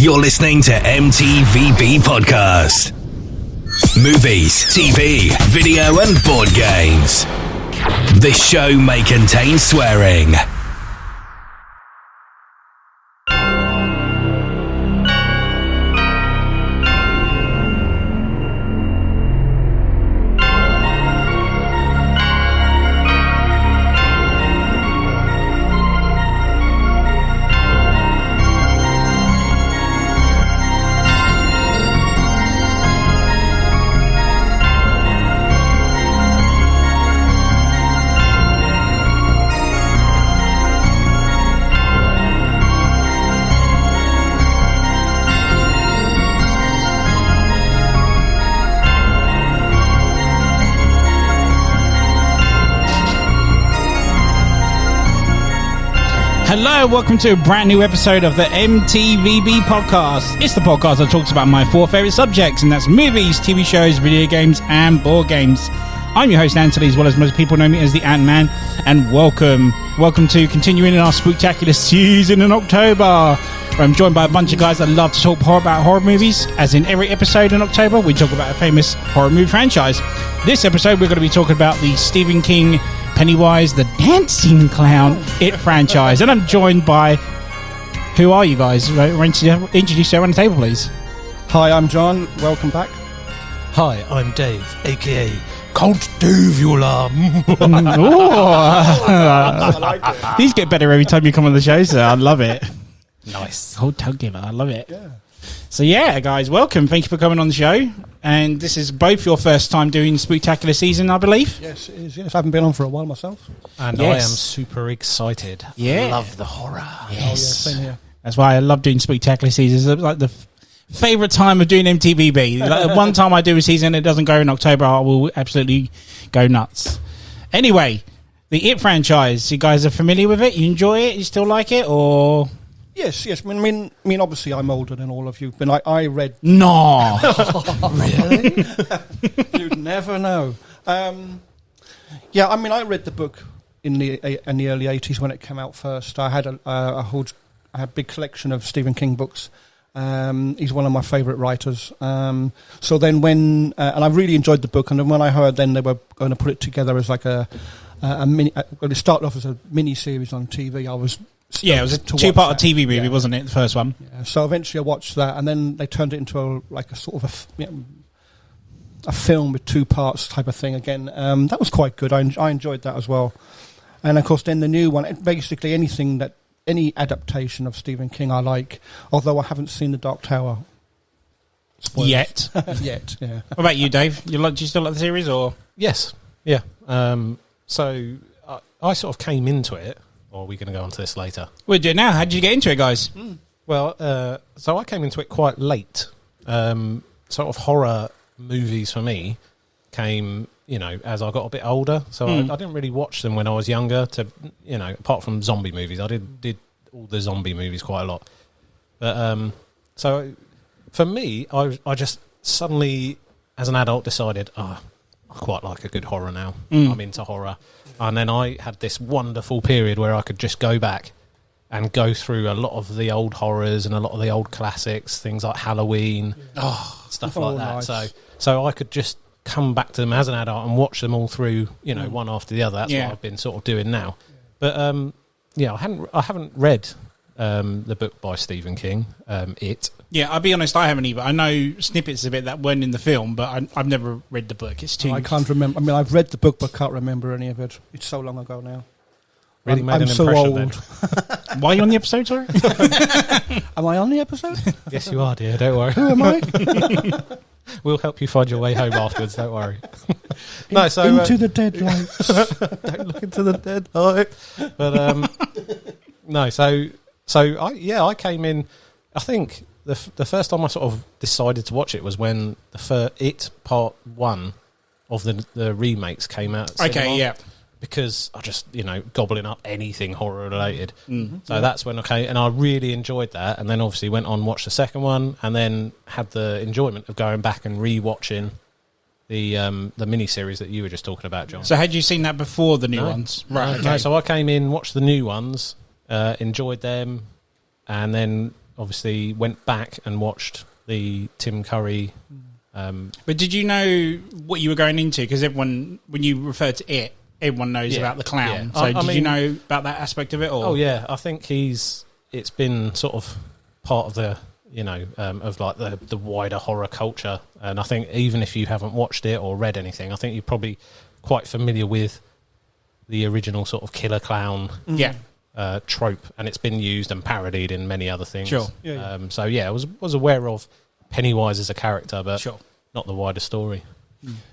You're listening to M.T.V.B. Podcast. Movies, TV, video and board games. This show may contain swearing. Hello, welcome to a brand new episode of the M.T.V.B. podcast. It's the podcast that talks about my four favourite subjects, and that's movies, TV shows, video games, and board games. I'm your host, Anthony, as well as most people know me as the Ant-Man, and welcome to continuing in our Spooktacular season in October. I'm joined by a bunch of guys that love to talk about horror movies, as in every episode in October, we talk about a famous horror movie franchise. This episode, we're going to be talking about the Stephen King Pennywise the Dancing Clown It franchise, and I'm joined by, who are you guys? Introduce yourself on the table, please. Hi, I'm John. Welcome back. Hi, I'm Dave, aka Count Davula. I like it. These get better every time you come on the show, so I love it. Nice. Oh, Tugula, I love it. Yeah. So yeah, guys, welcome. Thank you for coming on the show. And this is both your first time doing Spooktacular season, I believe. Yes, it is. Yes, I haven't been on for a while myself. And Yes. I am super excited. Yeah. I love the horror. Oh, yeah, same here. That's why I love doing Spooktacular seasons. It's like the favourite time of doing M.T.V.B. Like, one time I do a season, it doesn't go in October, I will absolutely go nuts. Anyway, the It franchise, you guys are familiar with it? You enjoy it? You still like it? Or... Yes. I mean, obviously, I'm older than all of you, but I read. No. Really? You'd never know. Yeah, I mean, I read the book in the early '80s when it came out first. I had a big collection of Stephen King books. He's one of my favourite writers. So then, when and I really enjoyed the book, and then when I heard then they were going to put it together as like a mini, well, it started off as a mini series on TV. I was. Yeah, it was a two-part TV movie, wasn't it? The first one. Yeah, so eventually I watched that, and then they turned it into a sort of a film with two parts type of thing again. That was quite good. I enjoyed that as well. And of course, then the new one, basically any adaptation of Stephen King I like, although I haven't seen The Dark Tower. Spoilers. Yet. Yet, yeah. What about you, Dave? Do you still like the series, or...? Yes. Yeah. So I sort of came into it. Or are we going to go on to this later? We'll do it now. How did you get into it, guys? Well, so I came into it quite late. Sort of horror movies for me came, as I got a bit older. So I didn't really watch them when I was younger. Apart from zombie movies, I did all the zombie movies quite a lot. But so for me, I just suddenly, as an adult, decided, I quite like a good horror now. I'm into horror. And then I had this wonderful period where I could just go back and go through a lot of the old horrors and a lot of the old classics, things like Halloween, stuff like that. Nice. So I could just come back to them as an adult and watch them all through, one after the other. That's what I've been sort of doing now. But I haven't read the book by Stephen King, It. Yeah, I'll be honest, I haven't either. I know snippets of it that weren't in the film, but I've never read the book. It's too... I can't remember. I mean, I've read the book, but can't remember any of it. It's so long ago now. Really made I'm an so impression old. then. Why are you on the episode, sorry? Am I on the episode? Yes, you are, dear. Don't worry. Who am I? We'll help you find your way home afterwards. Don't worry. No, so into the dead lights. Don't look into the dead light. But no, so I came in. I think the first time I sort of decided to watch it was when It Part 1 of the remakes came out. At Okay, cinema. yeah. Because I just, gobbling up anything horror related. So that's when and I really enjoyed that. And then obviously went on, watched the second one, and then had the enjoyment of going back and re-watching the mini-series that you were just talking about, John. So had you seen that before the new ones? Right. Okay. No, so I came in, watched the new ones, enjoyed them, and then obviously went back and watched the Tim Curry. But did you know what you were going into? Because everyone, when you refer to it, everyone knows about the clown. Yeah. So did you know about that aspect of it? Or? Oh yeah, I think it's been sort of part of the, of like the wider horror culture. And I think even if you haven't watched it or read anything, I think you're probably quite familiar with the original sort of killer clown trope, and it's been used and parodied in many other things. Sure. So yeah, I was aware of Pennywise as a character, but not the wider story.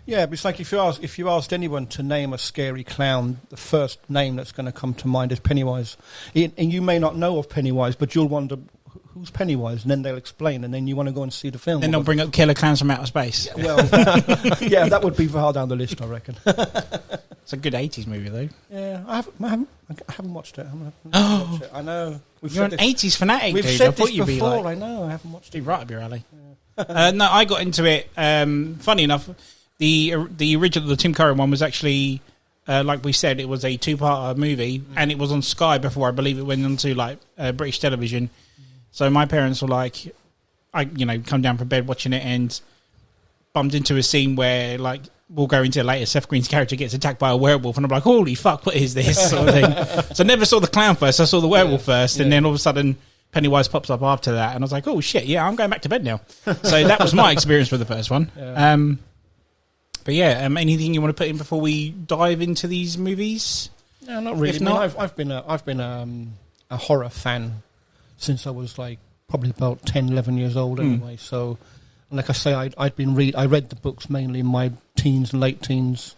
Yeah, but it's like if you asked anyone to name a scary clown, the first name that's going to come to mind is Pennywise. And you may not know of Pennywise, but you'll wonder, who's Pennywise? And then they'll explain, and then you want to go and see the film. Then they'll bring up Killer Clowns from Outer Space. Yeah, well, that would be far down the list, I reckon. It's a good 80s movie, though. Yeah, I haven't watched it. Watched it. I know. You're an 80s fanatic, We've dude. said I thought this you'd be before, like... I know, I haven't watched it. Right up your alley. No, I got into it. Funny enough, the original, the Tim Curry one, was actually, like we said, it was a 2-part movie, and it was on Sky before I believe it went on to like British television. So my parents were like, come down from bed watching it, and bumped into a scene where, like, we'll go into it later, Seth Green's character gets attacked by a werewolf, and I'm like, holy fuck, what is this sort of thing? So I never saw the clown first, I saw the werewolf first, and then all of a sudden Pennywise pops up after that, and I was like, oh shit, yeah, I'm going back to bed now. So that was my experience with the first one. But yeah, anything you want to put in before we dive into these movies? No, not really. If not, I've been a horror fan since I was like probably about 10, 11 years old anyway. So, like I say, I read the books mainly in my teens and late teens,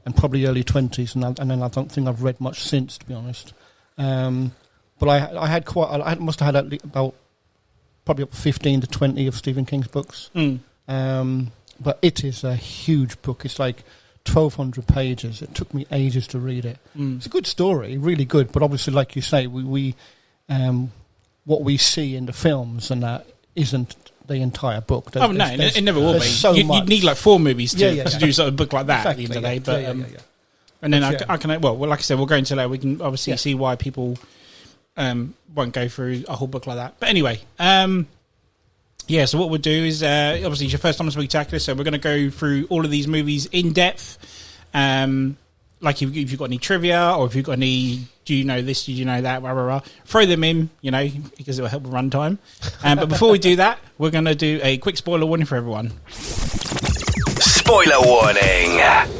and probably early 20s, and then I don't think I've read much since, to be honest. But I must have had about probably up 15 to 20 of Stephen King's books. But it is a huge book. It's like 1,200 pages. It took me ages to read it. It's a good story, really good. But obviously, like you say, we what we see in the films and that isn't the entire book. It never will be. So you'd need like 4 movies to do sort of a book like that exactly, at the end of the day. But and then I can like I said, we'll go into that. We can obviously see why people won't go through a whole book like that. But anyway, so what we'll do is obviously it's your first time on Spooktacular, so we're going to go through all of these movies in depth. Like if you've got any trivia, or if you've got any, do you know this, do you know that, blah, blah, blah, throw them in, because it will help with runtime. But before we do that, we're going to do a quick spoiler warning for everyone. Spoiler warning.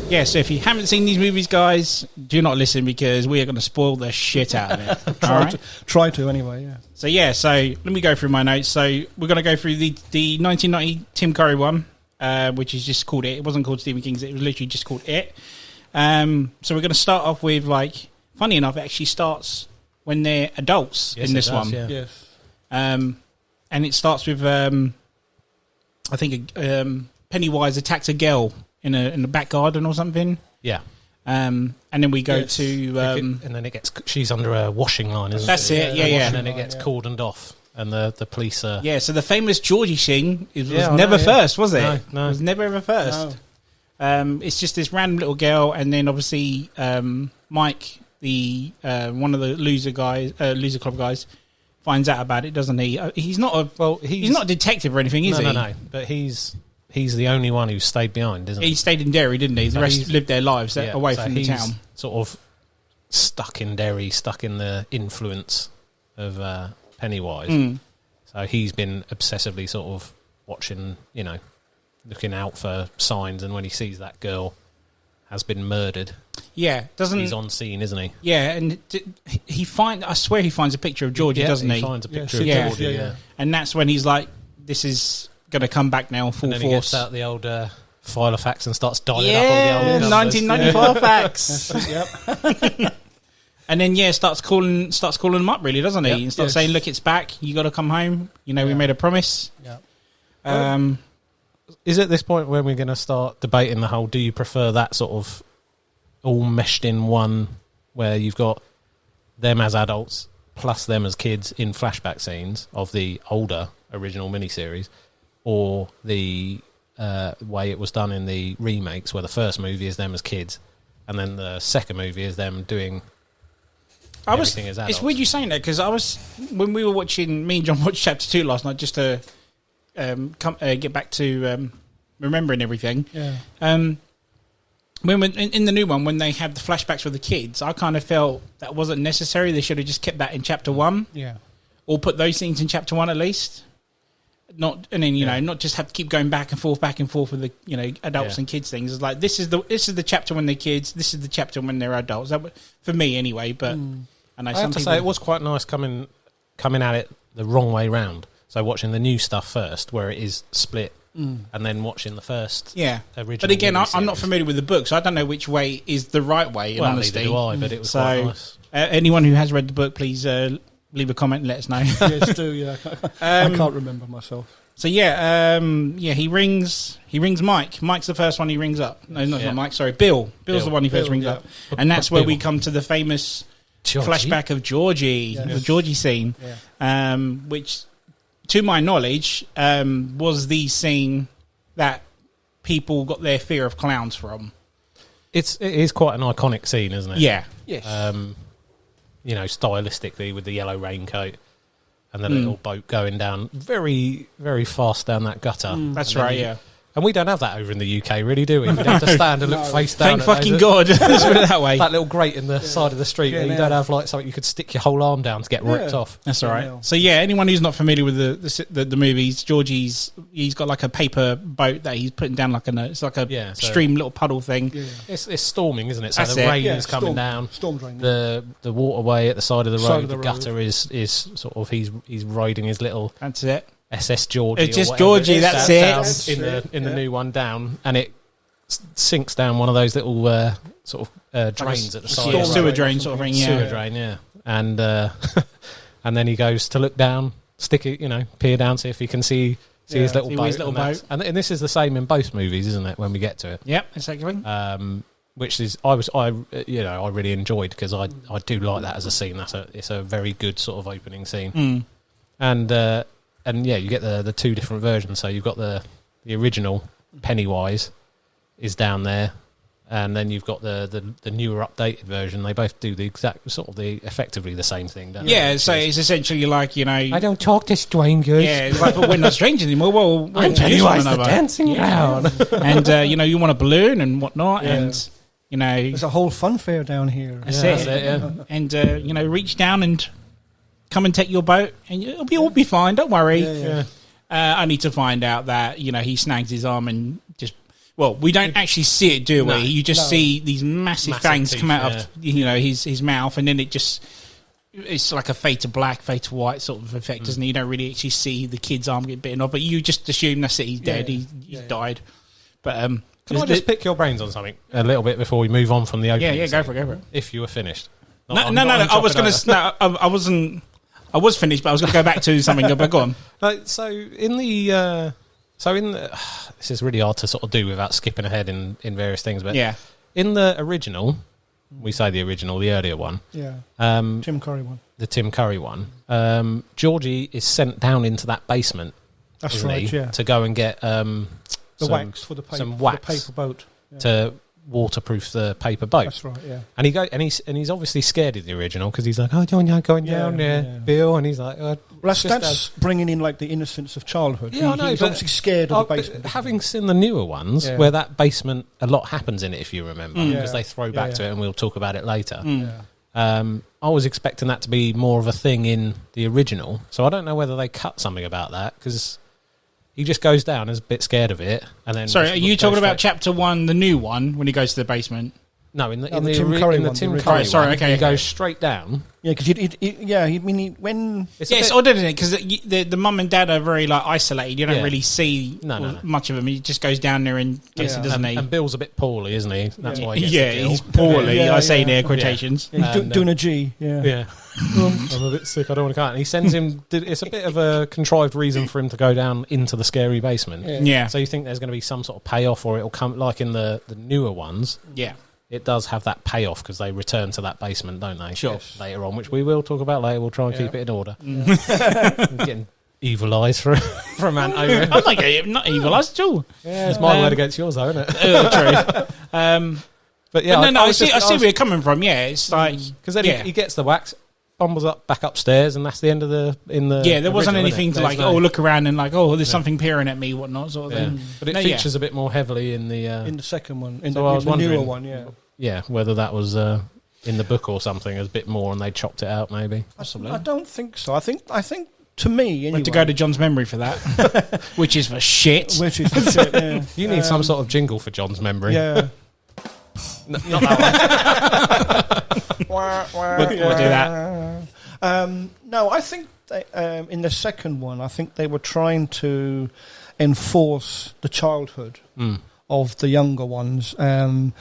Yeah, so if you haven't seen these movies, guys, do not listen, because we are going to spoil the shit out of it. Try to anyway, yeah. So let me go through my notes. So we're going to go through the 1990 Tim Curry one, which is just called It. It wasn't called Stephen King's, it was literally just called It. So we're going to start off with, like, funny enough, it actually starts when they're adults in this one. Yeah. Yes. And it starts with, I think, Pennywise attacks a girl in the back garden or something. Yeah. And then we go to... and then she's under a washing line, isn't that's it, yeah. And then it gets cordoned off, and the police are... Yeah, so the famous Georgie thing was never first, was it? No. It was never ever first. No. It's just this random little girl, and then obviously Mike, the one of the loser club guys, finds out about it, doesn't he? He's not a detective or anything, is he? No. But he's the only one who stayed behind, isn't he? He stayed in Derry, didn't he? The rest lived their lives away from the town. Sort of stuck in Derry, stuck in the influence of Pennywise. So he's been obsessively sort of watching, looking out for signs, and when he sees that girl has been murdered, he's on scene, isn't he? Yeah, and I swear he finds a picture of Georgie, doesn't he? He finds a picture of Georgie, yeah. And that's when he's like, this is going to come back now full and then force. He gets out the old file of facts and starts dialing up all the old 1994 facts. Yep. And then starts calling them up, really, doesn't he? And starts saying, look, it's back, you got to come home, we made a promise. Is it this point when we're going to start debating the whole, do you prefer that sort of all meshed in one, where you've got them as adults plus them as kids in flashback scenes of the older original miniseries, or the way it was done in the remakes, where the first movie is them as kids and then the second movie is them doing everything is adults. It's weird you saying that because when we were watching, me and John watched chapter 2 last night just to get back to remembering everything. Yeah. When in the new one, when they had the flashbacks with the kids, I kind of felt that wasn't necessary. They should have just kept that in chapter 1. Yeah. Or put those scenes in chapter 1 at least. Not and then not just have to keep going back and forth with the adults and kids things. It's like this is the chapter when they're kids. This is the chapter when they're adults. That for me anyway. But I have to say it was quite nice coming at it the wrong way round. So watching the new stuff first, where it is split, and then watching the first original. But again, I'm not familiar with the book, so I don't know which way is the right way. In honesty, neither do I. But it was quite nice. Anyone who has read the book, please. Leave a comment and let us know. Yes, do, yeah. I can't remember myself. So he rings Mike. Mike's the first one he rings up. No, not Mike, sorry, Bill. Bill's the one he first rings up. And that's where we come to the famous flashback of Georgie, the Georgie scene, which, to my knowledge, was the scene that people got their fear of clowns from. It is quite an iconic scene, isn't it? Yeah. Yes. Stylistically with the yellow raincoat and the little boat going down very, very fast down that gutter. That's right, yeah. And we don't have that over in the UK, really, do we? We have to stand and look face down. Thank fucking God. Let's put it that way. That little grate in the side of the street where you don't have like something you could stick your whole arm down to get ripped off. That's all right. So anyone who's not familiar with the movies, Georgie's he's got like a paper boat that he's putting down it's like a stream little puddle thing. Yeah. It's storming, isn't it? So That's the rain it. is coming down. Storm drain. The waterway at the side of the road, the gutter is sort of he's riding his little. That's it. SS Georgie. It's just Georgie. That's it. In the new one down, and it sinks down one of those little sort of drains at the side. Sewer drain sort of thing. Sewer drain, yeah. And and then he goes to look down, stick it, peer down, see if he can see his little boat. And this is the same in both movies, isn't it? When we get to it. Yep, exactly. Which is I really enjoyed because I do like that as a scene. It's a very good sort of opening scene. And you get the two different versions. So you've got the original Pennywise is down there, and then you've got the newer updated version. They both do the exact effectively the same thing, don't they? Yeah, so it's essentially like I don't talk to strangers. Yeah, it's like, but we're not strangers anymore. Well, I'm Pennywise the dancing clown, and you want a balloon and whatnot, and there's a whole fun fair down here. That's it. And reach down and come and take your boat, and it'll all be fine. Don't worry. I need to find out that he snags his arm and just. Well, we don't actually see it, do we? No. You just see these massive fangs teeth, come out of his mouth, and then it's like a fade to black, fade to white sort of effect, isn't it? You don't really actually see the kid's arm get bitten off, but you just assume that's it. He's dead. He's died. But can I just pick your brains on something a little bit before we move on from the opening? Yeah, go for it. If you were finished. No. I was going to. No, I wasn't. I was finished, but I was going to go back to something. But go on. So in the this is really hard to sort of do without skipping ahead in various things. But in the original, we say the original, the earlier one. Yeah. Tim Curry one. The Tim Curry one. Georgie is sent down into that basement. That's right. Yeah. To go and get the wax for the paper. Some wax for the paper boat. Yeah. To waterproof the paper boat. That's right, yeah. And he's obviously scared of the original because he's like, oh, going down there, Bill, and he's like, that's bringing in like the innocence of childhood. Yeah, I know. He's obviously scared of the basement. Having seen the newer ones, where that basement, a lot happens in it, if you remember, because they throw back to it, and we'll talk about it later. I was expecting that to be more of a thing in the original, so I don't know whether they cut something about that because. He just goes down, is a bit scared of it, and then. Sorry, are you talking about chapter 1, the new one, when he goes to the basement? No, in the Tim Curry one. Sorry, okay. He goes straight down. Yeah, because when it's odd, isn't it? Because the mum and dad are very isolated. You don't really see much of him. He just goes down there and gets it, doesn't he? And Bill's a bit poorly, isn't he? That's why. He's poorly. I say in air quotations. Yeah. He's doing a G. Yeah. I'm a bit sick. I don't want to cut. And he sends him. It's a bit of a contrived reason for him to go down into the scary basement. Yeah. So you think there's going to be some sort of payoff, or it'll come like in the newer ones. Yeah. It does have that payoff because they return to that basement, don't they? Sure. Later on, which we will talk about later. We'll try and keep it in order. I'm getting evil eyes for a man over here. I'm not evil eyes at all. Yeah, it's my word against yours, though, isn't it? True. But yeah, But I see where you're coming from. Yeah, it's like because then he gets the wax, bumbles back upstairs, and that's the end of the. There wasn't anything to like. Look around and like, there's something peering at me, whatnot, sort of thing. But it features a bit more heavily in the second one, I was the wondering, newer one. Yeah, whether that was in the book or something, a bit more, and they chopped it out, maybe. Possibly. I don't think so. I think to me, anyway. To go to John's memory for that, which is for shit. Which is for shit. Yeah. You need some sort of jingle for John's memory. Yeah. Not that We'll do that. No, I think in the second one, I think they were trying to enforce the childhood of the younger ones. I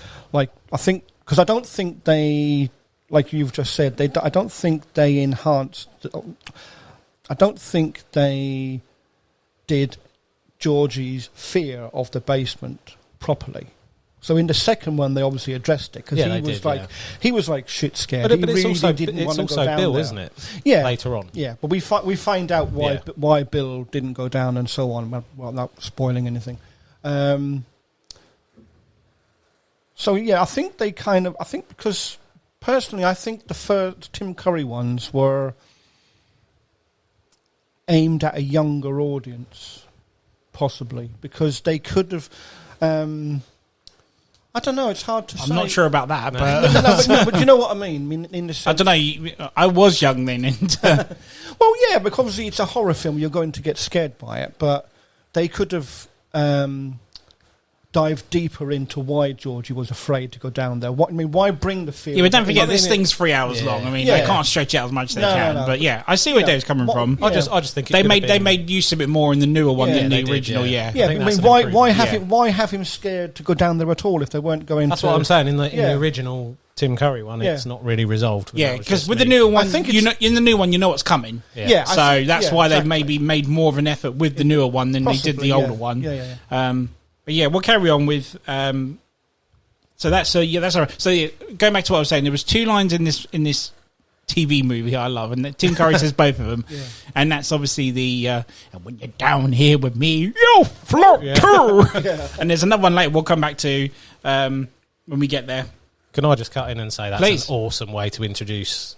think because I don't think they, like you've just said, I don't think they enhanced. I don't think they did Georgie's fear of the basement properly. So in the second one, they obviously addressed it because he was like shit scared. But it's also Bill, there. Isn't it? Yeah, later on. Yeah, but we find out why Bill didn't go down and so on. Well, not spoiling anything. So yeah, I think because personally, I think the first Tim Curry ones were aimed at a younger audience, possibly because they could have. I don't know. It's hard to say. I'm not sure about that, but you know what I mean. In the sense, I don't know. I was young then. Well, yeah, because obviously it's a horror film. You're going to get scared by it, but they could have dived deeper into why Georgie was afraid to go down there. Why bring the fear? Yeah, but don't forget this thing's 3 hours long. I mean, they can't stretch it out as much as they can. No. But yeah, I see where Dave's coming from. I just think they made use of it more in the newer one than the original. Yeah. I mean, why have him scared to go down there at all if they weren't going? That's what I'm saying. In the original Tim Curry one, it's not really resolved. Yeah, because with the newer one, in the new one, you know what's coming. Yeah. So that's why they maybe made more of an effort with the newer one than they did the older one. But yeah, we'll carry on with. So that's all right. So going back to what I was saying, there was 2 lines in this TV movie I love, and Tim Curry says both of them, and that's obviously the and when you're down here with me, you'll float too. And there's another one later we'll come back to when we get there. Can I just cut in and say that's an awesome way to introduce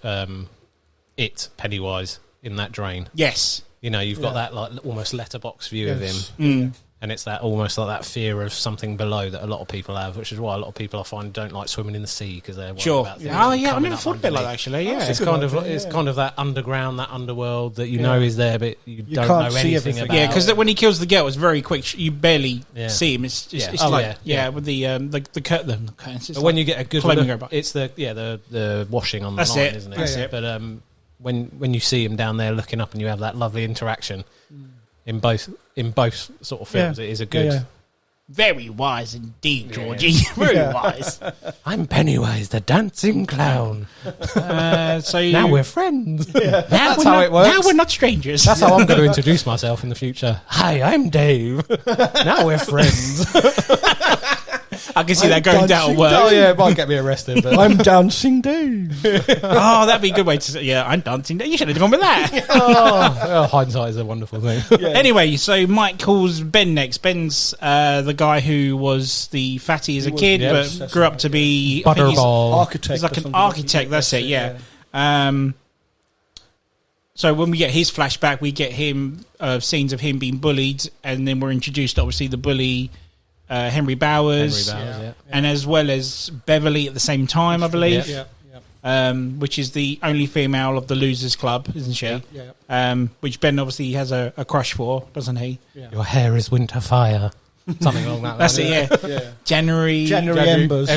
Pennywise in that drain? Yes, you've got that like almost letterbox view of him. And it's that almost like that fear of something below that a lot of people have, which is why a lot of people I find don't like swimming in the sea because they're worried about things. Oh yeah, I never thought about that actually. Yeah, it's kind of that underground, that underworld that know is there, but you don't know anything about. Yeah, because when he kills the girl, it's very quick. You barely see him. It's just with the curtains. But when you get a good look, it's the washing on the line, isn't it? That's it. But when you see him down there looking up and you have that lovely interaction. In both sort of films, it is a good... Very wise indeed, Georgie. Very wise. I'm Pennywise, the dancing clown. Now we're friends. Yeah. That's how it works. Now we're not strangers. That's how I'm going to introduce myself in the future. Hi, I'm Dave. Now we're friends. I can see that going down at work. Oh yeah, it might get me arrested. But I'm Dancing Dave. That'd be a good way to say. Yeah, I'm Dancing Dave. You should have gone with that. Hindsight is a wonderful thing. Anyway, so Mike calls Ben next. Ben's the guy who was the fatty as a kid, but grew up to be architect. He's like an architect. That's it. Yeah. So when we get his flashback, we get him scenes of him being bullied, and then we're introduced, obviously, the bully. Henry Bowers, and as well as Beverly at the same time, I believe, which is the only female of the Losers Club, isn't she? Which Ben obviously has a crush for, doesn't he? Your hair is winter fire. Something along that line. That's it, yeah. January embers.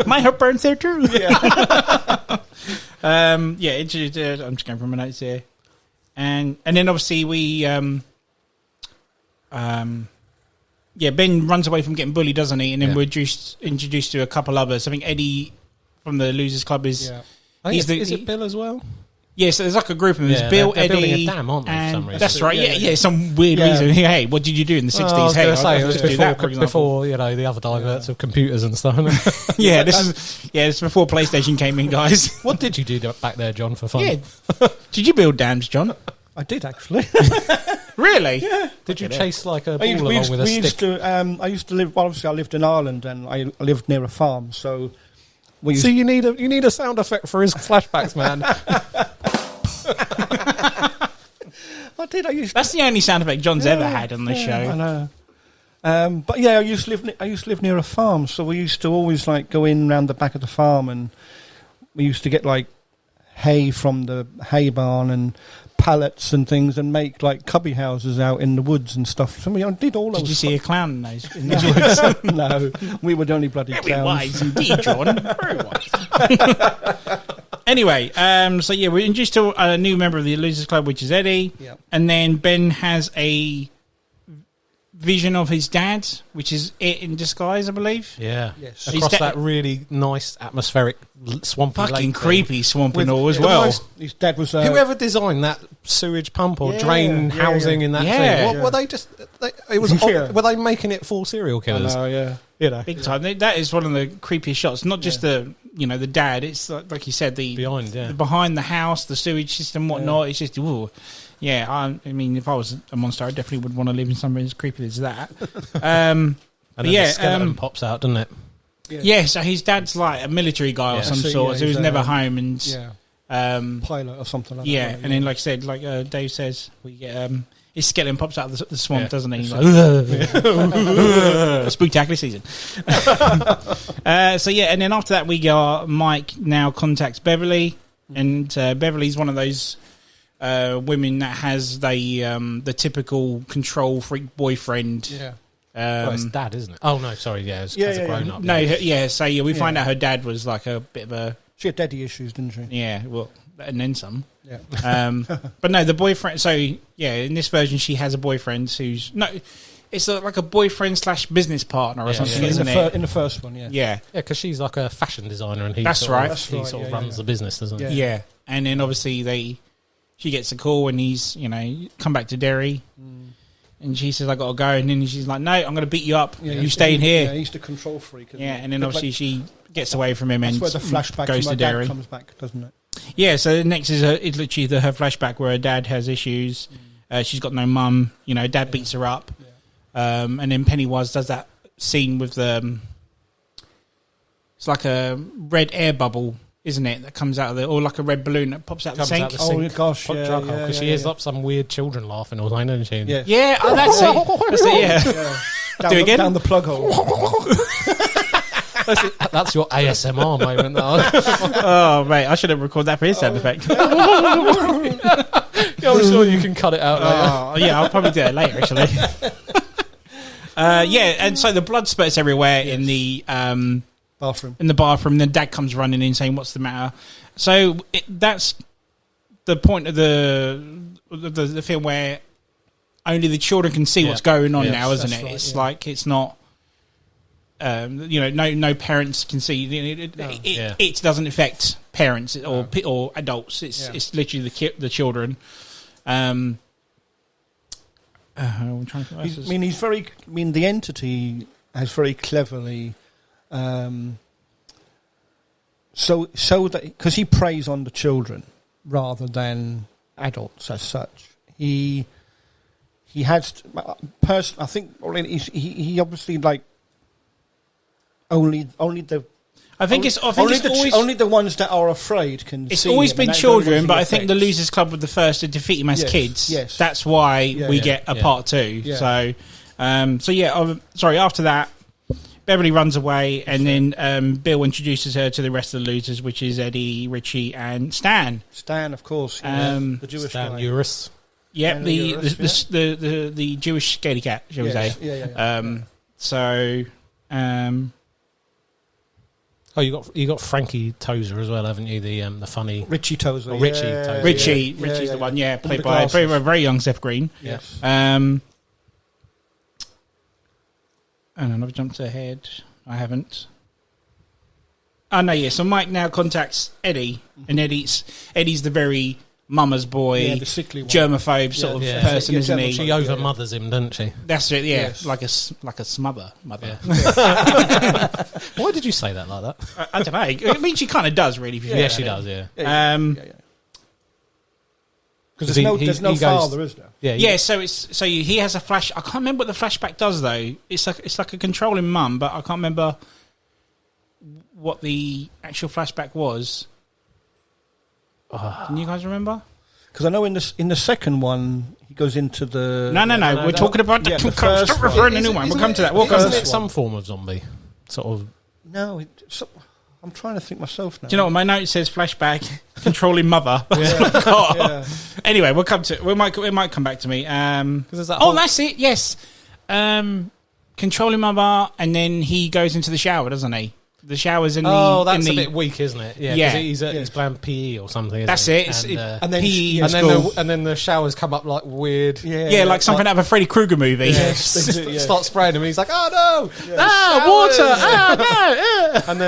My heart burns there too. I'm just going from my notes here. And then obviously we... Ben runs away from getting bullied, doesn't he? And then we're introduced to a couple others. I think Eddie from the Losers Club is... Is it Bill as well? Yeah, so there's like a group of them. There's Bill, they're Eddie... building a dam, aren't they, for some reason? That's right, some weird reason. Hey, what did you do in the 60s? I was going to say, it was before the other diverts of computers and stuff. This is before PlayStation came in, guys. What did you do back there, John, for fun? Yeah. Did you build dams, John? I did, actually. Really? Yeah. Did you chase like a I ball used, along we used, with a we stick? used to. I used to live. Well, obviously, I lived in Ireland, and I lived near a farm. So we used. See, you need a sound effect for his flashbacks, man. I did. I used. That's the only sound effect John's ever had on the I show. know. But yeah, I used to live near a farm, so we used to always like go in round the back of the farm, and we used to get like hay from the hay barn and pallets and things, and make like cubby houses out in the woods and stuff. So we did all those. Did you see a clown in those woods? No, we were the only bloody Very clowns. wise indeed, John. Very wise. Anyway, so yeah, we're introduced to a new member of the Losers Club, which is Eddie. Yeah. And then Ben has a vision of his dad, which is it in disguise, I believe. Yeah. Yes. Across His that really nice atmospheric swampy Fucking lake creepy swamp and With all as the well. most- His dad was. Whoever designed that sewage pump or Yeah, drain yeah, housing yeah. in that Yeah. thing, what, Yeah. were they just? It was. Yeah. Were they making it for serial I killers? know, yeah. You know, Big time. That is one of the creepiest shots. Not just the dad. It's like you said, the behind the house, the sewage system, whatnot. It's just, ooh. Yeah. I mean, if I was a monster, I definitely would want to live in somewhere as creepy as that. and then the skeleton pops out, doesn't it? Yeah. So his dad's like a military guy or some sort. So he was never home, and pilot or something like that. yeah. And then, like I said, like Dave says, we get his skeleton pops out of the swamp, doesn't he? He's like, Spooktacular season. So yeah, and then after that, we got Mike now contacts Beverly, and Beverly's one of those women that has the typical control freak boyfriend. Yeah. Well, it's dad, isn't it? Oh no, sorry, as a grown up. No, so we find out her dad was like a bit of a. She had daddy issues, didn't she? Yeah, well, and then some. Yeah. But no, the boyfriend. So yeah, in this version, she has a boyfriend who's it's like a boyfriend / business partner or something, isn't it? In the first one, yeah. Yeah, because she's like a fashion designer, and he That's sort right. of, he sort of runs the business, doesn't he? yeah. And then obviously she gets a call, and he's come back to Derry. And she says, I got to go. And then she's like, no, I'm going to beat you up. You staying here. Yeah, he's the control freak. And then obviously she gets away from him, and that's where the flashback goes to my to dad Derry. comes back, doesn't it? Yeah, so next is literally her flashback where her dad has issues. She's got no mum. Dad beats her up. And then Pennywise does that scene with it's like a red air bubble, isn't it, that comes out of or like a red balloon that pops out the sink. Oh gosh, because she is up some weird children laughing all the time, isn't she? Yeah, that's it. That's it. Yeah. Down Do it again. Down the plug hole. That's your ASMR moment, though. Oh, mate, I should have recorded that for his sound effect. Yeah, I'm sure you can cut it out later. Oh, yeah, I'll probably do it later, actually. And so the blood spurts everywhere in the bathroom. In the bathroom, then Dad comes running in saying, "What's the matter?" So that's the point of the film where only the children can see what's going on now, isn't it? Right, it's like it's not. No parents can see. It doesn't affect parents or adults. It's literally the children. I'm trying to the entity has very cleverly, so that because he preys on the children rather than adults as such. He has I think he obviously like. Only the. I think it's only the ones that are afraid can. It's see always him, been children, but I think the Losers Club were the first to defeat him as kids. Yes, that's why we get a part 2. Yeah. After that, Beverly runs away, and then Bill introduces her to the rest of the losers, which is Eddie, Richie, and Stan. Stan, of course, the Jewish Stan guy. Uris. Yep, the Jewish scaredy cat, shall we say? Yeah. Oh, you got Frankie Tozer as well, haven't you? The funny Richie Tozer. Richie's the one. Yeah, played by a very young Seth Green. Yes. And I've jumped ahead. I haven't. Oh no, yeah. So Mike now contacts Eddie, and Eddie's the very mama's boy, the sickly one. Germaphobe sort of person, isn't he? She over mothers him, doesn't she? That's it. Yeah, like a smother mother. Yeah. Why did you say that like that? I don't know. I mean, she kind of does, really. Yeah, she does. Yeah. Because there's no father, is there? Yeah, So he has a flash. I can't remember what the flashback does though. It's like a controlling mum, but I can't remember what the actual flashback was. Can you guys remember? Because I know in the second one he goes into the No. We're talking about the first stop referring to the new one. We'll come to that. We'll come to Isn't that. it some form of zombie? Sort of. No, I'm trying to think myself now. Do you know what my note says? Flashback, controlling mother. Anyway, we'll come to it. It might come back to me. That's it. Yes, controlling mother, and then he goes into the shower, doesn't he? The shower's in the... Oh, that's a bit weak, isn't it? Yeah. He's playing PE or something. That's it. And then PE and then the showers come up like weird. Yeah, like something out of a Freddy Krueger movie. Yeah. Start spraying him, and he's like, "Oh no! Water! And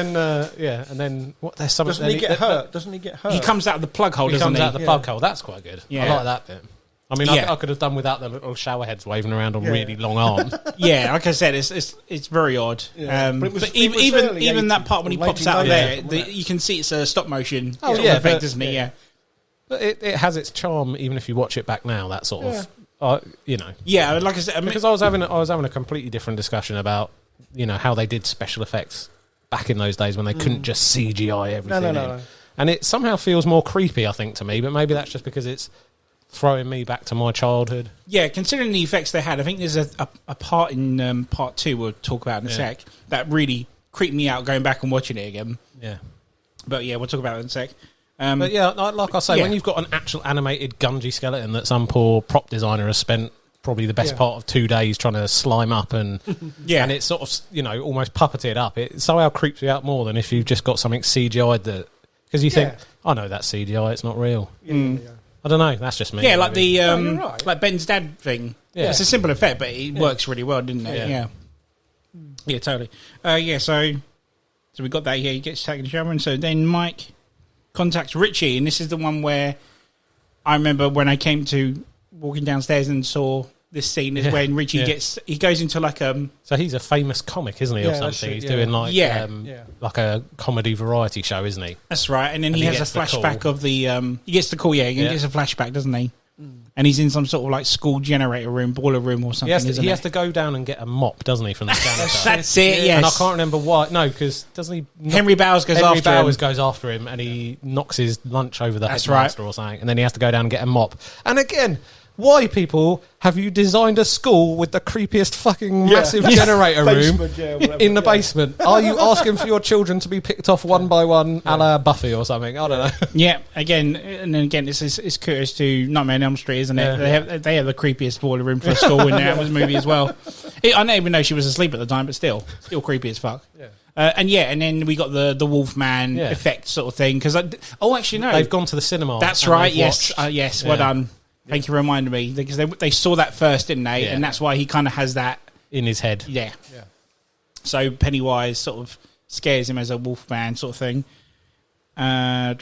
then what? There's something. Doesn't he get hurt? Doesn't he get hurt? He comes out of the plug hole, doesn't he? He comes out of the plug hole. That's quite good. Yeah. I like that bit. I mean, I could have done without the little shower heads waving around on really long arms. Yeah, like I said, it's very odd. Yeah. But even that part when he pops out of there, you can see it's a stop motion effect, isn't it? Yeah. But it has its charm, even if you watch it back now. That sort of, Yeah, like I said, because I was having a completely different discussion about how they did special effects back in those days when they couldn't just CGI everything. No. And it somehow feels more creepy, I think, to me. But maybe that's just because it's throwing me back to my childhood. Yeah, considering the effects they had, I think there's a part in part 2 we'll talk about in a sec that really creeped me out going back and watching it again. Yeah. But yeah, we'll talk about it in a sec. But yeah, like I say, when you've got an actual animated Gungy skeleton that some poor prop designer has spent probably the best part of 2 days trying to slime up and and it's sort of, almost puppeted up, it somehow creeps you out more than if you've just got something CGI'd that... Because you think, I know that's CGI, it's not real. Yeah. I don't know. That's just me. Yeah, like the like Ben's dad thing. Yeah. It's a simple effect, but it works really well, didn't it? Yeah, totally. So we got that. Yeah, he gets taken to the shower, and so then Mike contacts Richie, and this is the one where I remember when I came to walking downstairs and saw this scene is when Richie he goes into like So he's a famous comic, isn't he, or something? He's doing like like a comedy variety show, isn't he? That's right. And then he has a flashback of the he gets the call, he gets a flashback, doesn't he? And he's in some sort of like school generator room, boiler room or something. He has to go down and get a mop, doesn't he, from the janitor? That's it, yes. And I can't remember why. No, because doesn't he... Henry Bowers goes after him and he knocks his lunch over the headmaster or something, and then he has to go down and get a mop. And again... Why, people, have you designed a school with the creepiest fucking massive generator room in the basement? Are you asking for your children to be picked off one by one a la Buffy or something? I don't know. Yeah, again, it's curious to Nightmare on Elm Street, isn't it? They have the creepiest boiler room for a school in the Atlas movie as well. I don't even know she was asleep at the time, but still creepy as fuck. Yeah. And then we got the Wolfman effect sort of thing. Because actually, no. They've gone to the cinema. That's right, yes. Well done. Thank you for reminding me, because they saw that first, didn't they? Yeah. And that's why he kind of has that in his head. Yeah. So Pennywise sort of scares him as a Wolfman sort of thing. Then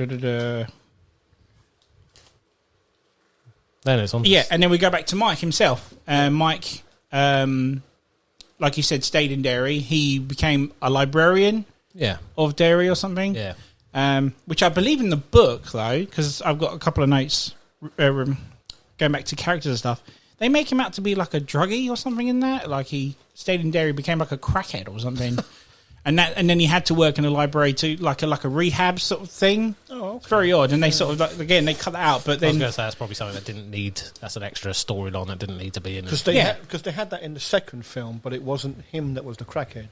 it's on. Yeah, and then we go back to Mike himself. Mike, like you said, stayed in Derry. He became a librarian. Of Derry or something. Yeah. Which I believe in the book though, because I've got a couple of notes. Going back to characters and stuff, they make him out to be like a druggie or something in that. Like he stayed in Derry, became like a crackhead or something, and then he had to work in a library to like a rehab sort of thing. Oh, okay. It's very odd. And they sort of again they cut that out. But then I was going to say that's probably something that didn't need. That's an extra storyline that didn't need to be in it. Because they had that in the second film, but it wasn't him that was the crackhead.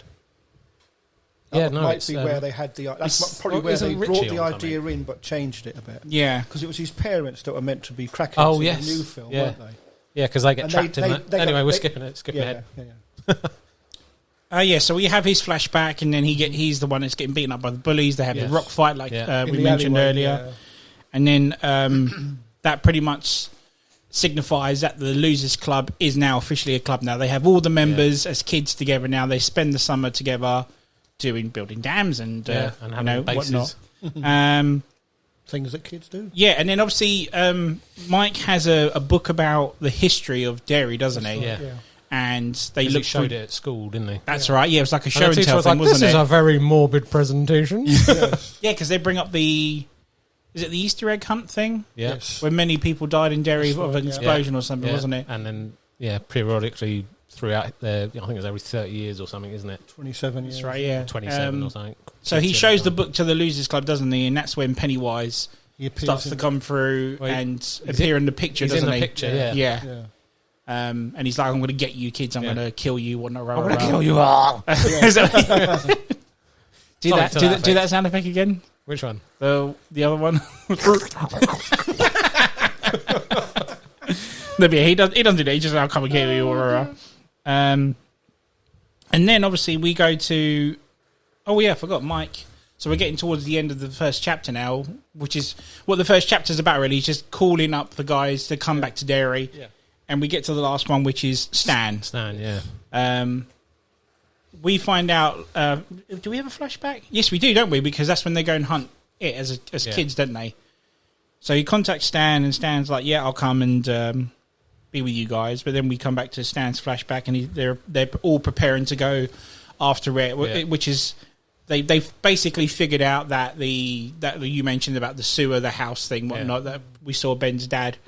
That might be where they had the... That's probably where they brought the idea in, but changed it a bit. Yeah. Because it was his parents that were meant to be crackheads in the new film, weren't they? Yeah, because they get trapped in that. Anyway, we're skipping it. Skip ahead. So we have his flashback, and then he's the one that's getting beaten up by the bullies. They have the rock fight, like we mentioned earlier. And then that pretty much signifies that the Losers Club is now officially a club now. They have all the members as kids together now. They spend the summer together building dams and having bases. Whatnot. Things that kids do. Yeah, and then obviously Mike has a book about the history of Derry, doesn't he? Yeah. And they showed it at school, didn't they? That's right. Yeah, it was like a show and tell thing, wasn't it? This is a very morbid presentation. Yeah, because they bring up the Is it the Easter egg hunt thing? Yeah. Yes. Where many people died in Derry That's of right, an yeah. explosion or something, wasn't it? And then, periodically throughout I think it was every 30 years or something, isn't it? 27 years. That's right, yeah. 27 or something. So he shows the book to the Losers Club, doesn't he? And that's when Pennywise He appears starts to in- come through Well, and appear in the picture, he's doesn't in he? the picture, yeah. Yeah. Yeah. And he's like, I'm going to get you kids, I'm Yeah. going to kill you. I'm I'm going to kill you all. Do that sound effect again? Which one? The other one? No, but yeah, he doesn't do that. He just, I'll come and kill you. And then obviously we go to, oh yeah, I forgot Mike. So we're getting towards the end of the first chapter now, which is what the first chapter is about really. He's just calling up the guys to come back to Derry. Yeah. And we get to the last one, which is Stan. Stan, yeah. We find out, do we have a flashback? Yes, we do, don't we? Because that's when they go and hunt it as kids, don't they? So he contacts Stan, and Stan's like, yeah, I'll come and be with you guys. But then we come back to Stan's flashback, and they're all preparing to go after it, which is they've basically figured out that that you mentioned about the sewer, the house thing, whatnot, that we saw Ben's dad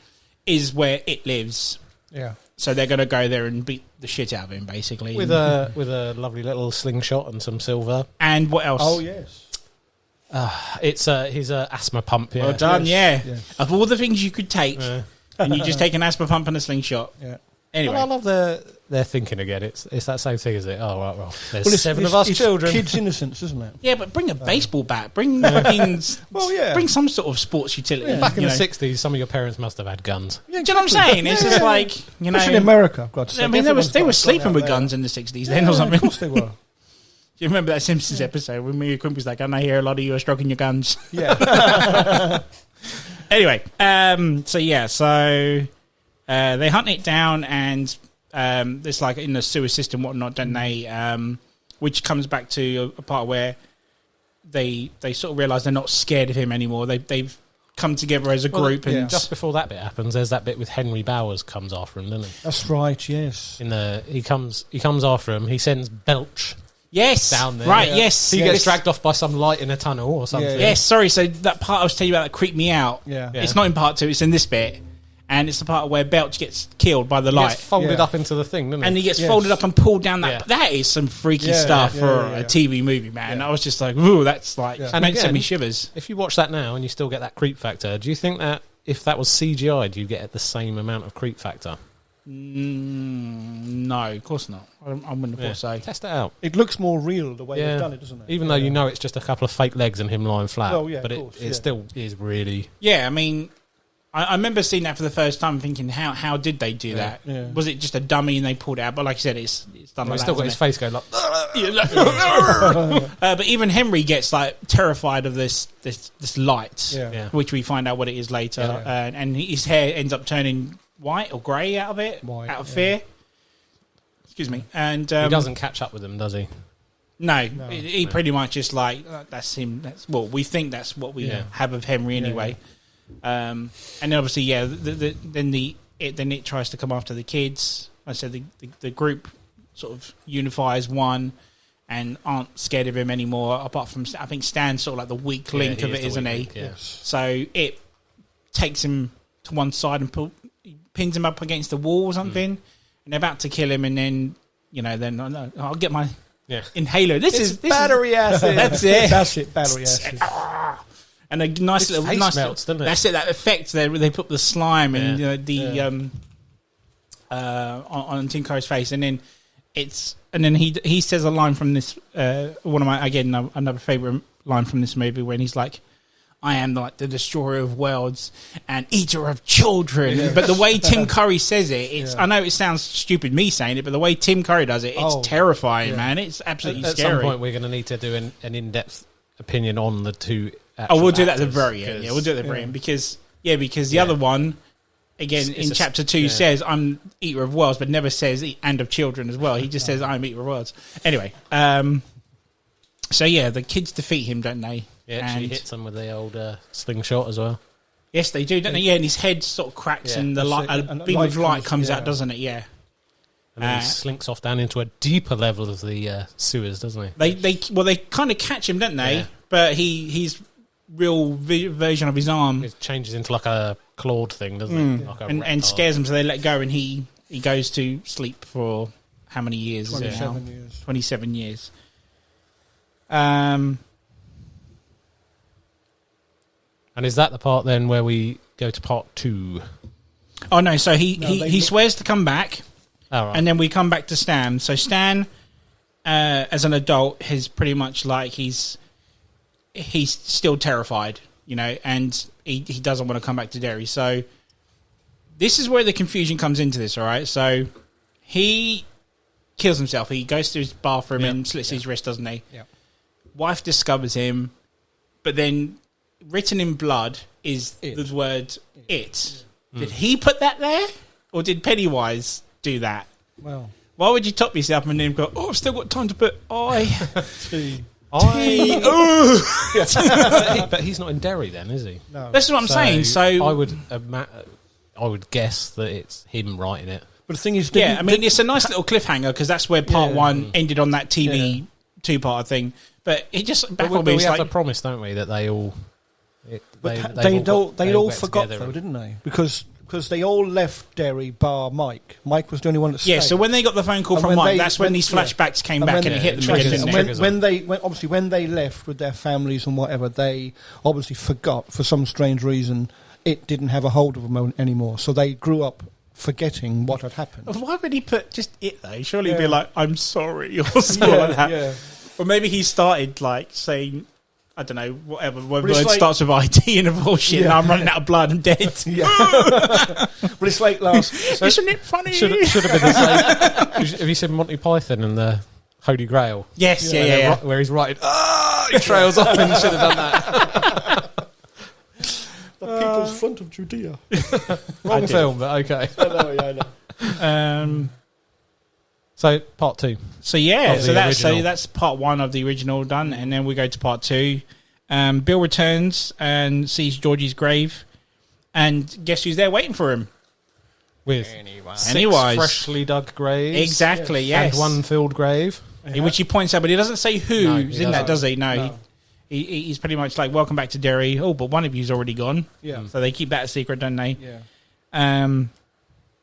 is where it lives. Yeah. So they're going to go there and beat the shit out of him, basically. With a lovely little slingshot and some silver. And what else? Oh, yes. It's his asthma pump. Yeah. Well done, Yes, yeah. yes. Of all the things you could take, and you just take an asthma pump and a slingshot. Yeah. Anyway. Well, I love their thinking again. It's that same thing, is it? Oh, right, well, there's Well, seven of us it's children. Kids' innocence, isn't it? Yeah, but bring a baseball bat. Bring fucking... Well, yeah. Bring some sort of sports utility. Yeah. Back in you the know. 60s, some of your parents must have had guns. Yeah, Do you know what I'm saying? It's just like, you know... Especially in America, I've got to say. I mean, they Everyone's were got a sleeping gun with out there. guns in the 60s then or something. Of course they were. Do you remember that Simpsons episode when me and Quimp was like, and I hear a lot of you are stroking your guns? Yeah. Anyway, so they hunt it down, and it's like in the sewer system, whatnot, don't they? Which comes back to a part where they sort of realise they're not scared of him anymore. They've come together as a group, yeah. and Just before that bit happens, there's that bit with Henry Bowers comes after him, doesn't he? That's right, yes. He comes after him. He sends Belch yes, down there. right, Yeah. yes, He yes. gets dragged off by some light in a tunnel or something. Yeah. Yes, sorry. So that part I was telling you about that creeped me out. Yeah. It's not in part 2. It's in this bit, and it's the part where Belch gets killed by the He light. gets folded Yeah. up into the thing, doesn't he? And he gets Yes. folded up and pulled down that. Yeah. That is some freaky Yeah, stuff yeah, for yeah, a yeah. TV movie, man. Yeah. I was just like, ooh, that's like, Yeah. And makes again- me shivers. If you watch that now and you still get that creep factor, do you think that if that was CGI, do you get the same amount of creep factor? No, of course not. I wouldn't have thought so. Test it out. It looks more real the way Yeah. they've done it, doesn't it? Even though you know it's just a couple of fake legs and him lying flat. Well, yeah, but of course, it yeah. still is really... Yeah, I mean, I remember seeing that for the first time, thinking, how did they do that? Yeah. Was it just a dummy and they pulled it out? But like I said, it's done like He's still that. got his Isn't face going like... it? But even Henry gets like terrified of this light, Yeah. Yeah. which we find out what it is later, Yeah. and his hair ends up turning white or grey out of it, White, out of yeah. fear. Excuse me. And he doesn't catch up with them, does he? No, he pretty much just like that's him. We think that's what we have of Henry anyway. And then obviously, then it tries to come after the kids. Like I said the group sort of unifies one and aren't scared of him anymore. Apart from, I think Stan's sort of like the weak link of it, isn't he? Yeah. So it takes him to one side and pins him up against the wall or something, and they're about to kill him. And then I'll get my inhaler. This is battery acid. That's it. That's it, battery acid. And a nice little face melts, doesn't it? That's it. That effect there, where they put the slime and on Tim Curry's face, and then he says a line from this one of my another favorite line from this movie when he's like, "I am like the destroyer of worlds and eater of children." Yeah. But the way Tim Curry says it, I know it sounds stupid me saying it, but the way Tim Curry does it, it's terrifying, man. It's absolutely At scary. some point, we're going to need to do an in-depth opinion on the two. We'll do that at the actors, very end. Yeah, we'll do it at the very end because the other one, again, It's in a- chapter 2 says I'm eater of worlds, but never says and of children as well. He just says I'm eater of worlds. Anyway, so the kids defeat him, don't they? Yeah, actually hits him with the old slingshot as well. Yes, they do, don't they? Yeah, and his head sort of cracks, Yeah. and the light, And a beam of light comes yeah. out, doesn't it? Yeah. And then he slinks off down into a deeper level of the sewers, doesn't he? They kind of catch him, don't they? Yeah. But he's real version of his arm. It changes into like a clawed thing, doesn't it? Like a and scares them, so they let go, and he goes to sleep for how many years? 27 years. 27 years. And is that the part then where we go to part 2? Oh no! So he swears to come back, Right. and then we come back to Stan. So Stan, as an adult, is pretty much like he's still terrified, and he doesn't want to come back to Derry. So this is where the confusion comes into this. All right, so he kills himself. He goes to his bathroom and slits his wrist, doesn't he? Yeah. Wife discovers him, but then written in blood is the word "it." Did he put that there, or did Pennywise do that? Well, why would you top yourself and then go, "Oh, I've still got time to put I." But he's not in Derry then, is he? no. That's what I'm saying. So I would guess that it's him writing it. But the thing is, it's a nice little cliffhanger because that's where part 1 ended on that TV 2-part thing. But it just baffled me. We have to promise, don't we, that they all. They all forgot together though, didn't they? Because they all left Derry bar Mike. Mike was the only one that stayed. Yeah, so when they got the phone call from Mike, that's when these flashbacks came back and it hit them again, didn't it? When they left with their families and whatever, they obviously forgot for some strange reason. It didn't have a hold of them anymore, so they grew up forgetting what had happened. Why would he put just it though? Surely he'd be like, "I'm sorry," or something like that. Yeah. Or maybe he started like saying, I don't know, whatever. One word starts with ID and bullshit. And I'm running out of blood. I'm dead. Yeah. But it's like last. Isn't it funny? Should have been the same. Have you seen Monty Python and the Holy Grail? Yes, yeah. Where he's writing, he trails off, and he should have done that. The People's Front of Judea. Wrong film, but okay. I know. So part 2. So that's part 1 of the original done, and then we go to part 2. Bill returns and sees Georgie's grave, and guess who's there waiting for him? With Pennywise. 6 freshly dug graves. Exactly, yes. And 1 filled grave. Which he points out, but he doesn't say who's in that, does he? No. No. He's pretty much like, "Welcome back to Derry." Oh, but one of you's already gone. Yeah. So they keep that a secret, don't they? Yeah.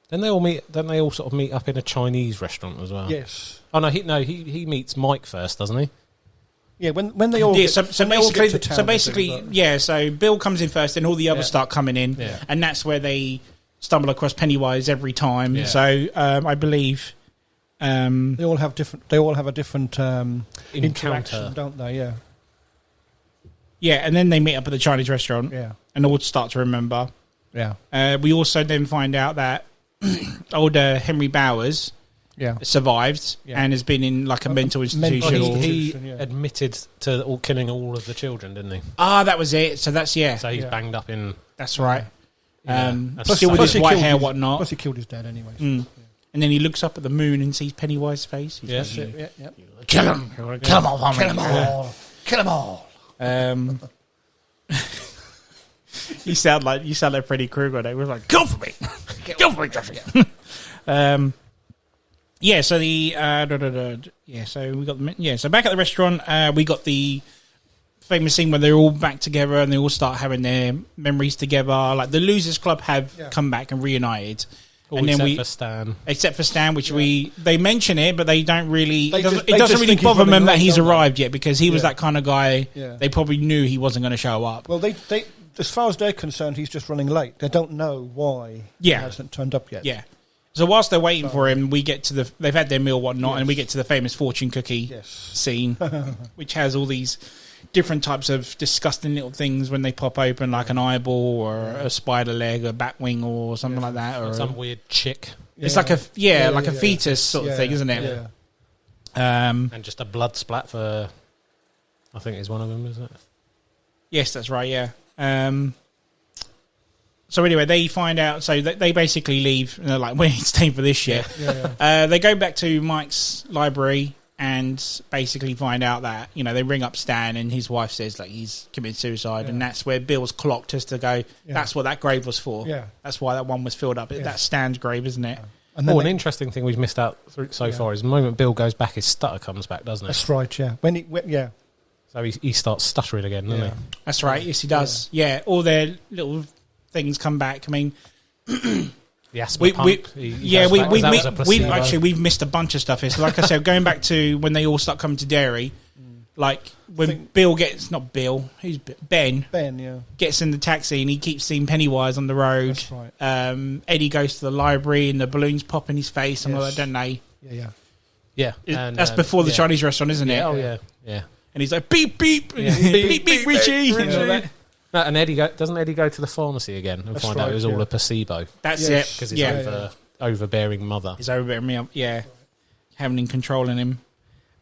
Then they all meet. Then they all sort of meet up in a Chinese restaurant as well. Yes. Oh no, he meets Mike first, doesn't he? Yeah. When they all so basically, So Bill comes in first, and all the others start coming in, and that's where they stumble across Pennywise every time. Yeah. So I believe they all have a different interaction, don't they? Yeah. Yeah, and then they meet up at the Chinese restaurant. Yeah. And all start to remember. Yeah. We also then find out that older Henry Bowers survived and has been in like a mental institution. He admitted to killing all of the children, didn't he? That was it. So that's So he's banged up in. That's right. Still with his white hair, whatnot. Plus he killed his dad anyway. And then he looks up at the moon and sees Pennywise's face. Yes. Kill him! Kill them all! Kill them all! Kill them all! You sound like Freddy Krueger. They were like, "Go for me, go for me, Joshua." So So we got So back at the restaurant, we got the famous scene where they're all back together and they all start having their memories together. Like the Losers Club have come back and reunited. Except for Stan, which they mention it, but they don't really. It doesn't really bother them that he's arrived yet because he was that kind of guy. Yeah. They probably knew he wasn't going to show up. Well, they as far as they're concerned, he's just running late. They don't know why he hasn't turned up yet. Yeah. So whilst they're waiting for him, we get to they've had their meal, whatnot, and we get to the famous fortune cookie scene, which has all these different types of disgusting little things when they pop open, like an eyeball or a spider leg, or a bat wing, or something like that, or some weird chick. It's like a fetus sort of thing, isn't it? Yeah. And just a blood splat for, I think it's one of them, isn't it? Yes, that's right. Yeah. So anyway, they find out. So they basically leave, and they're like, "We ain't staying for this shit." They go back to Mike's library and basically find out that they ring up Stan, and his wife says like he's committed suicide, and that's where Bill's clocked us to go. That's what that grave was for. Yeah, that's why that one was filled up. That's Stan's grave, isn't it? And an interesting thing we've missed out so far is the moment Bill goes back, his stutter comes back, doesn't it? That's right. Yeah, So he starts stuttering again, doesn't he? That's right. Yes, he does. Yeah, all their little things come back. I mean, the asthma pump. We've missed a bunch of stuff here. So, like I said, going back to when they all start coming to Derry, like when Ben gets in the taxi and he keeps seeing Pennywise on the road. That's right. Eddie goes to the library and the balloons pop in his face and all that, don't they? Yeah. And, that's before the Chinese restaurant, isn't it? Oh, yeah. And he's like, beep, beep, beep, beep, Richie. No, and doesn't Eddie go to the pharmacy again and find out it was all a placebo? That's it. Because his overbearing mother. His overbearing mother, having and controlling him.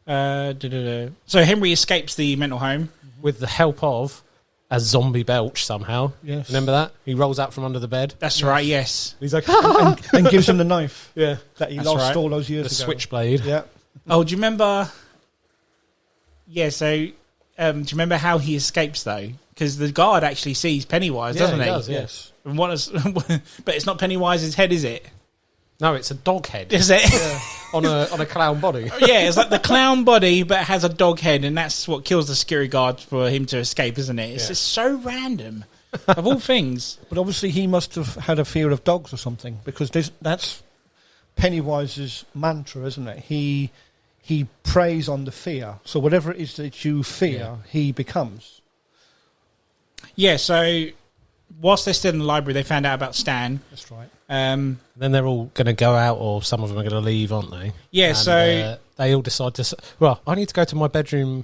So Henry escapes the mental home. With the help of a zombie belch somehow. Yes. Remember that? He rolls out from under the bed. That's right, yes. He's like, and gives him the knife. Yeah. That he lost all those years the ago. Switchblade. Yeah. Oh, do you remember... Yeah, so do you remember how he escapes, though? Because the guard actually sees Pennywise, doesn't he? Does, yes. And but it's not Pennywise's head, is it? No, it's a dog head. Is it? on a clown body. Yeah, it's like the clown body, but it has a dog head, and that's what kills the security guard for him to escape, isn't it? It's just so random, of all things. But obviously he must have had a fear of dogs or something, because that's Pennywise's mantra, isn't it? He preys on the fear. So whatever it is that you fear, he becomes. Yeah, so whilst they're still in the library, they found out about Stan. That's right. Then they're all going to go out, or some of them are going to leave, aren't they? Yeah, and, so... they all decide to... Well, I need to go to my bedroom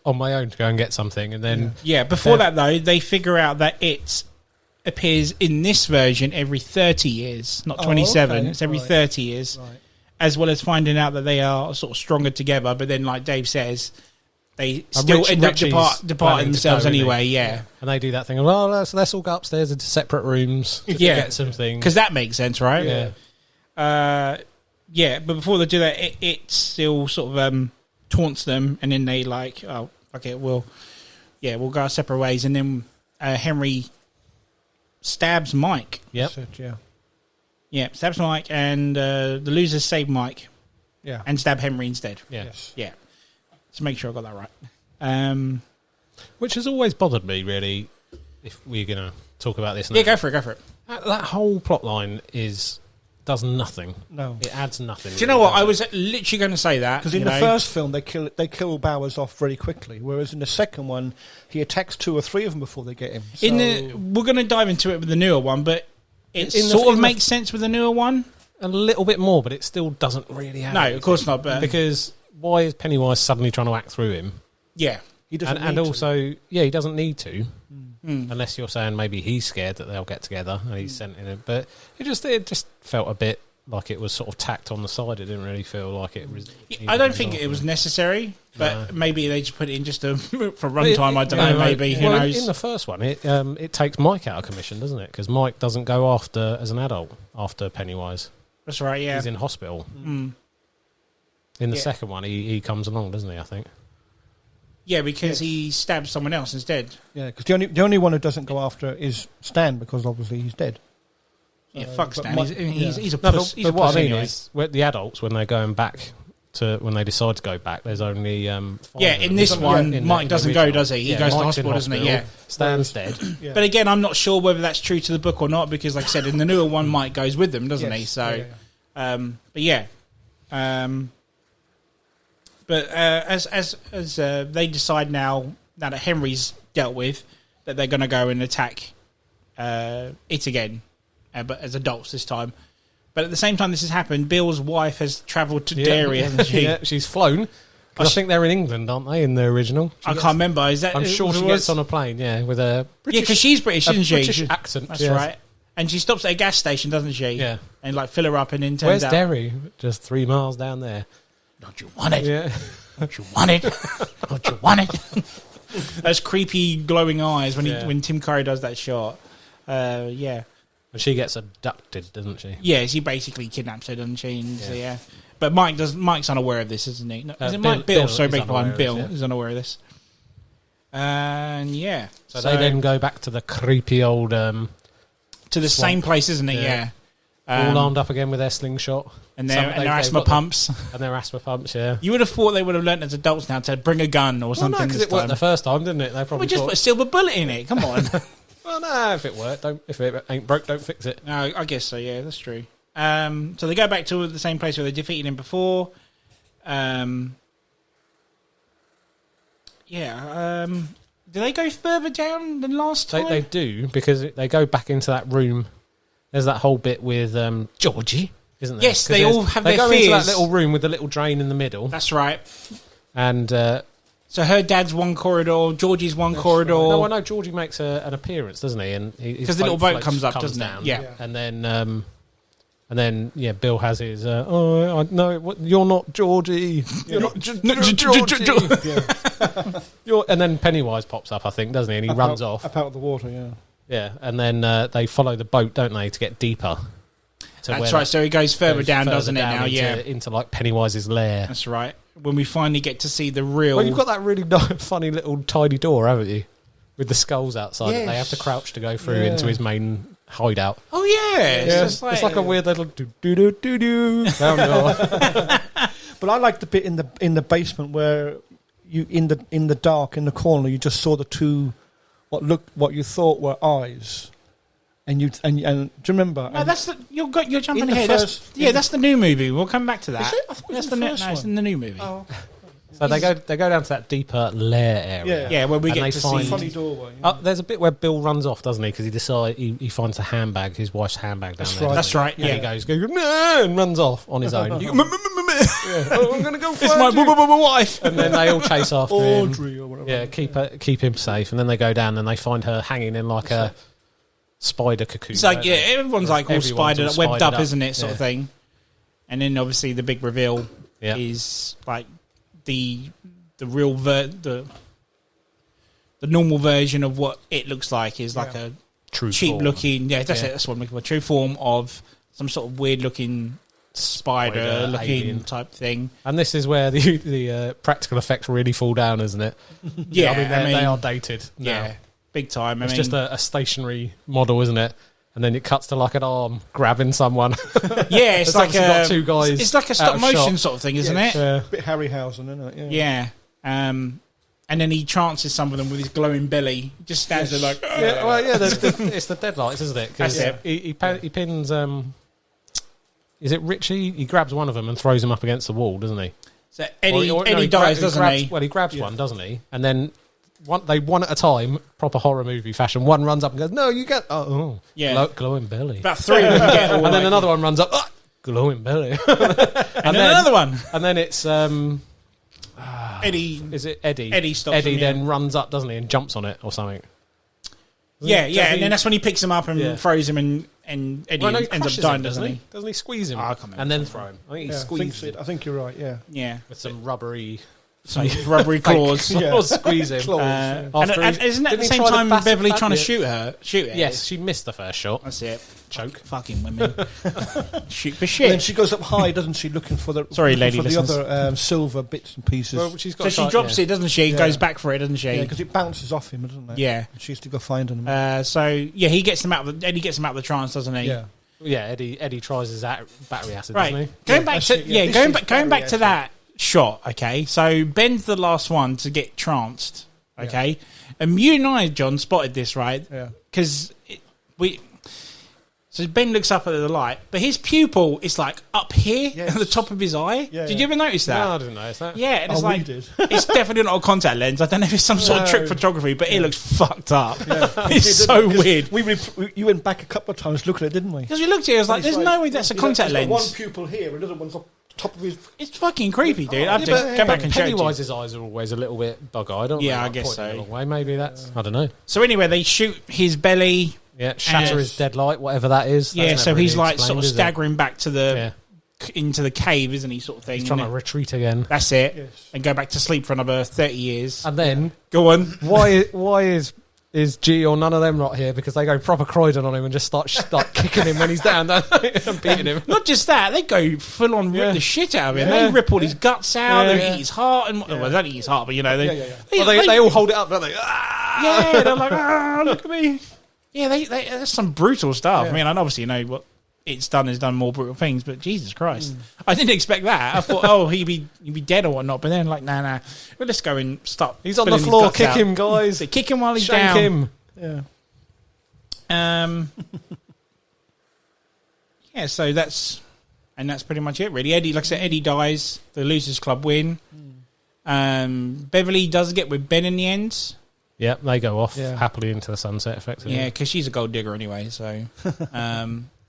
on my own to go and get something, and then... Yeah, before that, though, they figure out that it appears in this version every 30 years, not 27. Okay. It's every 30 years. Right. As well as finding out that they are sort of stronger together, but then, like Dave says, they still end up departing themselves anyway. Yeah, and they do that thing. Well, let's all go upstairs into separate rooms. To get some things, because that makes sense, right? Yeah, But before they do that, it still sort of taunts them, and then they like, oh, okay, we'll go our separate ways, and then Henry stabs Mike. Yep. Yeah, stabs Mike, and the losers save Mike. Yeah. And stab Henry instead. Yes. Yeah. So make sure I got that right. Which has always bothered me, really, if we're going to talk about this now. Yeah, go for it. That whole plot line does nothing. No. It adds nothing. Do you know what? I was literally going to say that. Because in the first film, they kill Bowers off very quickly, whereas in the second one, he attacks 2 or 3 of them before they get him. So we're going to dive into it with the newer one, but it sort of makes sense with the newer one. A little bit more, but it still doesn't really have anything. Of course not. But because why is Pennywise suddenly trying to act through him? Yeah. He doesn't need to. He doesn't need to. Unless you're saying maybe he's scared that they'll get together and he's sent in it. But it just felt a bit like it was sort of tacked on the side. It didn't really feel like it was... I don't think it was necessary, but maybe they just put it in just for runtime. I don't know, maybe. Who knows? In the first one, it takes Mike out of commission, doesn't it? Because Mike doesn't go after, as an adult, after Pennywise. That's right, yeah. He's in hospital. In the second one, he comes along, doesn't he, I think? Yeah, because he stabs someone else instead. Yeah, because the only one who doesn't go after is Stan, because obviously he's dead. Yeah, fuck Stan. He's a puss. He's a what puss I mean anyway. is, the adults, when they're going back when they decide to go back, there's only 5 in this one, Mike doesn't go, does he? He goes to hospital, doesn't he? Yeah. Stan's dead. Yeah. But again, I'm not sure whether that's true to the book or not, because like I said, in the newer one, Mike goes with them, doesn't he? So, but as they decide now that Henry's dealt with, that they're going to go and attack it again, but as adults this time. But at the same time this has happened, Bill's wife has travelled to Derry, hasn't she? Yeah, she's flown. I think they're in England, aren't they, in the original? I can't remember. Is that? I'm sure she gets on a plane, with a British... Yeah, because she's British, isn't she? British accent. That's right. And she stops at a gas station, doesn't she? Yeah. And fill her up, and then turns out... Where's Derry? Just 3 miles down there. Don't you want it? Yeah. Don't you want it? Don't you want it? Those creepy glowing eyes when Tim Curry does that shot. And she gets abducted, doesn't she? Yeah, she basically kidnaps her, doesn't she? And, But Mike's unaware of this, isn't he? No, is it Mike? Bill, sorry, beg your pardon. Bill is unaware of this. And So they then go back to the creepy old... to the swamp. Same place, isn't it? Yeah. All armed up again with their slingshot. And their asthma pumps. And their asthma pumps, yeah. You would have thought they would have learnt as adults now to bring a gun or something. No, because it worked the first time, didn't it? They probably just put a silver bullet in it. Come on. Well, no, if it worked, if it ain't broke, don't fix it. No, I guess so. Yeah, that's true. So they go back to the same place where they defeated him before. Do they go further down than last time? They do, because they go back into that room. There's that whole bit with Georgie, isn't there? Yes, they all have their fears. They go into that little room with the little drain in the middle. That's right. And so her dad's one corridor, Georgie's one corridor. Right. No, I know Georgie makes an appearance, doesn't he? And because the little boat comes up, doesn't down. it? Yeah. And then Bill has his. No, you're not Georgie. You're not Georgie. And then Pennywise pops up, I think, doesn't he? And he runs off up out of the water. Yeah. Yeah, and then they follow the boat, don't they, to get deeper. That's right. So he goes further down, doesn't it? Now, into like Pennywise's lair. That's right. When we finally get to see the real. Well, you've got that really funny little tiny door, haven't you? With the skulls outside that they have to crouch to go through into his main hideout. Oh yeah, it's like a weird little do do do do do. But I like the bit in the basement where you in the dark in the corner you just saw the two what you thought were eyes. And do you remember? No, that's you're jumping ahead. That's the new movie. We'll come back to that. Is it? I thought it was the first one. It's in the new movie. Oh. So they go down to that deeper lair area. Yeah, where we get to see a funny doorway. Yeah. There's a bit where Bill runs off, doesn't he? Because he finds a handbag, his wife's handbag down there. That's right. Yeah, he goes and runs off on his own. I'm going to go. It's my wife. And then they all chase after Audrey him. Or whatever. Yeah, keep him safe. And then they go down and they find her hanging in like a spider cocoon. It's like everyone's like all spidered up, webbed up, isn't it? Sort of thing. And then obviously the big reveal is like the real the normal version of what it looks like is like a true cheap form. looking. Yeah, that's it. That's what I'm looking for. True form of some sort of weird looking spider looking alien type thing. And this is where the practical effects really fall down, isn't it? Yeah, I mean they are dated. Yeah, now. big time. It's just a stationary model, isn't it? And then it cuts to like an arm grabbing someone. Yeah, it's like got two guys. It's like a stop motion sort of thing, isn't it? Yeah. A bit Harryhausen, isn't it? Yeah. And then he trances some of them with his glowing belly. He just stands there like. It's the deadlights, isn't it? That's it. He pins. Is it Richie? He grabs one of them and throws him up against the wall, doesn't he? So Eddie dies, doesn't he? Well, he grabs one, doesn't he? And then one at a time, proper horror movie fashion. One runs up and goes, "No, you get glowing belly." About three of them get all and then another one runs up, glowing belly, and then another one, and then it's Eddie. Is it Eddie? Eddie stops. Eddie then runs up, doesn't he, and jumps on it or something. And then that's when he picks him up and throws him, and Eddie ends up dying, doesn't he? Doesn't he squeeze him and then throw him? I think he squeezes him. I think you're right. Yeah. With some rubbery claws. Squeeze him. And isn't that at the same time Beverly trying to shoot it? Yes, she missed the first shot. That's it. Choke. Fucking women. Shoot for shit. And then she goes up high, doesn't she, looking for the other silver bits and pieces. Well, she drops it, doesn't she? Goes back for it, doesn't she? Yeah, because it bounces off him, doesn't it? Yeah. And she has to go find him. He gets him out of the trance, doesn't he? Yeah. Yeah, Eddie tries his battery acid, right. doesn't he? Going back to that shot, okay? So Ben's the last one to get tranced, okay? Yeah. And you and I, John, spotted this, right? Yeah. Because so Ben looks up at the light, but his pupil is like up here at the top of his eye. Yeah, did you ever notice that? No, I didn't notice that. Yeah, and it's we did. It's definitely not a contact lens. I don't know if it's some sort of trick photography, but it looks fucked up. Yeah. It's so weird. You went back a couple of times looking at it, didn't we? Because we looked at it, I was like, there's no way that's a contact lens. One pupil here, another one's up top of his... It's fucking creepy, dude. I have to go back and show it to you. Pennywise's eyes are always a little bit bug-eyed, aren't they? Yeah, I guess so. Way. Maybe that's... I don't know. So anyway, they shoot his belly... Yeah, shatter his deadlight, whatever that is. Yeah, so he's like sort of staggering back to into the cave, isn't he, sort of thing. He's trying to retreat again. That's it. Yes. And go back to sleep for another 30 years. And then... Go on. Why is G or none of them not here? Because they go proper Croydon on him and just start kicking him when he's down, don't they? And beating him. Not just that, they go full on rip the shit out of him. They rip all his guts out, they eat his heart, and well, they don't eat his heart, but you know, they all hold it up, don't they? Yeah, they're like, look at me. Yeah, there's some brutal stuff. I mean, and obviously you know what It's has done more brutal things, but Jesus Christ, I didn't expect that. I thought, he'd be dead or whatnot, but then like, nah, well, let's go and stop. He's on the floor, kick him, guys. So kick him while he's Shank down. him. Yeah. Yeah. So that's pretty much it, really. Eddie, like I said, Eddie dies. The Losers Club win. Beverly does get with Ben in the end. Yep, they go off happily into the sunset, effectively. Yeah, because she's a gold digger anyway. So,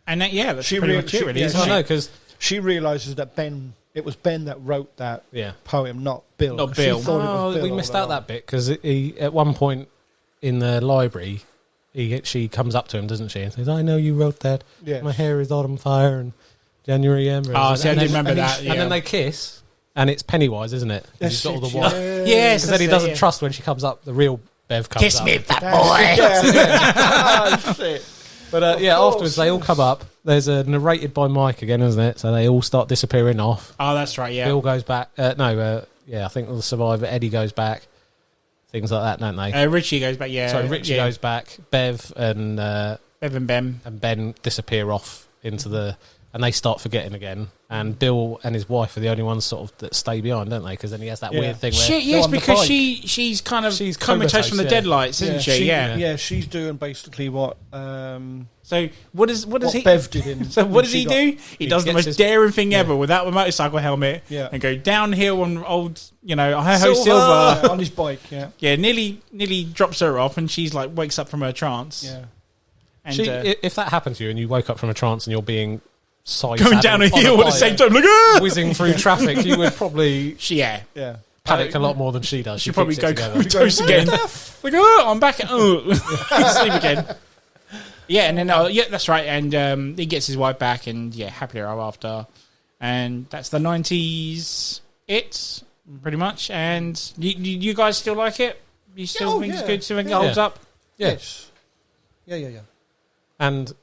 and that's pretty much it, really. Yeah, no, because she realises that it was Ben that wrote that poem, not Bill. Not Bill. She thought it was Bill we missed out that bit because at one point in the library, she comes up to him, doesn't she, and says, "I know you wrote that. Yeah. My hair is autumn fire and January Ember." Oh, see, I didn't remember that. And then they kiss, and it's Pennywise, isn't it? Yes, He's got all the she- white. Yes, Because then he doesn't trust when she comes up. The real Bev comes Kiss up. me, fat boy. Oh, shit. But afterwards they all come up. There's a narrated by Mike again, isn't it? So they all start disappearing off. Oh, that's right. Yeah. Bill goes back. I think the survivor Eddie goes back. Things like that, don't they? Richie goes back. Yeah. So Richie goes back. Bev and Bev and Ben disappear off into the, and they start forgetting again. And Bill and his wife are the only ones sort of that stay behind, don't they? Because then he has that weird thing where yes, because she's kind of She's comatose from the deadlights, isn't she? Yeah. Yeah, she's doing basically what. So what does he? Bev did in. So what does he do? He does the gets most daring thing ever without a motorcycle helmet and go downhill on old, hi-ho Silver on his bike. Yeah. Yeah, nearly drops her off, and she's like wakes up from her trance. Yeah. And if that happened to you and you woke up from a trance and you're being going down a hill at the same time, like whizzing through traffic, you would probably Yeah. panic a lot more than she does. She probably keeps it go together. comatose again. Like, I'm back. Sleep again. Yeah, and then that's right. And he gets his wife back, and happily ever after. And that's the 90s. It's pretty much. And you guys still like it? You still think it's good? Still think it holds up? Yes. Yeah. And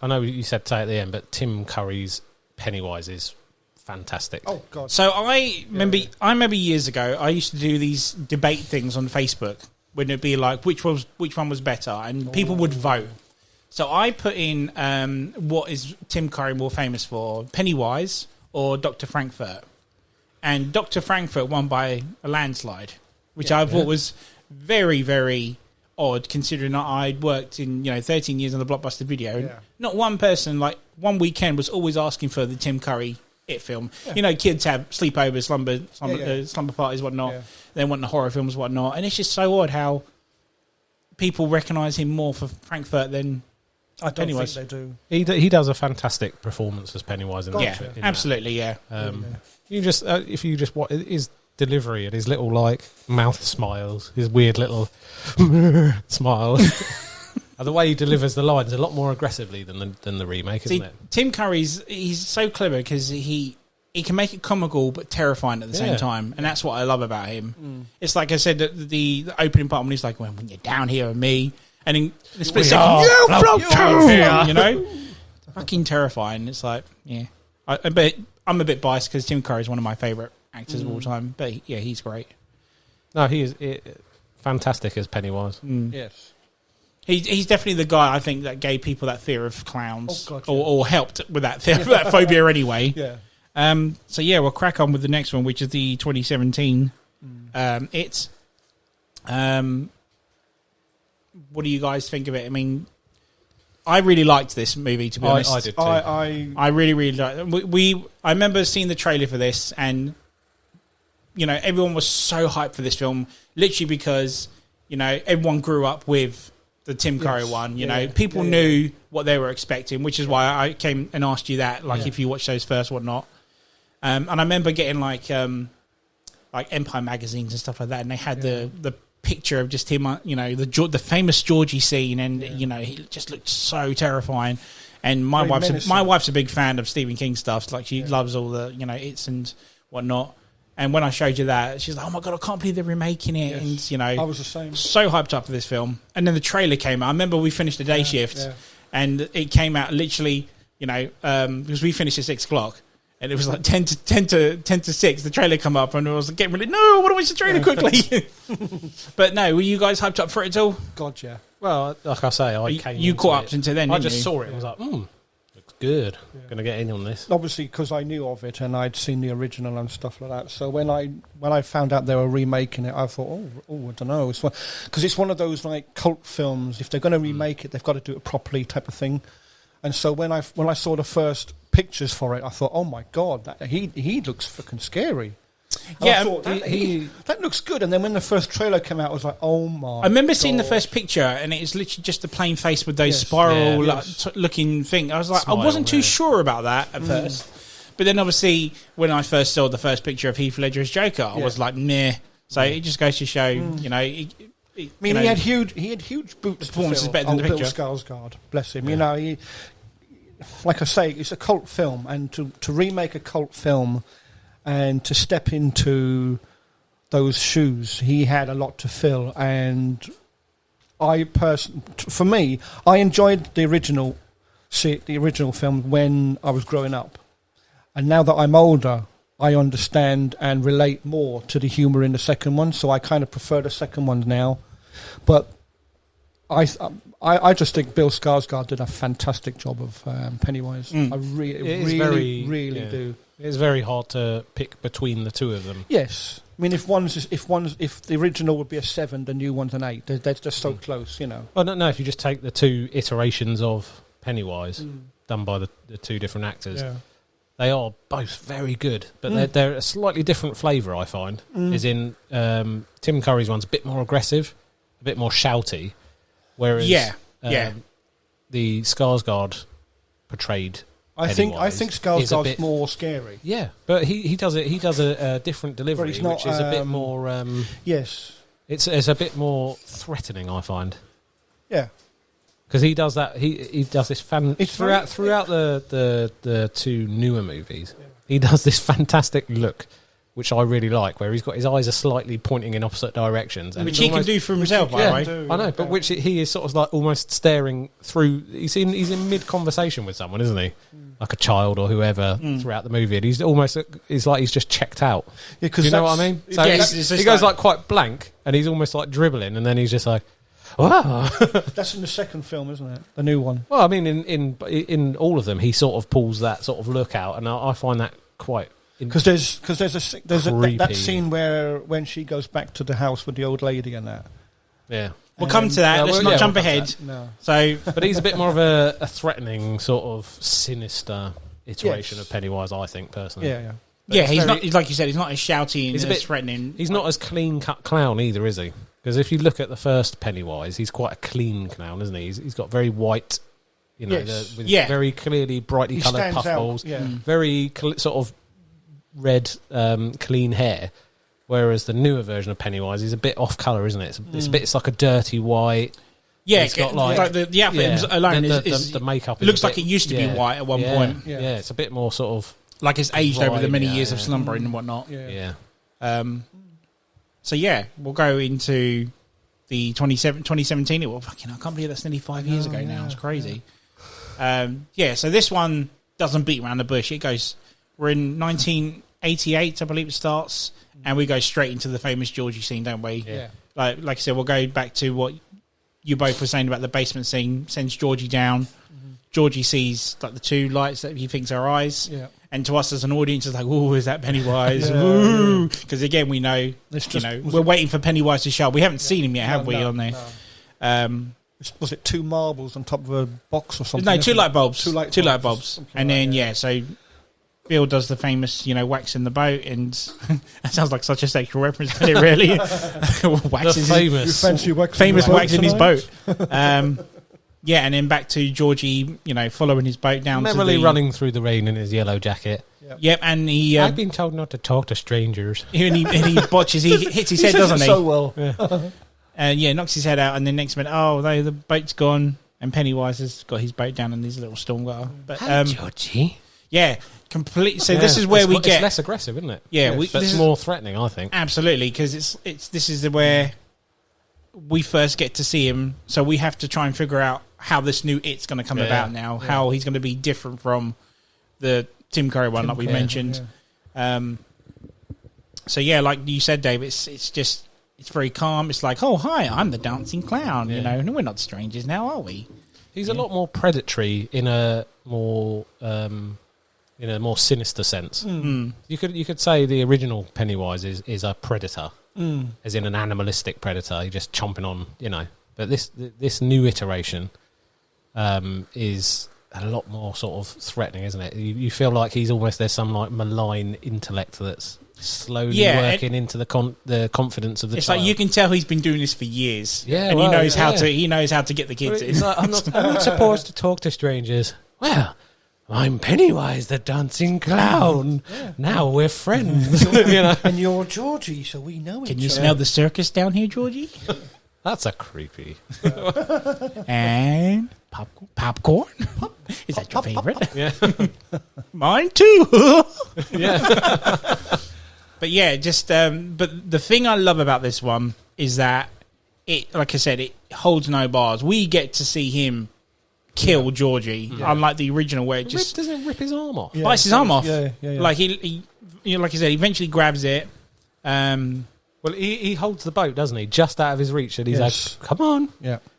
I know you said say at the end, but Tim Curry's Pennywise is fantastic. Oh God! So I remember years ago, I used to do these debate things on Facebook. Wouldn't it be like which one was better, and people would vote. So I put in what is Tim Curry more famous for, Pennywise or Dr. Frankfurt, and Dr. Frankfurt won by a landslide, which I thought was very, very odd, considering that I'd worked in 13 years on the Blockbuster Video. And not one person, like one weekend, was always asking for the Tim Curry It film. Kids have sleepovers, slumber parties, whatnot. They want the horror films, whatnot, and it's just so odd how people recognise him more for Frankfurt than Pennywise. Think they do. He does a fantastic performance as Pennywise in that. Yeah, absolutely. You just if you just what his delivery and his little like mouth smiles, his weird little smile. And the way he delivers the lines a lot more aggressively than the remake, isn't it? Tim Curry's he's so clever because he can make it comical but terrifying at the same time, and that's what I love about him. It's like I said, the opening part when he's like, when you're down here with me, and in a split second, you broke here, fucking terrifying. It's like, but I'm a bit biased because Tim Curry is one of my favourite actors of all time, but he's great. No, he is fantastic as Pennywise. Yes. He's definitely the guy, I think, that gave people that fear of clowns, or helped with that phobia anyway. Yeah. So we'll crack on with the next one, which is the 2017 It. What do you guys think of it? I mean, I really liked this movie, to be honest. I did too. I really, really liked it. I remember seeing the trailer for this, and everyone was so hyped for this film, literally because everyone grew up with the Tim Curry one. People knew what they were expecting, which is why I came and asked you that, if you watched those first, whatnot. And I remember getting like Empire magazines and stuff like that, and they had the picture of just him, the famous Georgie scene, and he just looked so terrifying. And my wife's a big fan of Stephen King stuff. Like she loves all the It's and whatnot. And when I showed you that, she's like, "Oh my God, I can't believe they're remaking it!" Yes. And I was the same. So hyped up for this film. And then the trailer came out. I remember we finished the day shift, and it came out literally, because we finished at 6:00. And it was like 10 to 6. The trailer come up, and I was getting really, no, I want to watch the trailer quickly. But no, were you guys hyped up for it at all? God, yeah. Well, like I say, you caught up until then. I just saw it and was like, looks good. Going to get in on this. Obviously, because I knew of it and I'd seen the original and stuff like that. So when I found out they were remaking it, I thought, I don't know, because it's one of those like cult films. If they're going to remake it, they've got to do it properly, type of thing. And so when I saw the first pictures for it, I thought, oh my god, he looks fucking scary. And I thought, that looks good. And then when the first trailer came out, I was like, oh my! I remember God. seeing the first picture, and it's literally just a plain face with those spiral looking thing. I was like, I wasn't too sure about that at first, but then obviously when I first saw the first picture of Heath Ledger as Joker, I was like, meh. So it just goes to show, you know. He had huge boots. Performance is better than the Bill picture. Skarsgård, bless him. You know, like I say, it's a cult film, and to remake a cult film. And to step into those shoes, he had a lot to fill. And for me, I enjoyed the original film when I was growing up. And now that I'm older, I understand and relate more to the humour in the second one. So I kind of prefer the second one now. But I just think Bill Skarsgård did a fantastic job of Pennywise. I really do. It's very hard to pick between the two of them. Yes, I mean if the original would be a 7, the new one's an 8. They're just so close, you know. I don't know if you just take the two iterations of Pennywise done by the two different actors. Yeah. They are both very good, but they're a slightly different flavour. I find is in Tim Curry's one's a bit more aggressive, a bit more shouty, whereas the Skarsgård portrayed. I think Skarsgård's more scary. Yeah, but he does it. He does a different delivery, which is a bit more. Yes, it's a bit more threatening. I find. Yeah, because he does that. He does this throughout the two newer movies. Yeah. He does this fantastic look, which I really like, where he's got his eyes are slightly pointing in opposite directions, and which he can do for himself, by the way. I know, but which he is sort of like almost staring through. He's in mid conversation with someone, isn't he? Like a child or whoever throughout the movie, and he's like he's just checked out. Yeah, you know what I mean? So he goes like quite blank, and he's almost like dribbling, and then he's just like, wow. That's in the second film, isn't it? The new one. Well, I mean, in all of them, he sort of pulls that sort of look out, and I find that quite. Because there's that scene where when she goes back to the house with the old lady and that. Yeah. We'll come to that. Let's not jump ahead. No. So, but he's a bit more of a threatening, sort of sinister iteration of Pennywise, I think, personally. Yeah. But he's not. Like you said, he's not as shouty and as threatening. He's not as clean-cut clown either, is he? Because if you look at the first Pennywise, he's quite a clean clown, isn't he? He's got very white, very clearly brightly coloured puffballs, very sort of red, clean hair. Whereas the newer version of Pennywise is a bit off colour, isn't it? It's like a dirty white. Yeah, it's got like the outfit alone is the makeup. Looks like it used to be white at one point. Yeah, it's a bit more sort of like it's aged over the many years of slumbering and whatnot. Yeah. So we'll go into the 2017. I can't believe that's nearly 5 years ago now. It's crazy. So this one doesn't beat around the bush. It goes. We're in 1988, I believe it starts. And we go straight into the famous Georgie scene, don't we? Yeah. Like I said, we'll go back to what you both were saying about the basement scene. Sends Georgie down. Georgie sees like the two lights that he thinks are eyes. Yeah. And to us as an audience, it's like, oh, is that Pennywise? Ooh. Because again, we know, we're waiting for Pennywise to show up. We haven't seen him yet, have we, on there? No. Was it 2 marbles on top of a box or something? No, 2 light bulbs. 2 light bulbs. And then, so Bill does the famous, wax in the boat, and that sounds like such a sexual reference, but it really famous wax in his boat. And then back to Georgie, following his boat down. Merrily running through the rain in his yellow jacket. Yep, and he. I've been told not to talk to strangers. And he botches. He hits his head, doesn't he? So well. And knocks his head out, and then next minute, the boat's gone, and Pennywise has got his boat down in his little storm gutter. But hi, Georgie. Yeah. Completely. So this is where we get. It's less aggressive, isn't it? Yeah, but it's more threatening, I think. Absolutely, because this is where we first get to see him. So we have to try and figure out how this new It's going to come about now. Yeah. How he's going to be different from the Tim Curry one, like we mentioned. Yeah. Like you said, Dave, it's very calm. It's like, oh hi, I'm the dancing clown. And we're not strangers now, are we? He's a lot more predatory in a more sinister sense. You could say the original Pennywise is a predator, as in an animalistic predator. He's just chomping on, But this new iteration is a lot more sort of threatening, isn't it? You feel like there's some like malign intellect that's slowly working into the confidence of the child. Like you can tell he's been doing this for years. Yeah, and he knows how to get the kids in. It's like, I'm not supposed to talk to strangers. Well, I'm Pennywise the dancing clown. Yeah. Now we're friends. And you're Georgie, so we know each other. Can you smell the circus down here, Georgie? That's a creepy. And popcorn? Is that your favourite? Yeah. Mine too. Yeah. But yeah, but the thing I love about this one is that it, like I said, it holds no bars. We get to see him kill Georgie, unlike the original where it just doesn't rip his arm off. bites his arm off. Yeah. Like he like I said, he eventually grabs it. Well, he holds the boat, doesn't he? Just out of his reach, and he's like, "Come on,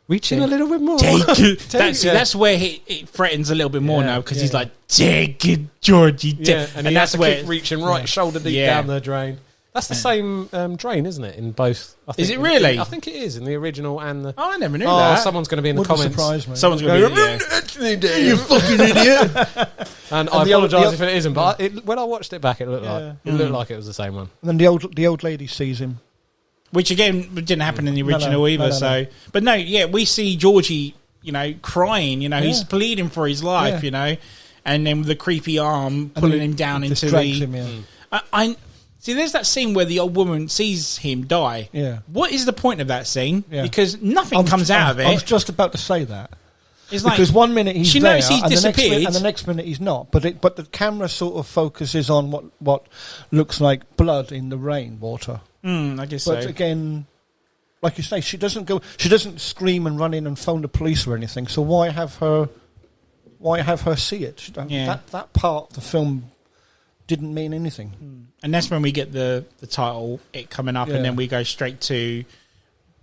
reach in a little bit more." That's where it threatens a little bit more now because he's like, "Take it, Georgie." And that's where keep reaching right shoulder deep down the drain. That's the same drain, isn't it? In both. Is it really? I think it is in the original and the. Oh, I never knew that. Someone's going to be in the comments. Surprise me. Someone's going to be. You fucking idiot! And I apologise if it isn't, but when I watched it back, it looked like it was the same one. And then the old lady sees him. Which again didn't happen in the original either. So, but we see Georgie, crying. He's pleading for his life. And then with the creepy arm pulling him down into the. Him, I see. There's that scene where the old woman sees him die. Yeah. What is the point of that scene? Yeah. Because nothing comes out of it. I was just about to say that. It's like, because 1 minute he's there, knows he's disappeared, and the next minute he's not. But the camera sort of focuses on what looks like blood in the rainwater. I guess so. But again, like you say, she doesn't scream and run in and phone the police or anything. So why have her see it? That part of the film didn't mean anything. And that's when we get the title, it coming up, and then we go straight to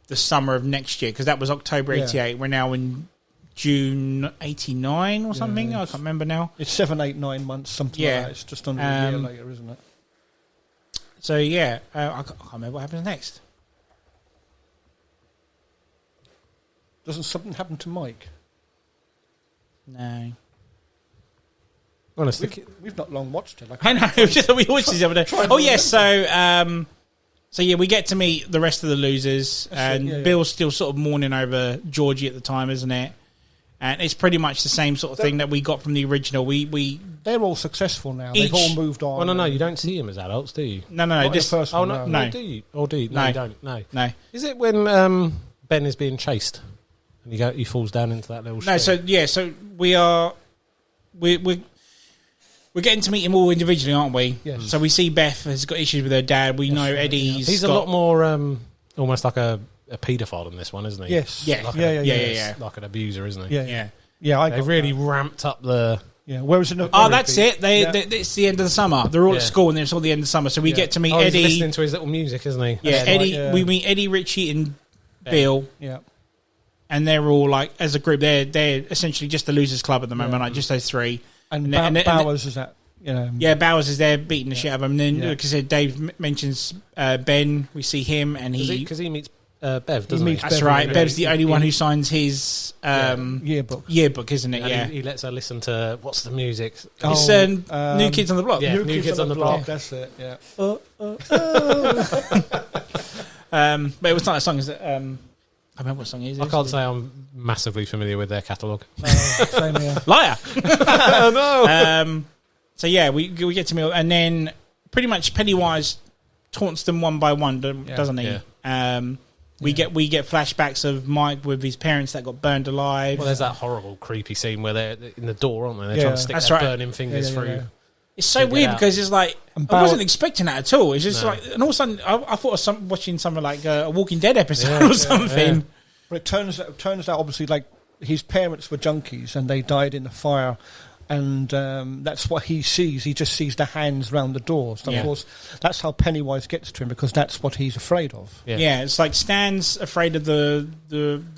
the summer of next year, because that was October 88. We're now in June 89 or something. I can't remember now. It's 7, 8, 9 months, something like that. It's just under a year later, isn't it? So I can't remember what happens next. Doesn't something happen to Mike? No. Honestly, we've not long watched it. I know. We watched this the other day. Oh yes. So we get to meet the rest of the losers, and Bill's still sort of mourning over Georgie at the time, isn't it? And it's pretty much the same sort of thing that we got from the original. They're all successful now. They've all moved on. Oh no, you don't see them as adults, do you? No. No. Do you? Or do you? No, you don't. No. Is it when Ben is being chased and he falls down into that little? No. So we're getting to meet him all individually, aren't we? Yes. So we see Beth has got issues with her dad. We know Eddie's. He's a lot more almost like a paedophile in this one, isn't he? Yes. Yeah. Yeah. Like an abuser, isn't he? Yeah. They really ramped up the. Yeah. Whereas that's it. It's the end of the summer. They're all at school, and it's all the end of the summer. So we get to meet Eddie. He's listening to his little music, isn't he? Yeah, Eddie. We meet Eddie, Richie, and Bill. Yeah. And they're all like, as a group, they're essentially just the losers club at the moment, like just those three. And Bowers is that. Yeah, Bowers is there beating the shit out of him. And then, like I said, Dave mentions Ben. We see him, and because he meets Bev, doesn't he? That's right. Bev's the only one who signs his yearbook, isn't it? And he lets her listen to what's the music? It's New Kids on the Block. Yeah, New Kids on the Block. That's it. Yeah. But it was not a song. Is it? I remember what song it is. I can't say I'm massively familiar with their catalogue. Same here. Liar. No. So we get to meet, and then pretty much Pennywise taunts them one by one, doesn't he? Yeah. We get flashbacks of Mike with his parents that got burned alive. Well, there's that horrible, creepy scene where they're in the door, aren't they? They're trying to stick their burning fingers through. Yeah. It's so weird because it's like I wasn't expecting that at all. It's just like, and all of a sudden I thought I was watching something like a Walking Dead episode or something. Yeah. But it turns out obviously like his parents were junkies and they died in the fire, And that's what he sees. He just sees the hands round the doors. So Yeah. of course, that's how Pennywise gets to him, because that's what he's afraid of. Yeah, it's like Stan's afraid of the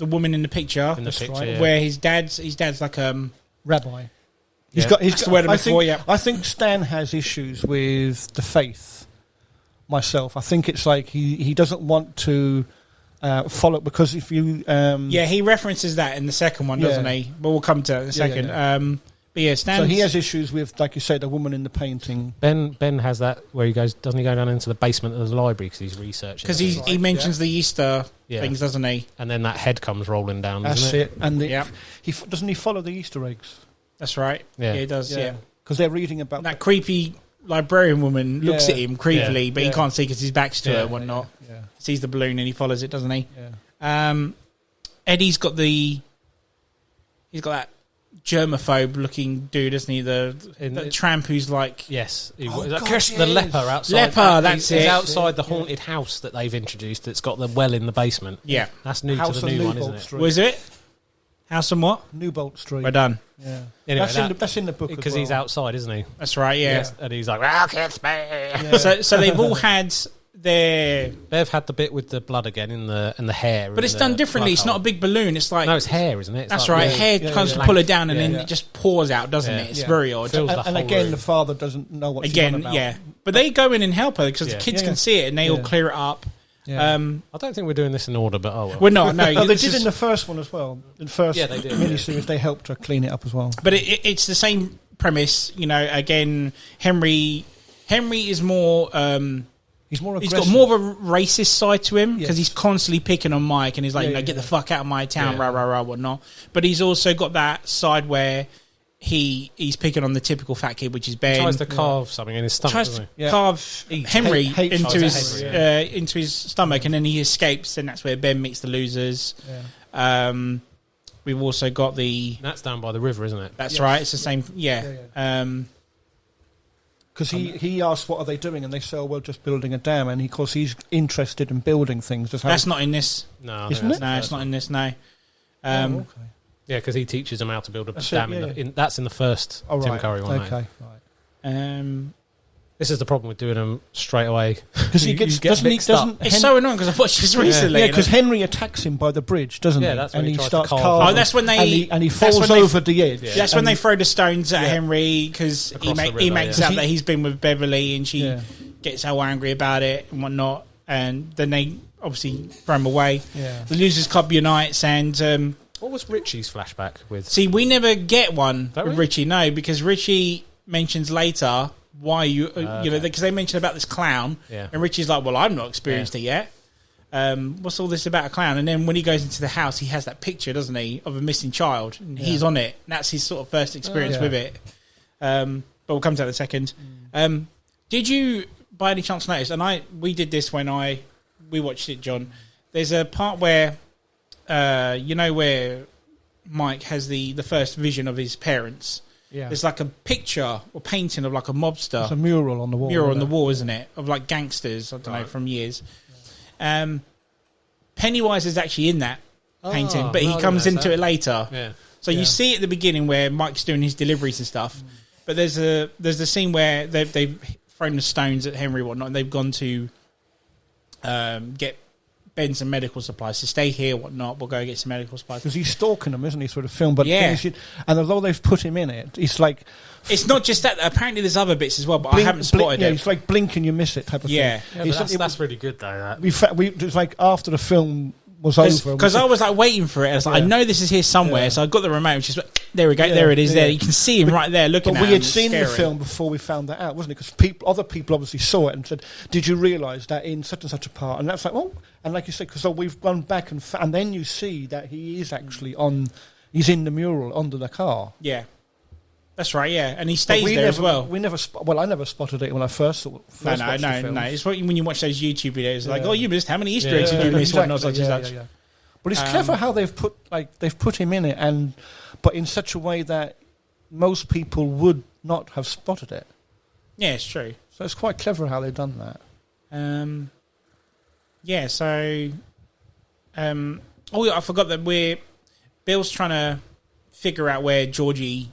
woman in the picture, where his dad's like Rabbi. He's got the word before. I think Stan has issues with the faith. Myself, I think it's like he doesn't want to follow, because if you he references that in the second one, doesn't he? But we'll come to that in a second. But yeah, Stan's, so he has issues with, like you say, the woman in the painting. Ben has that where he goes, doesn't he go down into the basement of the library because he's researching? Because he mentions the Easter things, doesn't he? And then that head comes rolling down. That's doesn't it. And he doesn't he follow the Easter eggs? That's right. Yeah, he does. Yeah, because they're reading about that creepy librarian woman looks at him creepily, but he can't see because his back's to her and whatnot. Yeah. Sees the balloon and he follows it, doesn't he? Yeah. Eddie's got that germaphobe looking dude, isn't he? The tramp who's like... Yes. The leper outside. Leper, that's it. He's outside the haunted house that they've introduced that's got the well in the basement. Yeah. That's new House to the new one, Newbold isn't it? Street. Was it? House and what? Newbold Street. We're done. Yeah. Anyway, that's in the book because he's outside, isn't he? That's right, yeah. Yes, and he's like, "Well, kiss me." Yeah. So they've all had their... They've had the bit with the blood again in the hair. But it's done differently. It's not a big balloon. It's like... No, it's hair, isn't it? It's That's like right. Hair comes to pull it down and then it just pours out, doesn't it? It's very odd. And again, the father doesn't know what she's on about. But they go in and help her because the kids can see it and they all clear it up. Yeah. I don't think we're doing this in order, but oh well. We're not, no. They did in the first one as well. In the first they did, miniseries, they helped her clean it up as well. But it's the same premise, you know. Again, Henry is more... he's more He's aggressive. got more of a racist side to him because he's constantly picking on Mike and he's like, get the fuck out of my town, rah, rah, rah, whatnot. But he's also got that side where he's picking on the typical fat kid, which is Ben. He tries to carve something in his stomach, doesn't he? Carve Henry into Henry, his stomach, and then he escapes, and that's where Ben meets the losers. Yeah. We've also got that's down by the river, isn't it? That's right. It's the same. Because he asks, what are they doing? And they say, oh, we're just building a dam. And of course, he's interested in building things. That's not in this. No, isn't it? No, it's not in this, no. Okay. Yeah, because he teaches them how to build a dam. That's in the first Tim Curry one. Okay, right. This is the problem with doing them straight away. Because he gets mixed up. It's so annoying because I watched this recently. Yeah, because Henry attacks him by the bridge, doesn't he? That's when and he he tries starts to carve. carving. Oh, that's when he falls over the edge. Yeah. That's when they throw the stones at Henry because he makes out that he's been with Beverly and she gets so angry about it and whatnot. And then they obviously throw him away. Yeah. The Losers Club unites and... what was Richie's flashback with? See, we never get one with we? Richie, no, because Richie mentions later why you know, because they mention about this clown, and Richie's like, well, I've not experienced it yet. What's all this about a clown? And then when he goes into the house, he has that picture, doesn't he, of a missing child, and he's on it. And that's his sort of first experience with it. But we'll come to that in a second. Did you, by any chance, notice? And we did this when we watched it, John. There's a part where, you know, where Mike has the first vision of his parents. Yeah. There's like a picture or painting of like a mobster. It's a mural on the wall. Mural on the wall, isn't it? Of like gangsters, I don't know, from years. Pennywise is actually in that painting, but he comes into it later. Yeah. So you see at the beginning where Mike's doing his deliveries and stuff, but there's a scene where they've thrown the stones at Henry and whatnot, and they've gone to get Ben some medical supplies to stay here, whatnot. We'll go get some medical supplies because he's stalking them, isn't he, through the film? But and although they've put him in it, it's like it's not just that. Apparently, there's other bits as well, but I haven't spotted it. Yeah, it's like blink and you miss it type of thing. Yeah, that's really good though. It's like after the film was over, because I was like waiting for it. I was like, I know this is here somewhere, so I got the remote. Which is there we go, there it is. There you can see him right there looking. But we had seen the film before we found that out, wasn't it? Because other people obviously saw it and said, "Did you realise that in such and such a part?" And that's like, oh, and like you said, because we've gone back and then you see that he is actually he's in the mural under the car. Yeah. That's right, yeah, and he stays there as well. I never spotted it when I first watched the film. No. It's when you watch those YouTube videos, like, oh, you missed how many Easter eggs did you miss? Exactly. But it's clever how they've put him in it, but in such a way that most people would not have spotted it. Yeah, it's true. So it's quite clever how they've done that. I forgot that Bill's trying to figure out where Georgie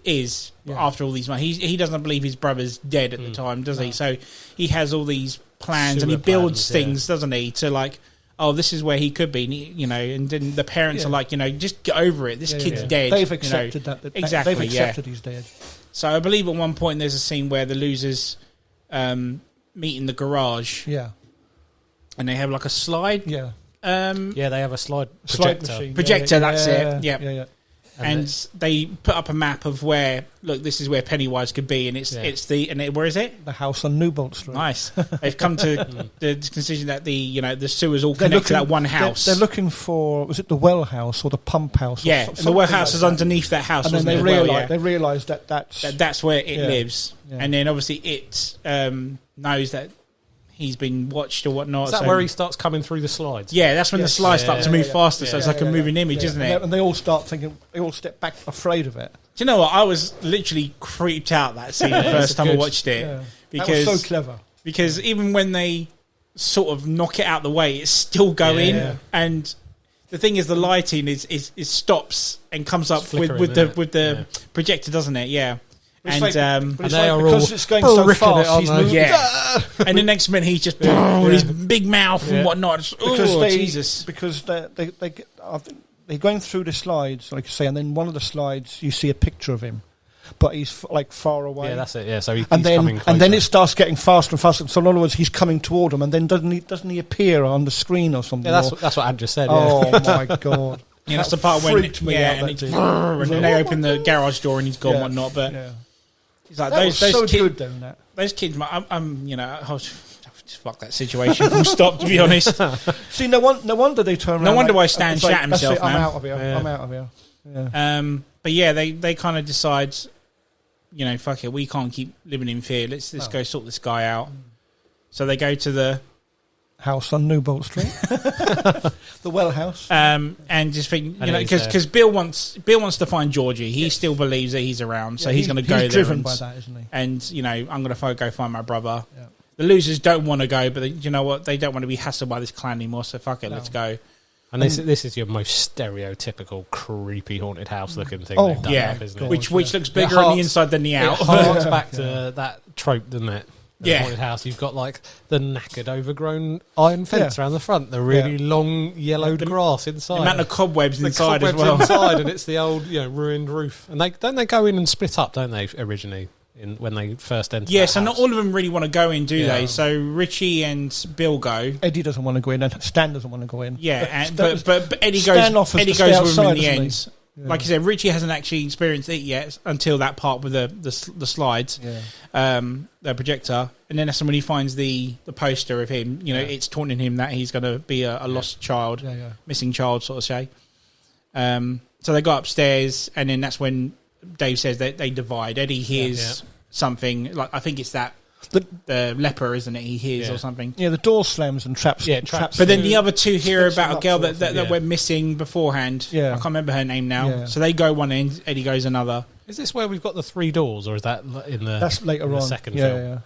is after all these months. He doesn't believe his brother's dead at the time, does he? So he has all these plans and he builds things, doesn't he, to like, oh, this is where he could be, and then the parents are like, just get over it. This kid's dead. They've accepted that. Exactly. They've accepted he's dead. So I believe at one point there's a scene where the losers meet in the garage. Yeah. And they have like a slide. Yeah. They have a slide machine. Projector, that's it. Yeah. Yeah. And they put up a map of where, look, this is where Pennywise could be, and where is it? The house on Newbolt Street. Nice. They've come to the decision that the sewers all connect to that one house. They're looking for, was it the well house or the pump house? Yeah, and the well house is underneath that house. And then they realise that's where it lives. Yeah. And then obviously it knows that he's been watched or whatnot. Is that where he starts coming through the slides? Yeah, that's when the slides start to move faster, so it's like a moving image, isn't it? And they all start thinking, they all step back afraid of it. Do you know what? I was literally creeped out that scene the first time I watched it. Yeah. Because that was so clever. Because even when they sort of knock it out the way, it's still going. And the thing is, the lighting is stops and comes up with the projector, doesn't it? Yeah. And because it's going so fast, he's moving. And the next minute he's just with his big mouth and whatnot. Jesus! Because they're going through the slides, like you say, and then one of the slides you see a picture of him, but he's like far away. Yeah, that's it. Yeah, so he's coming closer. And then it starts getting faster and faster. So in other words, he's coming toward him, and then doesn't he appear on the screen or something? Yeah, that's what Andrew said. Oh my god! Yeah, that's the part when and then they open the garage door and he's gone and whatnot. But it's like those kids good doing that. Those kids, I was just fuck that situation. Full stop. To be honest. See, no wonder they turn around. No wonder why Stan shat himself. I'm out of here. I'm out of here. Yeah. But yeah, they kind of decide, fuck it, we can't keep living in fear. Let's go sort this guy out. So they go to the house on Newbolt Street, the well house, and just think, because Bill wants to find Georgie. He still believes that he's around, so he's going to go there. He's driven by that, isn't he? And I'm going to go find my brother. Yeah. The losers don't want to go, but you know what? They don't want to be hassled by this clan anymore. So fuck it, let's go. And this is your most stereotypical creepy haunted house looking thing they've done up, isn't it? Which looks bigger on the inside than the out. It harks back to that trope, doesn't it? The haunted house. You've got like the knackered, overgrown iron fence around the front, the really long yellowed grass inside, the amount of cobwebs inside as well. And it's the old ruined roof. And they go in and split up, don't they? Originally, when they first enter. Yeah, so not all of them really want to go in, do they? So Richie and Bill go. Eddie doesn't want to go in, and Stan doesn't want to go in. Yeah, but Eddie goes. Eddie goes with him in the end. Yeah. Like I said, Richie hasn't actually experienced it yet until that part with the slides, the projector, and then that's when he finds the poster of him. It's taunting him that he's going to be a lost child, missing child, sort of say. So they go upstairs, and then that's when Dave says that they divide. Eddie hears something, like I think it's that. The leper, isn't it? He hears or something. Yeah, the door slams and traps. Yeah, traps. But then the other two hear about a girl that went missing beforehand. Yeah. I can't remember her name now. Yeah. So they go one end, Eddie goes another. Is this where we've got the three doors, or is that in the? That's later on. The second film. Yeah.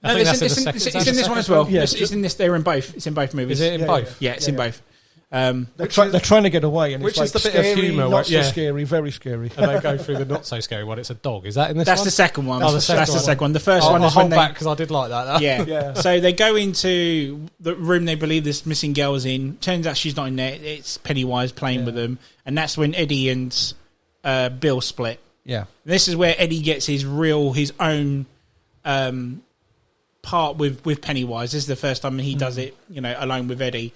No, it's in this one as well. Yeah. It's in this. They're in both. It's in both movies. Is it in both? Yeah, it's in both. They're trying to get away, and which it's is like the bit scary, of humour, not so scary, very scary. And they go through the not so scary one. It's a dog. Is that in this? That's one? the second one. Oh, that's the second one. The first one is when they back because I did like that. Yeah. So they go into the room they believe this missing girl is in. Turns out she's not in there. It's Pennywise playing with them, and that's when Eddie and Bill split. Yeah. This is where Eddie gets his own part with Pennywise. This is the first time he does it, alone with Eddie.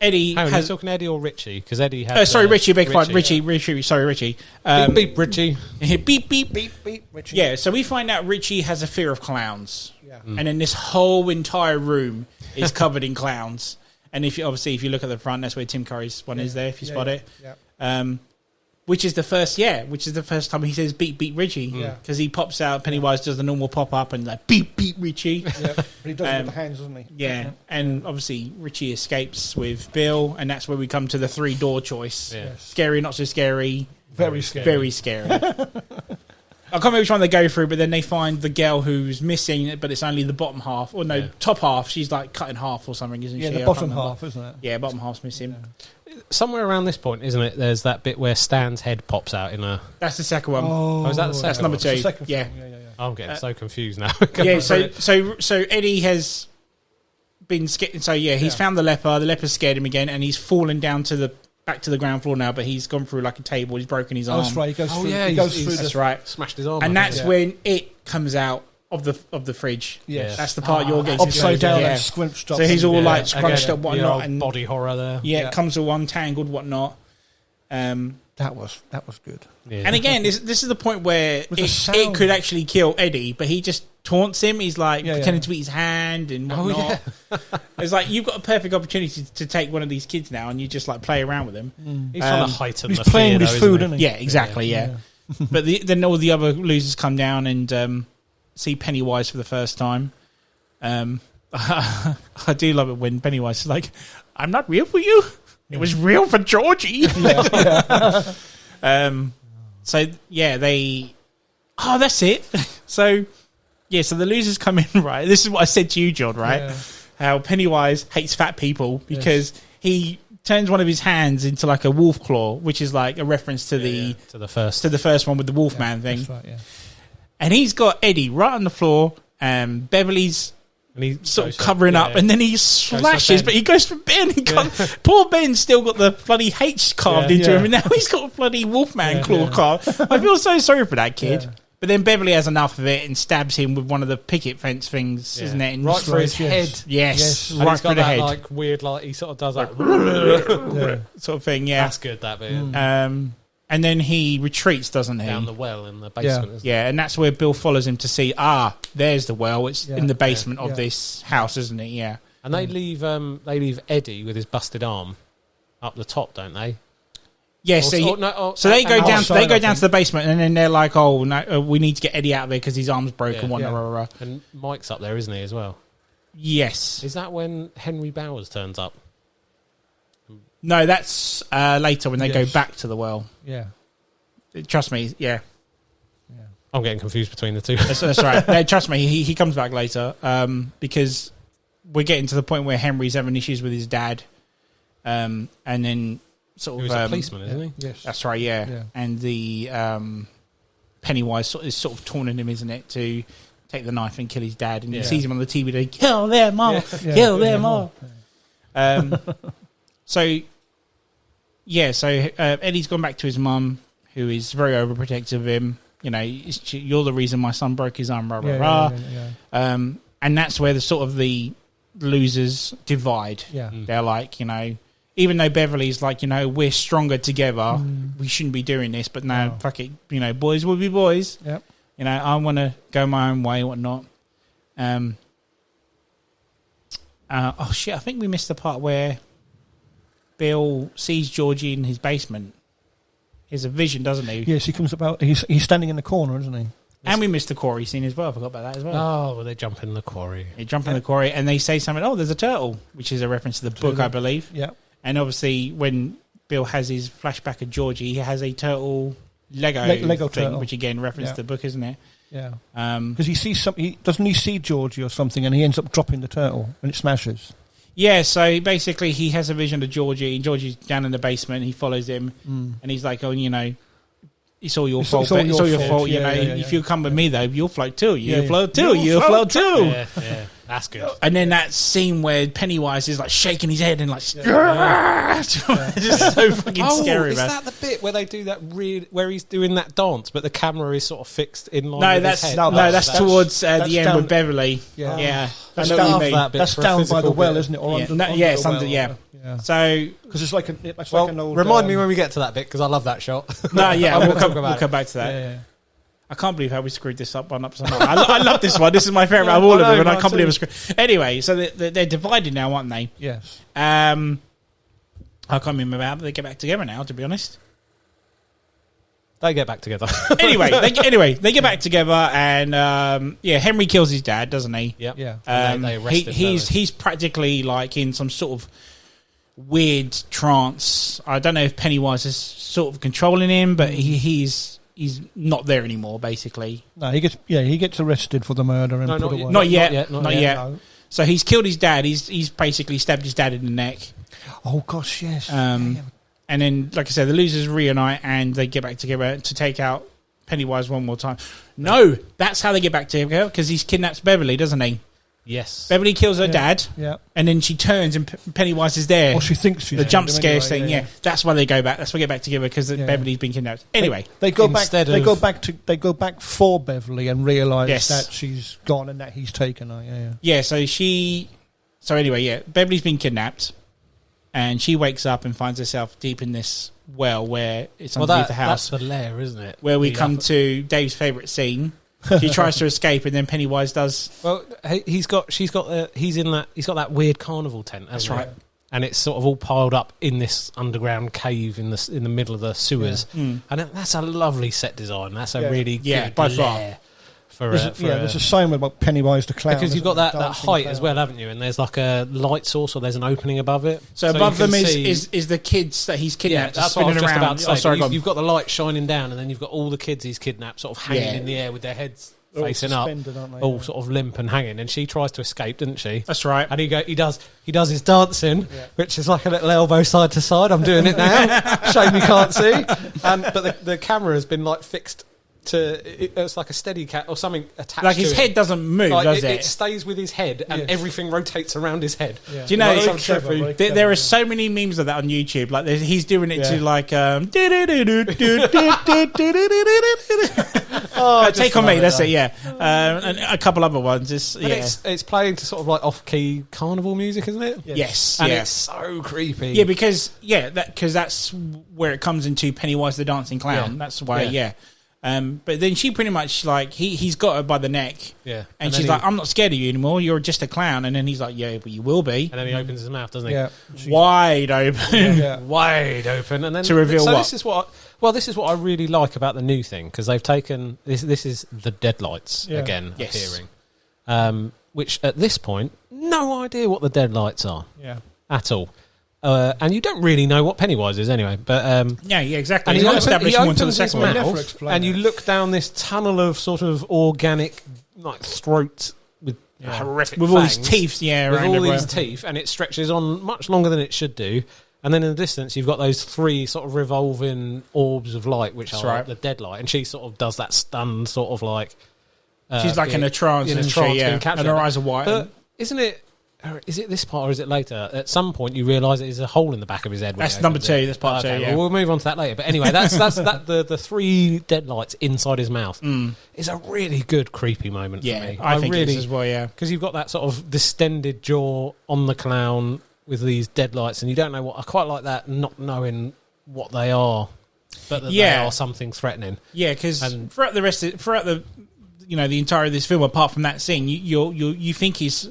Eddie are you talking Eddie or Richie? Because Eddie has... Richie, beg pardon. Richie, sorry, Richie. Beep, beep, Richie. Beep, beep. Beep, beep, Richie. Yeah, so we find out Richie has a fear of clowns. Yeah. And then this whole entire room is covered in clowns. And if you look at the front, that's where Tim Curry's one is there, if you spot it. Yeah. Which is the first time he says beep beep Richie, because he pops out. Pennywise does the normal pop up and like beep beep Richie. Yeah, but he does it with the hands, doesn't he? Yeah, and obviously Richie escapes with Bill, and that's where we come to the 3-door choice. Yeah. Scary, not so scary. Very scary. Very scary. I can't remember which one they go through, but then they find the girl who's missing, but it's only the bottom half, or no, top half. She's like cut in half or something, isn't she? Yeah, the bottom half, isn't it? Yeah, bottom half's missing. Somewhere around this point, isn't it? There's that bit where Stan's head pops out in a. That's the second one. Oh, is that the second? That's number two. Yeah. I'm getting so confused now. Yeah, so Eddie has been scared. So yeah, he's found the leper. The leper's scared him again, and he's fallen down to back to the ground floor now. But he's gone through like a table. He's broken his arm. That's right. He goes through. Yeah, he goes through. That's right. Smashed his arm. And that's when it comes out of the fridge. Yes. That's the part you're getting upside down and squinched up. So he's all like scrunched up, whatnot, and body horror there. Yeah, it comes all untangled, whatnot. That was good. Yeah. And again, this is the point where it could actually kill Eddie, but he just taunts him. He's like pretending to eat his hand and whatnot. It's like you've got a perfect opportunity to take one of these kids now, and you just like play around with him. He's trying to heighten. He's playing with his food, isn't he? Yeah, exactly. Yeah. But then all the other losers come down and see Pennywise for the first time. I do love it when Pennywise is like, "I'm not real for you. It was real for Georgie." So yeah, that's it. So the losers come in, right? This is what I said to you, John, right? Yeah. How Pennywise hates fat people because he turns one of his hands into like a wolf claw, which is like a reference to the first one with the Wolfman thing. That's right, yeah. And he's got Eddie right on the floor, and Beverly's and he's sort of covering up, and then he slashes, but he goes for Ben. Poor Ben's still got the bloody H carved into him, and now he's got a bloody Wolfman claw carved. I feel so sorry for that kid. Yeah. But then Beverly has enough of it and stabs him with one of the picket fence things, isn't it? And right through his head. Yes. Right through the head. Like weird, like he sort of does that sort of thing. Yeah, that's good. That bit. And then he retreats, doesn't he? Down the well in the basement. Yeah, and that's where Bill follows him to see. There's the well. It's in the basement of this house, isn't it? Yeah. And they leave Eddie with his busted arm up the top, don't they? Yes. So they go down. They go down to the basement, and then they're like, "Oh, no, we need to get Eddie out of there because his arm's broken." And Mike's up there, isn't he, as well? Yes. Is that when Henry Bowers turns up? No, that's later when they go back to the well. Yeah. Trust me, yeah. I'm getting confused between the two. That's right. No, trust me, he comes back later because we're getting to the point where Henry's having issues with his dad. And then sort of... He was a policeman, isn't he? Yes. That's right, yeah. And the Pennywise is sort of taunting him, isn't it, to take the knife and kill his dad. And he sees him on the TV going, "Kill them all! Kill them all!" So Eddie's gone back to his mum, who is very overprotective of him. You know, you're the reason my son broke his arm, and that's where the losers divide. Yeah. They're like, even though Beverly's like, we're stronger together, we shouldn't be doing this, but no, fuck it, boys will be boys. Yep. I want to go my own way, whatnot. I think we missed the part where Bill sees Georgie in his basement. He has a vision, doesn't he? Yes, he comes about. He's standing in the corner, isn't he? And we missed the quarry scene as well. I forgot about that as well. Oh, well, they jump in the quarry. They jump in the quarry and they say something. Oh, there's a turtle, which is a reference to the book, I believe. Yeah. And obviously, when Bill has his flashback of Georgie, he has a turtle Lego thing, turtle. which again references the book, isn't it? Yeah. Because he sees something. Doesn't he see Georgie or something, and he ends up dropping the turtle and it smashes. Yeah, so basically he has a vision of Georgie, and Georgie's down in the basement, he follows him, and he's like, it's all your fault. It's all your fault. If you come with me, though, you'll float too. You'll float too. You'll float too. Yeah, that's good. And then that scene where Pennywise is like shaking his head and like, it's just so fucking scary. Is that the bit where they do that where he's doing that dance, but the camera is sort of fixed in line? No, that's towards the end with Beverly. Yeah, that's down by the well, isn't it? Or it's under. Yeah. So, because it's like an old. Remind me when we get to that bit, because I love that shot. No, we'll come back to that. Yeah. I can't believe how we screwed this up one up. I love this one. This is my favourite of all of them, and I can't believe it was. Anyway, so they're divided now, aren't they? Yes. I can't remember how they get back together now. To be honest, they get back together. Anyway, they get back together, and Henry kills his dad, doesn't he? Yep. Yeah. They arrest him, he's practically like in some sort of weird trance. I don't know if Pennywise is sort of controlling him, but he's he's not there anymore. Basically, No, he gets arrested for the murder and No, put not away. not yet. No. So he's killed his dad. He's basically stabbed his dad in the neck. Oh gosh, yes. And then, like I said, the losers reunite and they get back together to take out Pennywise one more time. No, that's how they get back together, because he kidnaps Beverly, doesn't he? Yes. Beverly kills her dad, and then she turns and Pennywise is there. Or she thinks she's the jump scare anyway, thing. Yeah, that's why they go back. That's why they get back together, because Beverly's been kidnapped. Anyway, they go back. They go back for Beverly and realise that she's gone and that he's taken her. Yeah. So anyway, Beverly's been kidnapped, and she wakes up and finds herself deep in this well where it's underneath the house. That's the lair, isn't it? Where we come to Dave's favourite scene. She tries to escape, and then Pennywise does. Well, he's got that weird carnival tent. That's right. And it's sort of all piled up in this underground cave in the middle of the sewers. And that's a lovely set design. That's a really good by lair. far. There's a same about Pennywise the clown, because you've got that height as well, haven't you? And there's like a light source, or there's an opening above it. So above them is the kids that he's kidnapped. That's what I was spinning just around. about to say. You've got the light shining down, and then you've got all the kids he's kidnapped sort of hanging in the air with their heads facing up, all sort of limp and hanging. And she tries to escape, doesn't she? That's right. And he does his dancing, which is like a little elbow side to side. I'm doing it now. Shame you can't see. But the camera has been like fixed to it's like a steady cat or something attached. Like his head doesn't move, does it? It stays with his head, and everything rotates around his head. Yeah. Do you know? There are so many memes of that on YouTube. Like he's doing it to like Take on Me. That's it. Yeah, and a couple other ones. It's playing to sort of like off-key carnival music, isn't it? Yes, and it's so creepy. Yeah, because that's where it comes into Pennywise the dancing clown. That's why. Yeah. But then she pretty much like he's got her by the neck, and she's like, "I'm not scared of you anymore. You're just a clown." And then he's like, "Yeah, but you will be." And then he opens his mouth, doesn't he? Yeah, wide open, wide open, and then to reveal what? This is what I really like about the new thing, because they've taken this is the deadlights again appearing, which at this point, no idea what the deadlights are, at all. And you don't really know what Pennywise is anyway, but exactly. And he's not established more until the second one. And you look down this tunnel of sort of organic, like throat with horrific with fangs, all these teeth, with all these teeth, and it stretches on much longer than it should do. And then in the distance, you've got those three sort of revolving orbs of light, which are the deadlight, and she sort of does that stunned sort of like she's like in a trance, and her eyes are white. But isn't it? Is it this part or is it later? At some point, you realise there's a hole in the back of his head. That's number 2. That's part 2. Yeah. Well, we'll move on to that later. But anyway, that's the 3 deadlights inside his mouth. Is a really good creepy moment for me. I think really, it is as well. Yeah, because you've got that sort of distended jaw on the clown with these deadlights, and you don't know what. I quite like that, not knowing what they are, but that they are something threatening. Yeah, because throughout the entire of this film, apart from that scene, you think he's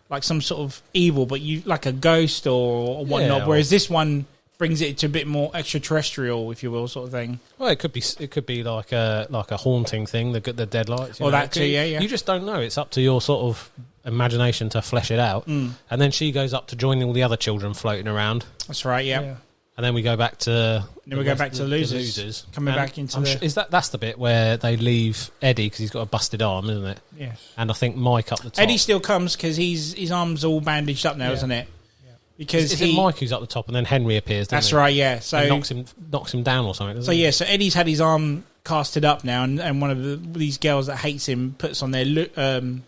like some sort of evil, but you like a ghost or whatnot. Whereas this one brings it to a bit more extraterrestrial, if you will, sort of thing. Well, it could be like a haunting thing. The deadlights, or that too. Yeah. You just don't know. It's up to your sort of imagination to flesh it out. And then she goes up to join all the other children floating around. That's right. Yeah. And then we go back to the losers. Coming back into that's the bit where they leave Eddie because he's got a busted arm, isn't it? Yes. And I think Mike up the top. Eddie still comes because his arm's all bandaged up now, isn't it? Yeah. Because is it Mike who's up the top, and then Henry appears? That's right. Yeah. So and knocks him down or something. So Eddie's had his arm casted up now, and one of these girls that hates him puts on their loser,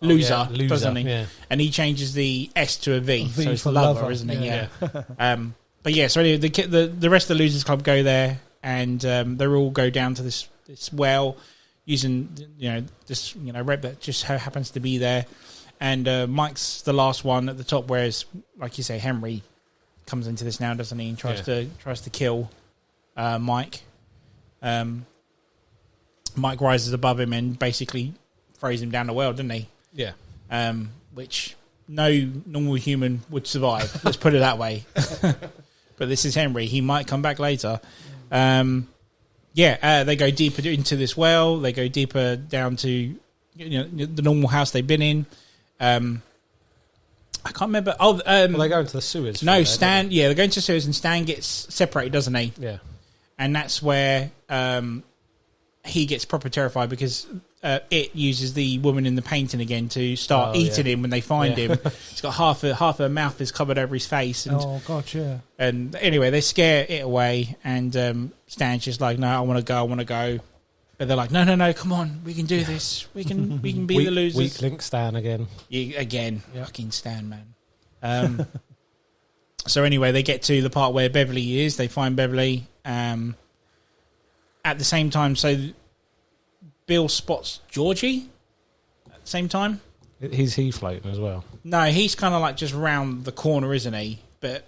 doesn't he? Yeah. And he changes the S to a V, so it's lover, isn't it? Yeah. But yeah, so anyway, the rest of the Losers Club go there, and they all go down to this well using this rep that just happens to be there, and Mike's the last one at the top. Whereas, like you say, Henry comes into this now, doesn't he? And tries to kill Mike. Mike rises above him and basically throws him down the well, doesn't he? Yeah. Which no normal human would survive. Let's put it that way. But this is Henry. He might come back later. They go deeper into this well. They go deeper down to the normal house they've been in. I can't remember. Well, they go into the sewers. No, Stan. Yeah, they go into the sewers, and Stan gets separated, doesn't he? Yeah. And that's where he gets proper terrified because it uses the woman in the painting again to start eating him when they find him. He's got half her mouth is covered over his face. And, oh god, yeah. And anyway, they scare it away, and Stan's just like, no, I want to go. But they're like, no, come on, we can do this. We can be the losers. Weak link Stan again. Fucking Stan, man. So anyway, they get to the part where Beverly is. They find Beverly. At the same time, so Bill spots Georgie at the same time. Is he floating as well? No, he's kind of like just round the corner, isn't he? But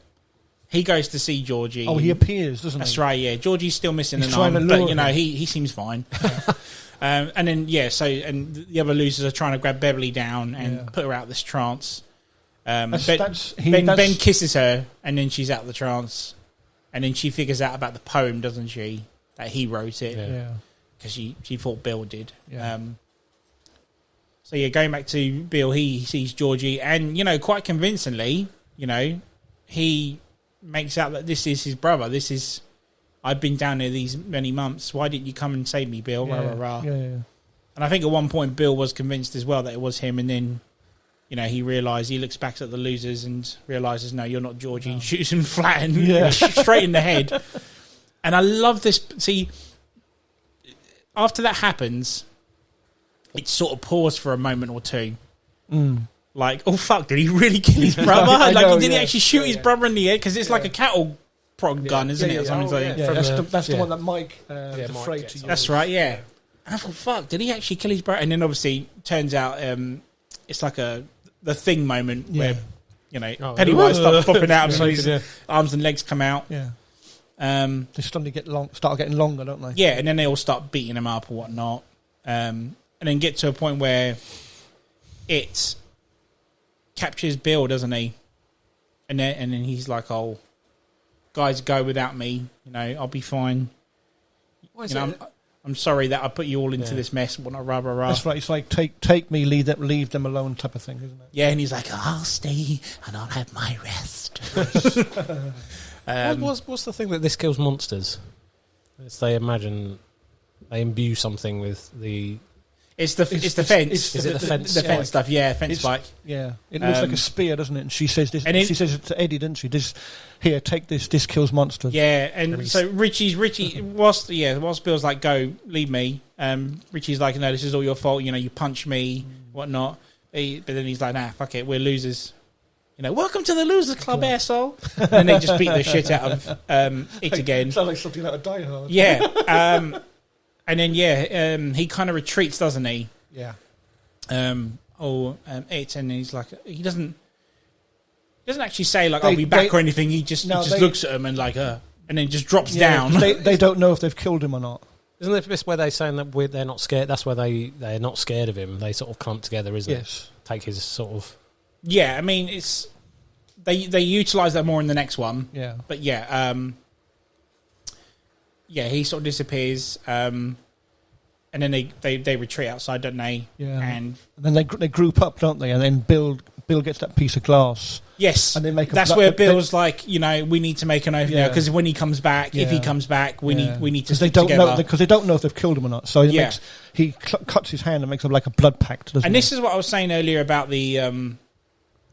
he goes to see Georgie. Oh, he appears, doesn't he? That's right, yeah. Georgie's still missing He's an arm, trying to but, lure you know, him. he seems fine. And then, and the other losers are trying to grab Beverly down and put her out of this trance. Ben kisses her, and then she's out of the trance. And then she figures out about the poem, doesn't she? That he wrote it. Yeah. Because she thought Bill did. Yeah. So, going back to Bill, he sees Georgie, and, quite convincingly, he makes out that this is his brother. I've been down here these many months. Why didn't you come and save me, Bill? Yeah. Rah, rah, rah. Yeah. And I think at one point Bill was convinced as well that it was him, and then, he realised, he looks back at the losers and realises, no, you're not Georgie, and shoots him flat and straight in the head. And I love this. See, after that happens, it sort of paused for a moment or two. Like, oh fuck, did he really kill his brother? Did he actually shoot his brother in the head? Because it's like a cattle prod gun, isn't it? Or something like that. That's the one that Mike is afraid Mike to use. That's right, yeah. And I thought, fuck, did he actually kill his brother? And then obviously, turns out it's like the Thing moment where, Pennywise starts popping out and his arms and legs come out. Yeah. They suddenly start getting longer, don't they? Yeah, and then they all start beating him up or whatnot. And then get to a point where it captures Bill, doesn't he? And then he's like, "Oh, guys, go without me. I'll be fine. I'm sorry that I put you all into this mess. Whatnot, rah, rah, rah." That's right. It's like take me, leave them alone, type of thing, isn't it? Yeah, and he's like, "I'll stay and I'll have my rest." What's the thing that this kills monsters? It's they imbue something with the. It's the fence. Is it the fence? The fence stuff, yeah, fence spike. Yeah, it looks like a spear, doesn't it? And she says this. She says it to Eddie, didn't she? Here, take this. This kills monsters. Yeah, and so Richie, whilst Bill's like, "Go, leave me," Richie's like, "No, this is all your fault. You punched me, whatnot." But then he's like, "Nah, fuck it, we're losers. Welcome to the Losers Club, asshole." And they just beat the shit out of it again. Sounds like something out of Die Hard. Yeah. And then he kind of retreats, doesn't he? Yeah. And he's like, he doesn't actually say like, "I'll be back" or anything. He just looks at him and like, and then just drops down. They don't know if they've killed him or not. Isn't it this where they're saying that they're not scared? That's where they're not scared of him. They sort of clump together, isn't it? Take his sort of. Yeah, I mean, it's they utilise that more in the next one. Yeah, but he sort of disappears, and then they retreat outside, don't they? Yeah, and then they group up, don't they? And then Bill gets that piece of glass. Yes, and they make. That's where Bill's like, we need to make an oath now, because when he comes back, if he comes back, we need to stick together. Because they don't know if they've killed him or not. So he cuts his hand and makes like a blood pact. And this is what I was saying earlier about the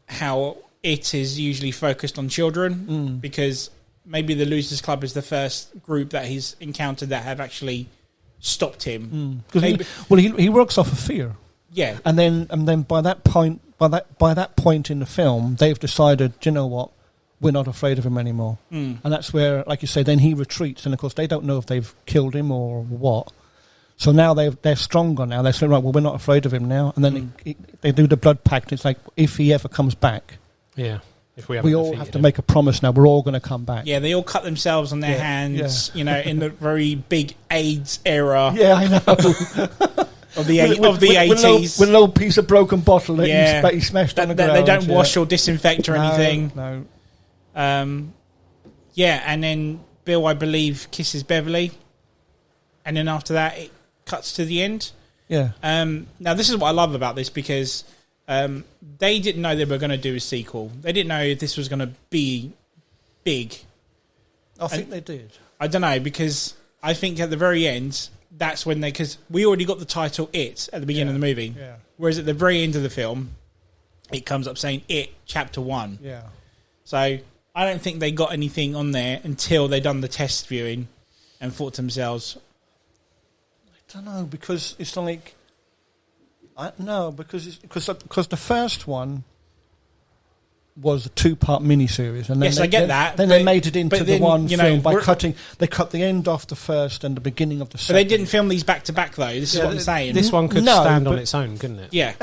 how it is usually focused on children, because maybe the Losers Club is the first group that he's encountered that have actually stopped him. He works off of fear. Yeah, and then by that point in the film, they've decided, do you know what, we're not afraid of him anymore. And that's where, like you say, then he retreats, and of course they don't know if they've killed him or what. So now they're stronger now. They're saying, right, well, we're not afraid of him now. And then they do the blood pact. It's like, if he ever comes back, if we all have to make a promise now. We're all going to come back. Yeah, they all cut themselves on their hands, in the very big AIDS era. Yeah, I know. of the 80s. With a little piece of broken bottle that he smashed on the ground. They don't wash or disinfect or anything. No. And then Bill, I believe, kisses Beverly. And then after that, it cuts to the end. Yeah. Now, this is what I love about this, because they didn't know they were going to do a sequel. They didn't know if this was going to be big. I think they did. I don't know, because I think at the very end, that's when because we already got the title It at the beginning of the movie. Yeah. Whereas at the very end of the film, it comes up saying It Chapter 1. Yeah. So I don't think they got anything on there until they done the test viewing and thought to themselves, I don't know, because it's like... because the first one was a 2-part miniseries, and then yes, I get that. Then they made it into the one you know, film by cutting. They cut the end off the first and the beginning of the second. But they didn't film these back to back, though. This is what I'm saying. This one could stand on its own, couldn't it? Yeah.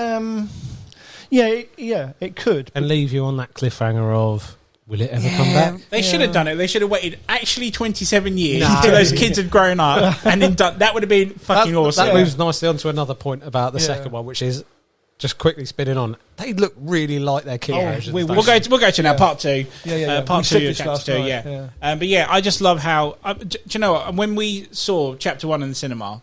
It could. And leave you on that cliffhanger of, will it ever come back? They should have done it. They should have waited actually 27 years until those kids had grown up, and then done. That would have been fucking awesome. That moves nicely onto another point about the second one, which is just quickly spinning on. They look really like their kid versions. We'll go to now part 2. Part 2 of chapter 2. But I just love how. Do you know what? When we saw chapter 1 in the cinema,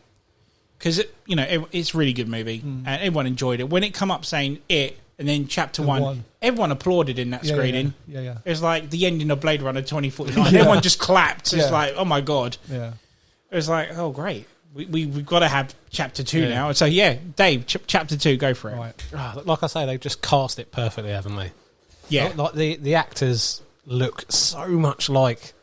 because it's a really good movie and everyone enjoyed it. When it come up saying It and then chapter 1, everyone applauded in that screening. Yeah. It was like the ending of Blade Runner 2049. Everyone just clapped. It's like, oh my god. Yeah. It was like, oh great. We've got to have chapter 2 now. So Dave, chapter 2, go for it. Right. Like I say, they've just cast it perfectly, haven't they? Yeah. Like the actors look so much like,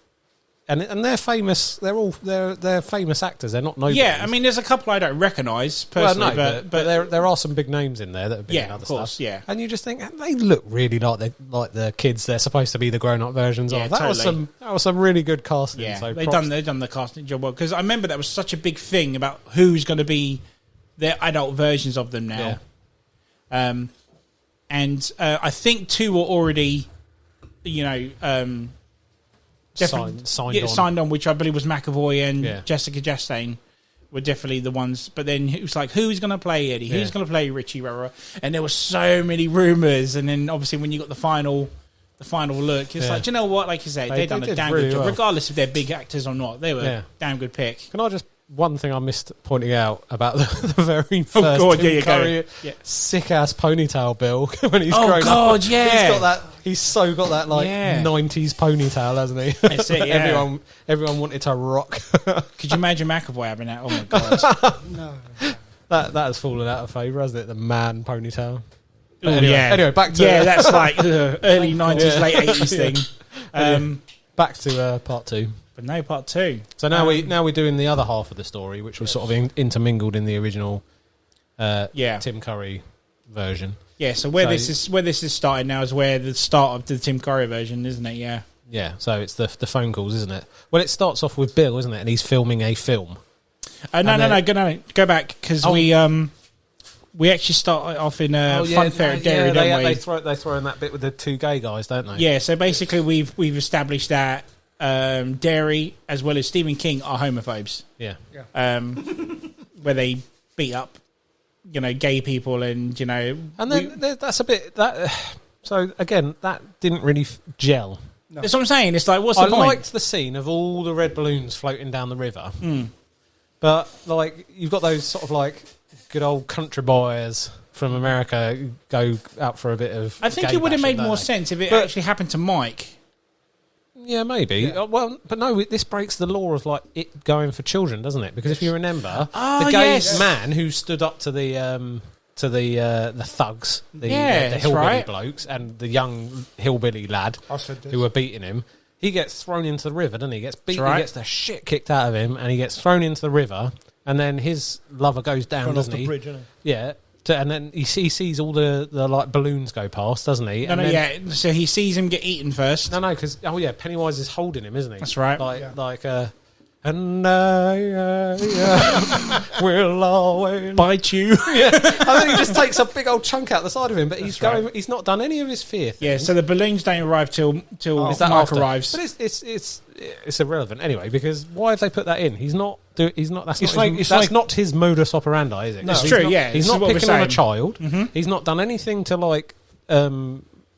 and they're famous. They're famous actors. They're not nobodies. Yeah, I mean, there's a couple I don't recognise personally, but there are some big names in there that have been in other of course, stuff. yeah. And you just think they look really like the kids they're supposed to be the grown-up versions of. That was some really good casting. Yeah, so they've done the casting job well, because I remember that was such a big thing about who's going to be their adult versions of them now. Yeah. And I think 2 were already, signed on, which I believe was McAvoy and Jessica Chastain were definitely the ones. But then it was like, who's going to play Eddie? Who's going to play Richie? And there were so many rumours. And then obviously when you got the final look, it's like, do you know what? Like you say, they done a damn good job, well. Regardless if they're big actors or not. They were a damn good pick. Can I just one thing I missed pointing out about the very first Tim Curry sick ass ponytail Bill when he's grown up. He's so got that 90s ponytail, hasn't he? That's it, yeah. Everyone wanted to rock. Could you imagine McAvoy having that? Oh my god. No. That has fallen out of favour, hasn't it? The man ponytail. Anyway, back to that's like early 90s, late 80s thing. Back to part 2. But no, part 2. So now we're doing the other half of the story, which was sort of intermingled in the original Tim Curry version. Yeah, so this is starting now is where the start of the Tim Curry version, isn't it? Yeah. Yeah, so it's the phone calls, isn't it? Well, it starts off with Bill, isn't it? And he's filming a film. Go back, because we actually start off in Funfair at Dairy, don't we? They throw in that bit with the 2 gay guys, don't they? Yeah, so basically we've established that Dairy as well as Stephen King are homophobes. Yeah. Where they beat up, gay people and And then that's a bit that. So again, that didn't really gel. No. That's what I'm saying. It's like, what's the point? I liked the scene of all the red balloons floating down the river, but like you've got those sort of like good old country boys from America who go out for a bit of. I think it would have made more sense if it actually happened to Mike. Yeah, maybe. Yeah. Well, but no, this breaks the law of like it going for children, doesn't it? Because if you remember, the gay man who stood up to the thugs, the hillbilly blokes, and the young hillbilly lad who were beating him, he gets thrown into the river, doesn't he? He gets beaten, he gets the shit kicked out of him, and he gets thrown into the river, and then his lover goes down, doesn't he? Bridge, isn't it? Yeah. And then he sees all the like balloons go past, doesn't he? So he sees him get eaten first. No, because Pennywise is holding him, isn't he? That's right. And I will always bite you. Yeah, I think he just takes a big old chunk out the side of him, but he's not done any of his fear thing. Yeah, so the balloons don't arrive till Mark arrives. But it's irrelevant anyway, because why have they put that in? That's not his modus operandi, is it? No, it's true. He's not picking on a child. Mm-hmm. He's not done anything to like sort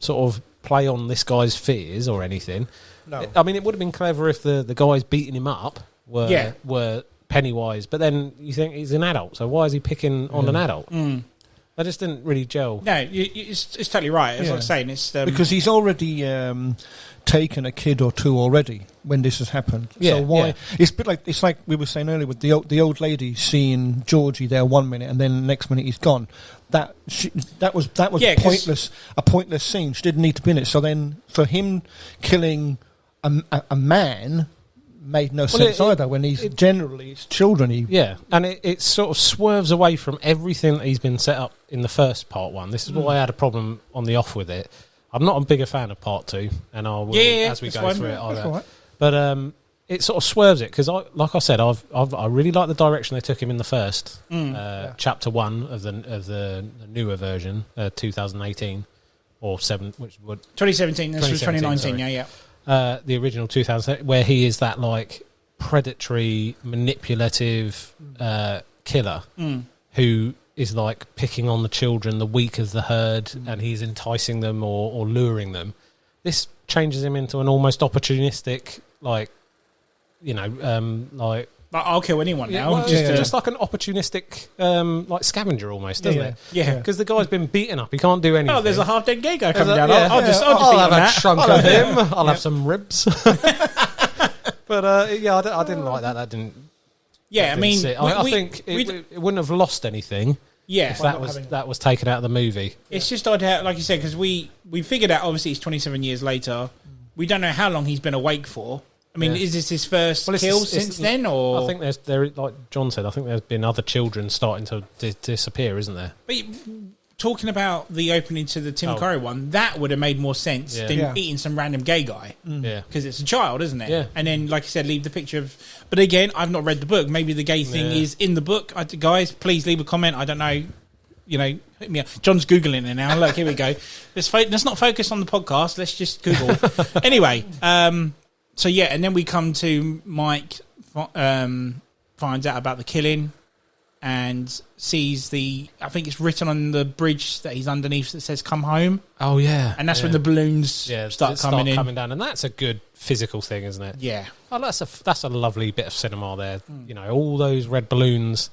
of play on this guy's fears or anything. No. I mean, it would have been clever if the guys beating him up were Pennywise, but then you think he's an adult, so why is he picking on an adult? They just didn't really gel. No, it's totally right. As I was saying, it's because he's already taken a kid or two already when this has happened. So why? It's a bit like we were saying earlier with the old lady seeing Georgie there 1 minute and then the next minute he's gone. That was pointless. A pointless scene. She didn't need to be in it. So then for him killing a man made no sense either. When it's children. And it sort of swerves away from everything that he's been set up in the first part one. This is why I had a problem on the off with it. I'm not a bigger fan of part two, and I will as we go through it. Right. But it sort of swerves it because, like I said, I really like the direction they took him in the first chapter 1 of the newer version, 2018 or 7, which would 2017. This was 2019. Sorry. The original 2000, where he is that like predatory, manipulative killer who is like picking on the children, the weak of the herd, and he's enticing them or luring them. This changes him into an almost opportunistic, like, you know, like I'll kill anyone now. Just like an opportunistic, like scavenger almost, doesn't it? Yeah. Because the guy's been beaten up. He can't do anything. Oh, there's a half-dead gay guy coming down. Yeah. I'll just have eat a that. chunk of him. I'll have some ribs. But I didn't like that. That didn't. Yeah, I mean, I think it wouldn't have lost anything. Yeah, if that was taken out of the movie. It's just odd how, like you said, because we figured out obviously it's 27 years later. We don't know how long he's been awake for. I mean, is this his first kill since then, or I think there, like John said, I think there's been other children starting to disappear, isn't there? But talking about the opening to the Tim Curry one, that would have made more sense than eating some random gay guy. Yeah, because it's a child, isn't it? Yeah, and then, like you said, leave the picture of. But again, I've not read the book. Maybe the gay thing is in the book. Guys, please leave a comment. I don't know. You know, hit me up. John's Googling it now. Look, here we go. Let's not focus on the podcast. Let's just Google. Anyway, so yeah, and then we come to Mike finds out about the killing and sees I think it's written on the bridge that he's underneath that says "Come home." Oh yeah, and that's when the balloons start coming down, and that's a good physical thing, isn't it? Yeah. Oh, that's a lovely bit of cinema there. You know, all those red balloons.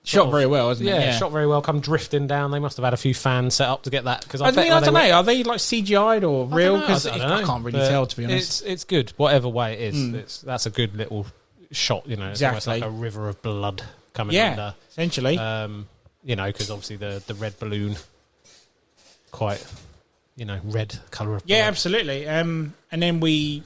Shot very well, isn't it? Yeah, shot very well. Come drifting down. They must have had a few fans set up to get that. Because I don't know. Are they like CGI'd or real? Because I can't really tell, to be honest. It's good, whatever way it is. That's a good little shot. You know, it's almost like a river of blood coming under. Essentially. You know, because obviously the red balloon, quite, you know, red colour of blood. Yeah, absolutely. And then we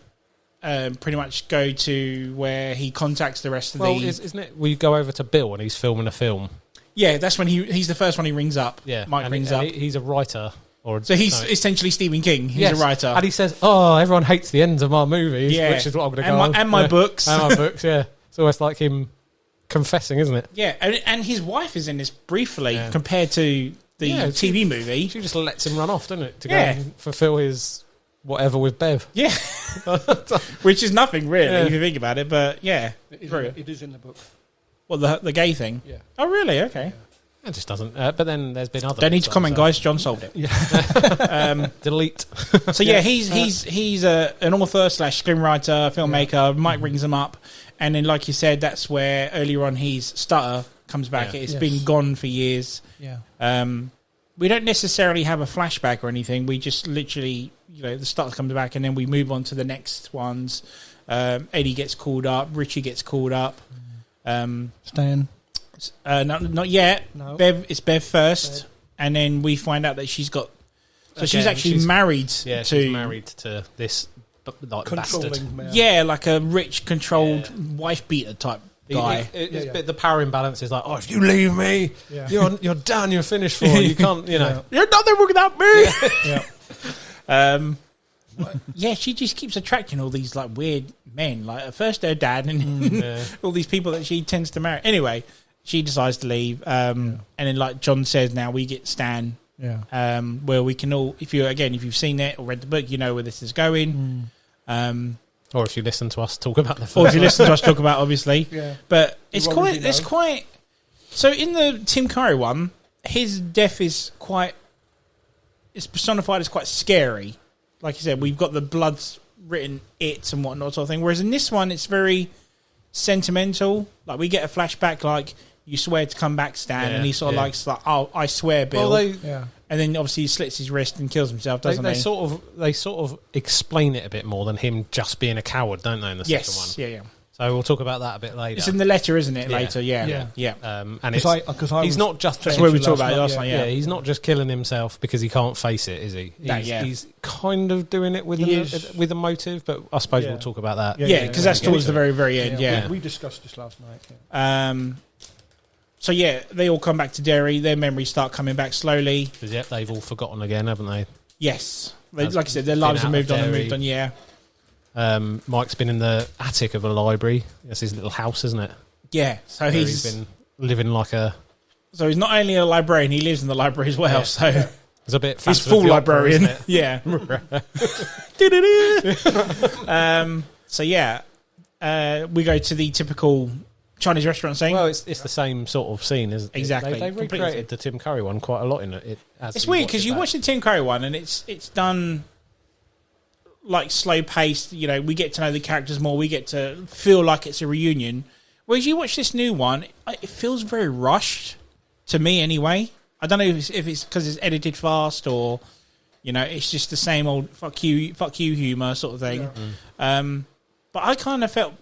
pretty much go to where he contacts the rest of isn't it? We go over to Bill and he's filming a film. Yeah, that's when he's the first one he rings up. Yeah, Mike rings up. He's a writer. So he's essentially Stephen King. He's a writer. And he says, everyone hates the ends of my movies, which is what I'm going to go on. And my books. And my books, yeah. It's almost like him confessing, isn't it? Yeah, and his wife is in this briefly compared to the TV movie. She just lets him run off, doesn't it? To go and fulfill his whatever with Bev. Yeah. Which is nothing, really, if you think about it. But, yeah. It is in the book. Well, the gay thing? Yeah. Oh, really? Okay. It just doesn't. But then there's been other... Don't need to comment, guys. John solved it. Yeah. Delete. So, he's an author / screenwriter, filmmaker. Yeah. Mike rings him up. And then, like you said, that's where earlier on his stutter comes back. Yeah. It's been gone for years. Yeah. We don't necessarily have a flashback or anything. We just literally, you know, the stutter comes back and then we move on to the next ones. Eddie gets called up. Richie gets called up. Stan. Not yet. No. It's Bev first. Bev. And then we find out that she's got... So she's actually married to... Yeah, she's married to this like bastard. Man. Yeah, like a rich, controlled wife-beater type guy. The power imbalance is like, if you leave me, you're done, you're finished for. You can't, you know. You're nothing without me. Yeah. She just keeps attracting all these like weird men. Like at first her dad and all these people that she tends to marry. Anyway, she decides to leave. And then like John says, now we get Stan. Yeah. Where we can all, if you've seen it or read the book, you know where this is going. Or if you listen to us talk about the film. Or if you listen to us talk about, obviously. Yeah. But it's quite... So in the Tim Curry one, his death is quite... It's personified as quite scary. Like you said, we've got the blood's written it and whatnot sort of thing. Whereas in this one, it's very sentimental. Like we get a flashback like, you swear to come back, Stan, and he sort of like, oh, I swear, Bill. Yeah. And then obviously he slits his wrist and kills himself, doesn't he? They sort of explain it a bit more than him just being a coward, don't they? In the second one, yeah. So we'll talk about that a bit later. It's in the letter, isn't it? Later, yeah. And he's not just. That's where we talked about it last night. Yeah, he's not just killing himself because he can't face it, is he? He's kind of doing it with a motive, but I suppose we'll talk about that. Yeah, because that's towards the very, very end. Yeah, we discussed this last night. So they all come back to Derry. Their memories start coming back slowly. Because they've all forgotten again, haven't they? Yes, like I said, their lives have moved on and moved on. Yeah. Mike's been in the attic of a library. That's his little house, isn't it? Yeah. So he's been living like a. So he's not only a librarian; he lives in the library as well. Yeah. So it's a bit. He's full librarian. Opera, yeah. We go to the typical Chinese restaurant scene. Well, it's the same sort of scene, isn't it? Exactly. They recreated the Tim Curry one quite a lot in it. It's weird because you watch the Tim Curry one and it's done like slow paced. You know, we get to know the characters more. We get to feel like it's a reunion. Whereas you watch this new one, it feels very rushed to me anyway. I don't know if it's because it's edited fast or, you know, it's just the same old fuck you humour sort of thing. Yeah. But I kind of felt,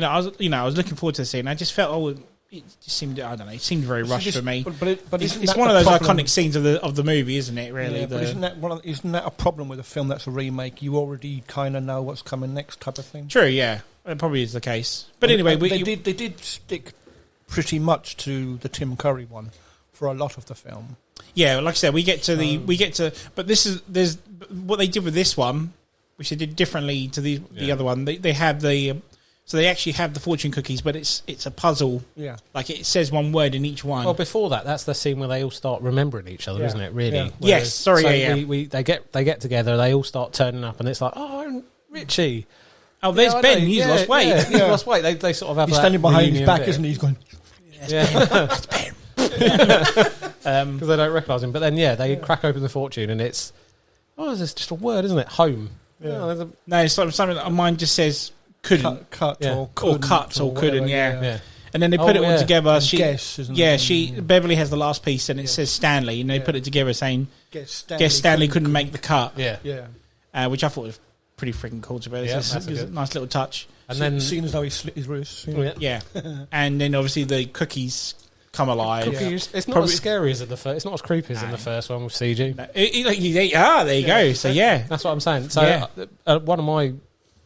I was looking forward to the scene. I just felt, it just seemed, I don't know, it seemed very rushed for me. But it's one of those iconic scenes of the movie, isn't it? Really, but isn't that a problem with a film that's a remake? You already kind of know what's coming next, type of thing. True, yeah, it probably is the case. But anyway, they did stick pretty much to the Tim Curry one for a lot of the film. Yeah, like I said, but there's what they did with this one, which they did differently to the other one. They have so they actually have the fortune cookies, but it's a puzzle. Yeah, like it says one word in each one. Well, before that's the scene where they all start remembering each other, isn't it? Really? Yeah. Yes. Sorry. They get together. They all start turning up, and it's like, oh, Richie. Oh, there's Ben. He's lost weight. Yeah, he's lost weight. They sort of have. He's standing behind his back, isn't he? He's going. It's Ben. Because they don't recognise him. But then, they crack open the fortune, and it's it's just a word, isn't it? Home. Yeah. No, it's sort of something that mine just says couldn't, cut or couldn't. Yeah. And then they put it all together. Beverly has the last piece, and it says Stanley, and they put it together saying, "Guess Stanley couldn't make the cut." Yeah. Which I thought was pretty freaking cool. To be honest, it was a nice little touch. And then, seeing as though he slit his wrist. Yeah. And then obviously the cookies come alive. It's not as scary as in the first. It's not as creepy as in the first one with CG. No. There you go. So that's what I'm saying. So one of my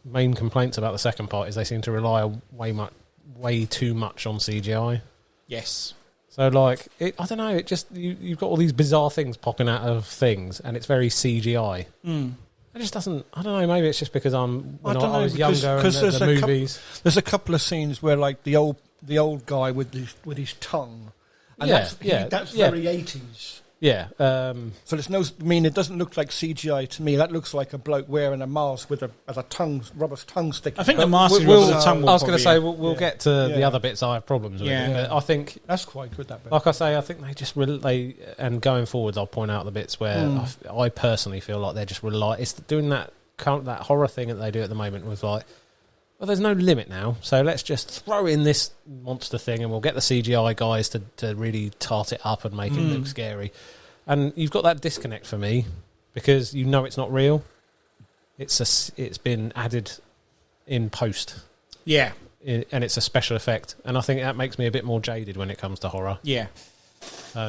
main complaints about the second part is they seem to rely way too much on CGI. Yes. So I don't know. It just you've got all these bizarre things popping out of things, and it's very CGI. It just doesn't. I don't know. Maybe it's just because I was younger and the movies. There's a couple of scenes where the old guy with his tongue, and that's very 80s. Yeah. So there's it doesn't look like CGI to me. That looks like a bloke wearing a mask with a rubber tongue stick. I think the mask with the tongue. I was going to say we'll get to the other bits I have problems with. But I think that's quite good. That bit. Like I say, I think they just and going forwards, I'll point out the bits where I personally feel like they're just it's doing that horror thing that they do at the moment with well, there's no limit now, so let's just throw in this monster thing and we'll get the CGI guys to really tart it up and make it look scary. And you've got that disconnect for me because it's not real. It's been added in post. Yeah. And it's a special effect. And I think that makes me a bit more jaded when it comes to horror. Yeah.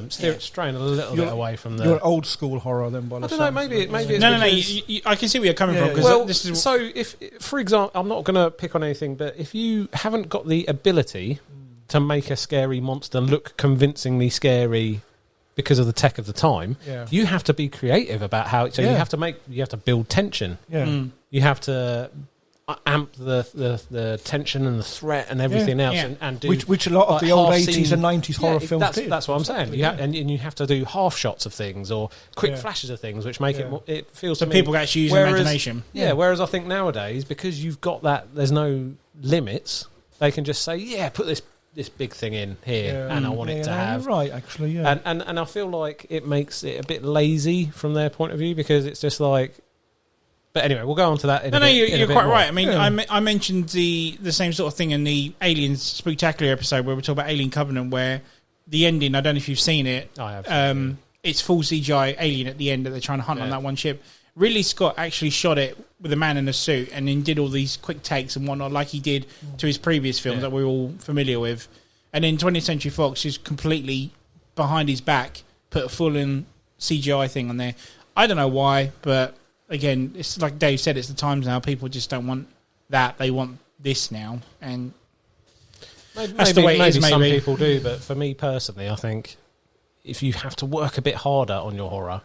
Straying a little bit away from you're old school horror then. I don't know. Maybe it's no. I can see where you're coming from. So if, for example, I'm not going to pick on anything, but if you haven't got the ability to make a scary monster look convincingly scary because of the tech of the time, you have to be creative about how. So you have to build tension. Yeah. You have to amp the tension and the threat and everything else, and do which a lot of the old 80s and 90s horror films did. That's what I'm saying. And you have to do half shots of things or quick flashes of things, which make it feels so to people me, actually use imagination. Whereas I think nowadays, because you've got that, there's no limits. They can just say, put this big thing in here, and I want it to have. You're right, actually, And I feel like it makes it a bit lazy from their point of view because it's just like. But anyway, we'll go on to that. You're quite right. I mean, I mentioned the same sort of thing in the Aliens Spooktacular episode where we talk about Alien Covenant, where the ending, I don't know if you've seen it. I have. It's full CGI alien at the end that they're trying to hunt on that one ship. Ridley Scott actually shot it with a man in a suit and then did all these quick takes and whatnot, like he did to his previous films that we're all familiar with. And then 20th Century Fox just completely behind his back put a full-in CGI thing on there. I don't know why, but again, it's like Dave said, it's the times now. People just don't want that; they want this now, and that's the way it is. Maybe Some people do, but for me personally, I think if you have to work a bit harder on your horror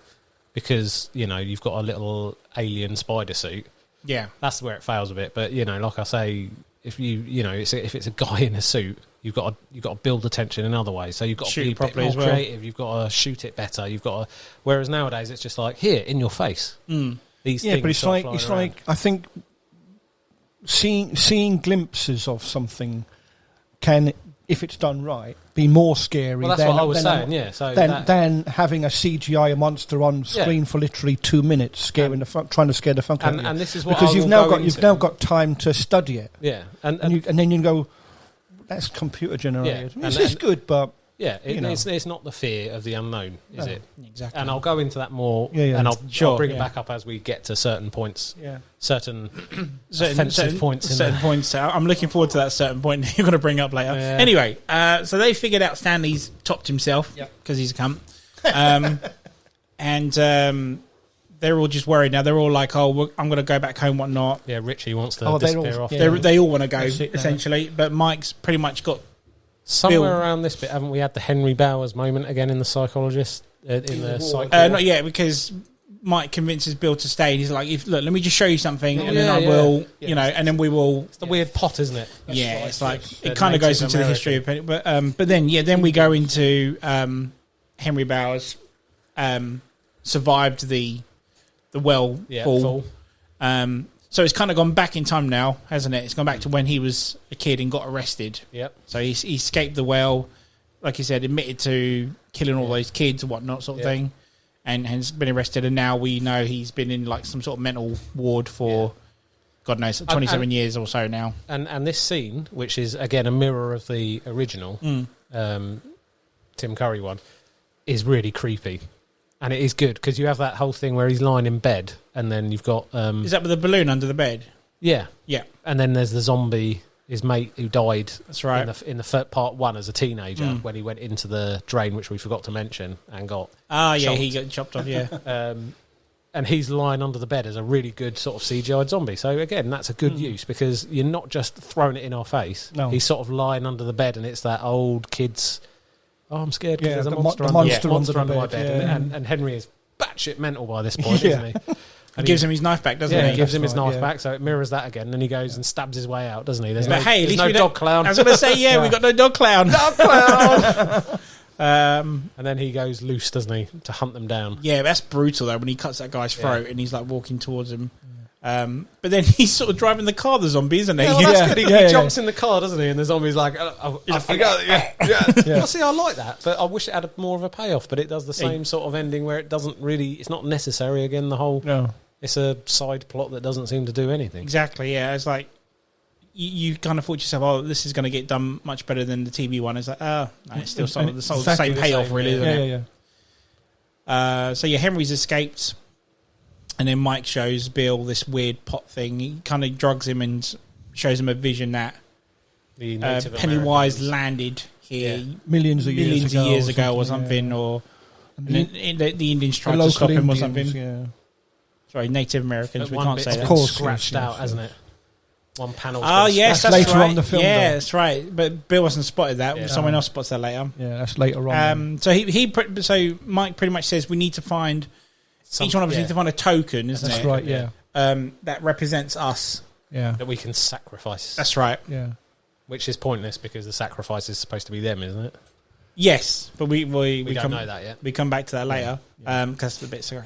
because you've got a little alien spider suit, that's where it fails a bit. But like I say, if if it's a guy in a suit, you've got to build the tension in other ways. So you've got to be properly more creative. You've got to shoot it better. You've got to. Whereas nowadays it's just like here in your face. These things. But it's like I think seeing glimpses of something can, if it's done right, be more scary. Well, that's what I was saying. Than having a CGI monster on screen for literally 2 minutes, trying to scare the funk out of you. And this is what because you've now got time to study it. Yeah, and then you go, that's computer generated. This is good, but it's not the fear of the unknown, is it? Exactly. And I'll go into that more, and I'll bring it back up as we get to certain points, certain offensive points. Certain points. I'm looking forward to that certain point you're going to bring up later. Yeah. Anyway, so they figured out Stanley's topped himself because he's a cunt, and they're all just worried now. They're all like, "Oh, I'm going to go back home, whatnot." Yeah, Richie wants to disappear off. They all want to go essentially, but Mike's pretty much got. Somewhere around this bit, haven't we had the Henry Bowers moment again in the psychologist? Not yet, because Mike convinces Bill to stay. He's like, "Look, let me just show you something, and then I will, and then we will." It's the weird pot, isn't it? It's like it kind of goes into the history of it, but then we go into Henry Bowers survived the fall. So it's kind of gone back in time now, hasn't it? It's gone back to when he was a kid and got arrested. Yep. So he escaped the well, like you said, admitted to killing all those kids and whatnot, sort of thing, and has been arrested. And now we know he's been in like some sort of mental ward for, God knows, 27 years or so now. And this scene, which is again a mirror of the original Tim Curry one, is really creepy. And it is good because you have that whole thing where he's lying in bed, and then you've got. Is that with the balloon under the bed? Yeah, yeah. And then there's the zombie, his mate who died. That's right. In the part one as a teenager when he went into the drain, which we forgot to mention, and got. He got chopped off. Yeah. And he's lying under the bed as a really good sort of CGI zombie. So again, that's a good use because you're not just throwing it in our face. No. He's sort of lying under the bed, and it's that old kid's. Oh, I'm scared because there's a monster under my bed. Yeah. And Henry is batshit mental by this point, isn't he? And gives him his knife back, doesn't he? He gives him his knife back, so it mirrors that again. And then he goes and stabs his way out, doesn't he? There's there's no dog clown. I was going to say, we got no dog clown. Dog clown! And then he goes loose, doesn't he, to hunt them down. Yeah, that's brutal, though, when he cuts that guy's throat and he's like walking towards him. But then he's sort of driving the car, the zombie, isn't he? Yeah, well, that's good. He jumps in the car, doesn't he? And the zombie's like, I forgot. Well, see, I like that, but I wish it had more of a payoff. But it does the same sort of ending where it doesn't really, it's not necessary again, the whole, it's a side plot that doesn't seem to do anything. Exactly, yeah. It's like, you kind of thought to yourself, this is going to get done much better than the TV one. It's like, no, it's still the same payoff, really, isn't it? Yeah. So, Henry's escaped. And then Mike shows Bill this weird pot thing. He kind of drugs him and shows him a vision that Pennywise landed here millions of years ago or something. Or the Indians tried to stop him or something. Yeah. Sorry, Native Americans. We can't say that. Of course, scratched out, hasn't it? One panel. Oh, yes, that's later right. on the film. Yeah, that's right. But Bill wasn't spotted that. Yeah. Someone else spots that later. Yeah, that's later on. So Mike pretty much says we need to find. Each one of us needs to find a token, isn't it? That's right, yeah. That represents us. Yeah. That we can sacrifice. That's right. Yeah. Which is pointless because the sacrifice is supposed to be them, isn't it? Yes, but we don't know that yet. We come back to that later because the bits are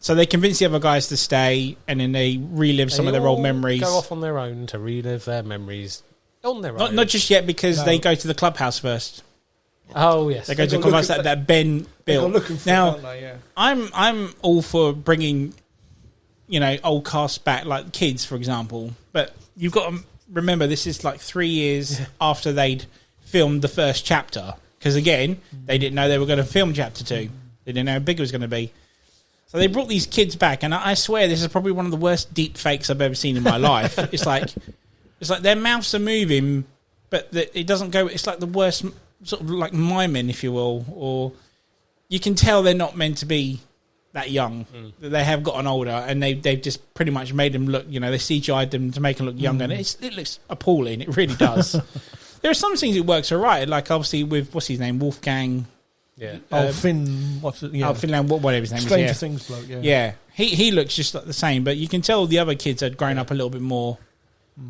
so they convince the other guys to stay, and then they relive some of their old memories. Go off on their own to relive their memories on their own. Not just yet because they go to the clubhouse first. Oh yes, they go to the clubhouse that Ben built. Now, I'm all for bringing, old cast back, like kids, for example. But you've got to remember, this is like 3 years after they'd filmed the first chapter. Because, again, they didn't know they were going to film chapter 2. They didn't know how big it was going to be. So they brought these kids back, and I swear this is probably one of the worst deep fakes I've ever seen in my life. It's like their mouths are moving, but it doesn't go. It's like the worst sort of like miming, if you will, or you can tell they're not meant to be that young. That they have gotten older, and they've just pretty much made them look. They CGI'd them to make them look younger, and it looks appalling. It really does. There are some things it works all right, like obviously with what's his name, Wolfgang. Yeah. Finn. What's it? Yeah. Oh, Finland. Whatever his name is. Stranger Things bloke. Yeah. Yeah. He looks just like the same, but you can tell the other kids had grown up a little bit more.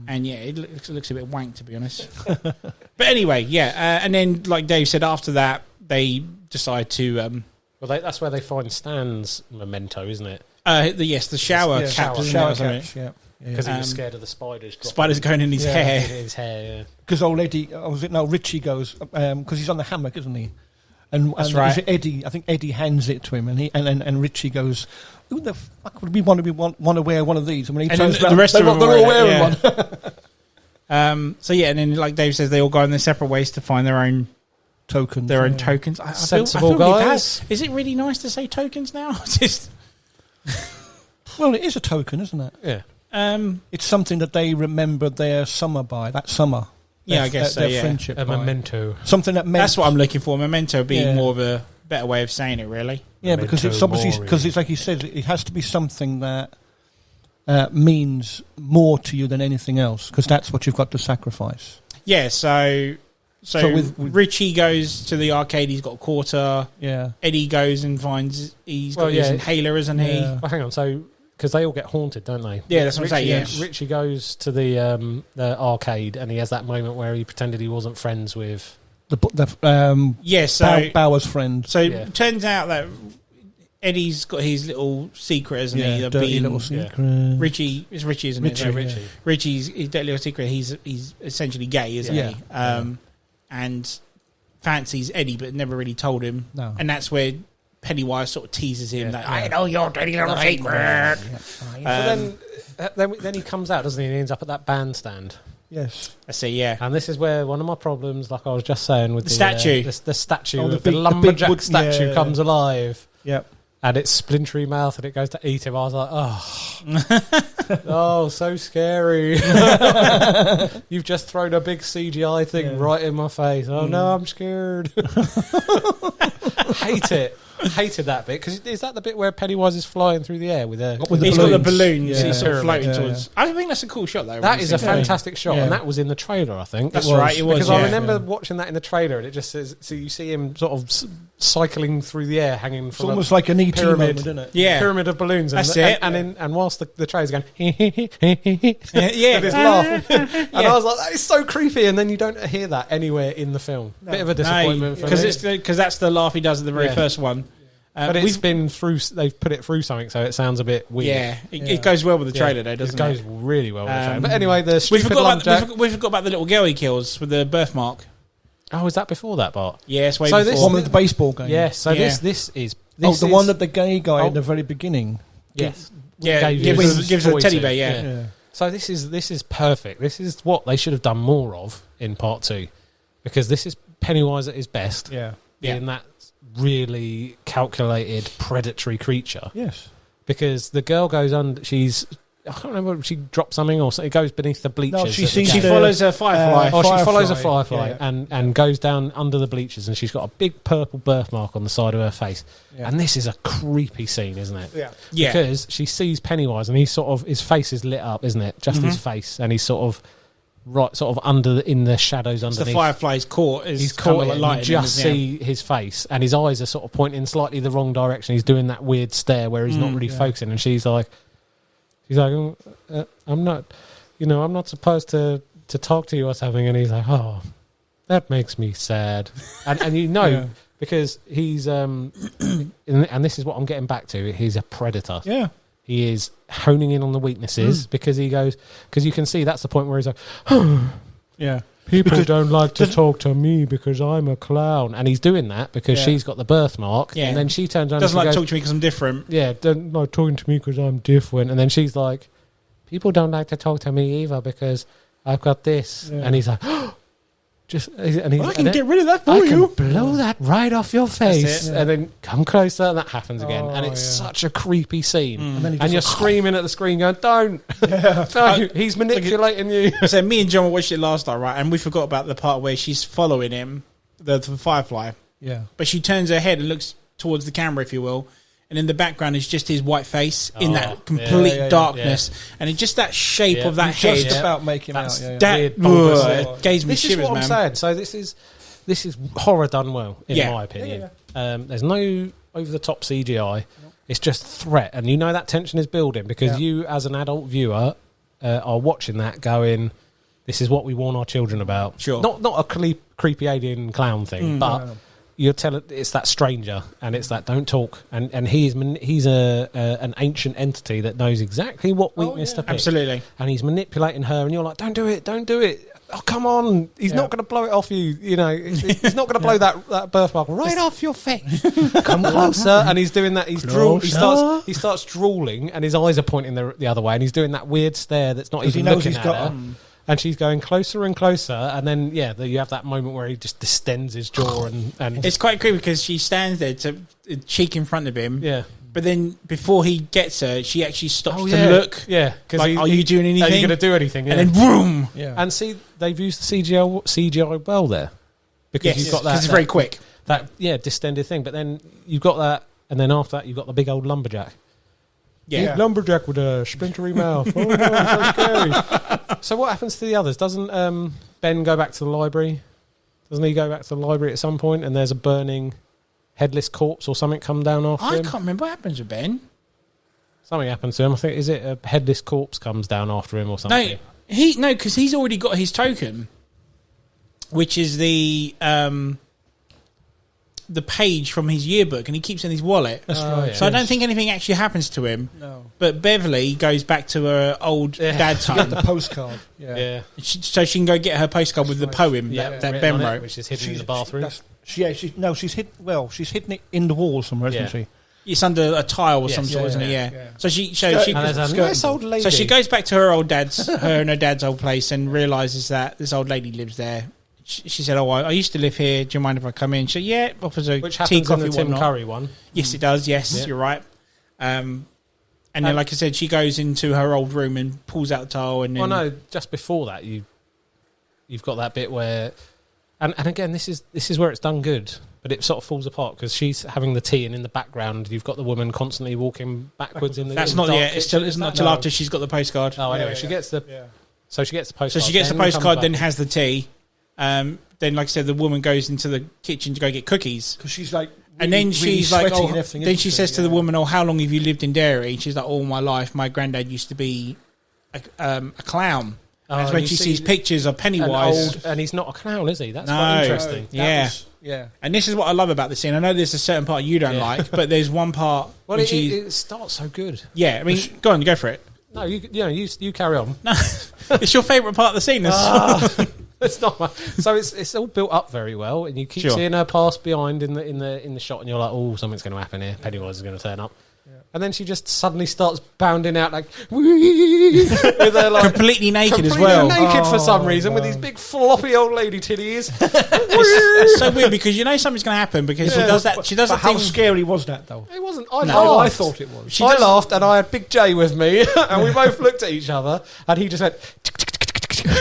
And yeah, it looks a bit wank, to be honest. But anyway, and then like Dave said, after that they decide to. That's where they find Stan's memento, isn't it? The shower cap, shower caps. Yeah. Because he was scared of the spiders. Spiders going in his hair. In his hair. Yeah. Because old Eddie, Richie goes because he's on the hammock, isn't he? And right. Is it Eddie? I think Eddie hands it to him, and Richie goes, "Who the fuck would we want to wear one of these?" And when he turns around, the rest of them they're all wearing one. And then like Dave says, they all go in their separate ways to find their own tokens. Tokens. Sensible I feel really guys. bad. Is it really nice to say tokens now? Well, it is a token, isn't it? Yeah. It's something that they remember their summer by. That summer. I guess so. Their friendship. A memento. Something that meant. That's what I'm looking for. Memento being more of a better way of saying it, really. Yeah, because it's obviously it's like he said, it has to be something that means more to you than anything else, because that's what you've got to sacrifice. Yeah. So with Richie goes to the arcade. He's got a quarter. Yeah. Eddie goes and finds he's got his inhaler, isn't he? Yeah. Well, hang on. So because they all get haunted, don't they? Yeah, that's what I'm saying. Yeah. Richie goes to the arcade, and he has that moment where he pretended he wasn't friends with Bauer's friend. So it turns out that Eddie's got his little secret, isn't he? Dirty little secret. Richie, it's Richie, isn't it? Richie. Richie's his dirty little secret. He's essentially gay, isn't he? And fancies Eddie, but never really told him. No. And that's where Pennywise sort of teases him that I know your dirty little secret. Then he comes out, doesn't he? And he ends up at that bandstand. Yes. I see. Yeah. And this is where one of my problems, like I was just saying, with the statue, the statue, the lumberjack statue comes alive. Yep. And its splintery mouth, and it goes to eat him. I was like, oh, so scary. You've just thrown a big CGI thing right in my face. Oh, no, I'm scared. Hate it. Hated that bit, because is that the bit where Pennywise is flying through the air with the he's got the balloons, he's sort of pyramid. floating towards. I think that's a cool shot, though. That is a fantastic shot, and that was in the trailer, I think. That's right, it was. Because I remember watching that in the trailer, and it just says, so you see him sort of cycling through the air, hanging from almost like an ET pyramid, moment, isn't it? Yeah, pyramid of balloons. That's it. And whilst the trailer's going, with his laugh, and I was like, that is so creepy. And then you don't hear that anywhere in the film. Bit of a disappointment for me, because that's the laugh he does at the very first one. But they've put it through something, so it sounds a bit weird. Yeah, it goes well with the trailer, though, doesn't it? It goes really well with the trailer. But anyway, the stupid we forgot about the little girl he kills with the birthmark. Oh, is that before that part? Yeah, it's way before. before. The one with the baseball game. Yes, so this is... the one that the gay guy at the very beginning. Yes. Gives a teddy bear, yeah. So this is perfect. This is what they should have done more of in part 2. Because this is Pennywise at his best. Yeah. In that really calculated predatory creature. Yes. Because the girl goes under... I can't remember if she dropped something or something. It goes beneath the bleachers. No, she follows a firefly. She follows a firefly and goes down under the bleachers, and she's got a big purple birthmark on the side of her face. Yeah. And this is a creepy scene, isn't it? Yeah. Because she sees Pennywise, and he's sort of, his face is lit up, isn't it? Just his face, and he's sort of in the shadows underneath. The firefly's caught. He's caught it, and you just see his face, and his eyes are sort of pointing slightly the wrong direction. He's doing that weird stare where he's not really focusing, and she's like, I'm not supposed to talk to you or something. And he's like, oh, that makes me sad. And because he's, and this is what I'm getting back to, he's a predator. Yeah. He is honing in on the weaknesses because you can see that's the point where he's like, yeah. People don't like to talk to me because I'm a clown. And he's doing that because she's got the birthmark. Yeah. And then she turns around Doesn't and like goes, talk to me because I'm different. yeah, don't like talking to me because I'm different. And then she's like, people don't like to talk to me either because I've got this. Yeah. And he's like, and he's, I can get rid of that for you. can blow that right off your face. it. And then come closer, and that happens again. Oh, And it's yeah. such a creepy scene. And then he And just you're screaming at the screen going, don't. Don't. He's manipulating you. So me and John watched it last night, right? And we forgot about the part where she's following him, the Firefly. Yeah. But she turns her head and looks towards the camera, if you will. And in the background is just his white face in that complete darkness. And it's just that shape of that head. Just about making out. That gave me This is shivers, what I'm man. saying. So this is horror done well, in my opinion. There's no over-the-top CGI. It's just threat. And you know that tension is building because you, as an adult viewer, are watching that going, this is what we warn our children about. Sure. Not a creepy alien clown thing, but... You're telling it's that stranger, and it's that don't talk, and he's an ancient entity that knows exactly what weakness to pick. Absolutely, and he's manipulating her, and you're like, don't do it. Oh, come on, he's not going to blow it off you. You know, he's not going to blow that birthmark right off your face. Come closer, and he's doing that. He's he starts drooling, and his eyes are pointing the other way, and he's doing that weird stare that's not even looking at her. And she's going closer and closer, and then you have that moment where he just distends his jaw, and it's quite creepy because she stands there cheek in front of him. Yeah, but then before he gets her, she actually stops to look. Yeah, like, are you doing anything? Are you going to do anything? Yeah. And then boom. Yeah. And see, they've used the CGI well there because you've got that. Because it's very quick. That distended thing, but then you've got that, and then after that you've got the big old lumberjack. Yeah, lumberjack with a splintery mouth. Oh no, so scary. So what happens to the others? Doesn't Ben go back to the library? Doesn't he go back to the library at some point and there's a burning headless corpse or something come down after him? I can't remember what happens with Ben. Something happens to him. I think, is it a headless corpse comes down after him or something? No, because he's already got his token, which is the page from his yearbook, and he keeps it in his wallet. That's right. Yeah. So I don't think anything actually happens to him. No. But Beverly goes back to her old dad's home. Get the postcard. Yeah. So she can go get her postcard with the poem that Ben wrote, which is hidden in the bathroom. She's hidden it in the wall somewhere, isn't she? It's under a tile or some sort, isn't it? Yeah. So she nice old lady. So she goes back to her and her dad's old place, and realizes that this old lady lives there. She said, "Oh, I used to live here. Do you mind if I come in?" She said, "Yeah." Offers a which tea, happens coffee, in the Tim whatnot. Curry one. Yes, it does. Yes, you're right. And then, like I said, she goes into her old room and pulls out the tile. And then, no, just before that, you've got that bit where, and again, this is where it's done good, but it sort of falls apart because she's having the tea, and in the background, you've got the woman constantly walking backwards in the. That's not yet. It's not till after she's got the postcard. Oh, anyway, she gets the. So she gets the postcard. So she gets the postcard, then has the tea. Then, like I said, the woman goes into the kitchen to go get cookies. Because she's like, and then she's like, oh, then she says to the woman, "Oh, how long have you lived in Derry?" She's like, "All my life. My granddad used to be a clown." That's when she sees pictures of Pennywise, and he's not a clown, is he? That's quite quite interesting. Yeah. And this is what I love about the scene. I know there's a certain part you don't like, but there's one part. Well, it starts so good. Yeah, I mean, go for it. No, you carry on. No, it's your favourite part of the scene. It's not. So it's all built up very well, and you keep seeing her pass behind in the shot, and you're like, oh, something's going to happen here. Pennywise is going to turn up, and then she just suddenly starts bounding out like with her like completely naked as well, naked for some reason with these big floppy old lady titties. It's so weird because you know something's going to happen because she does that. She does that. How scary was that though? It wasn't. I thought it was. I laughed, and I had Big J with me, and we both looked at each other, and he just went.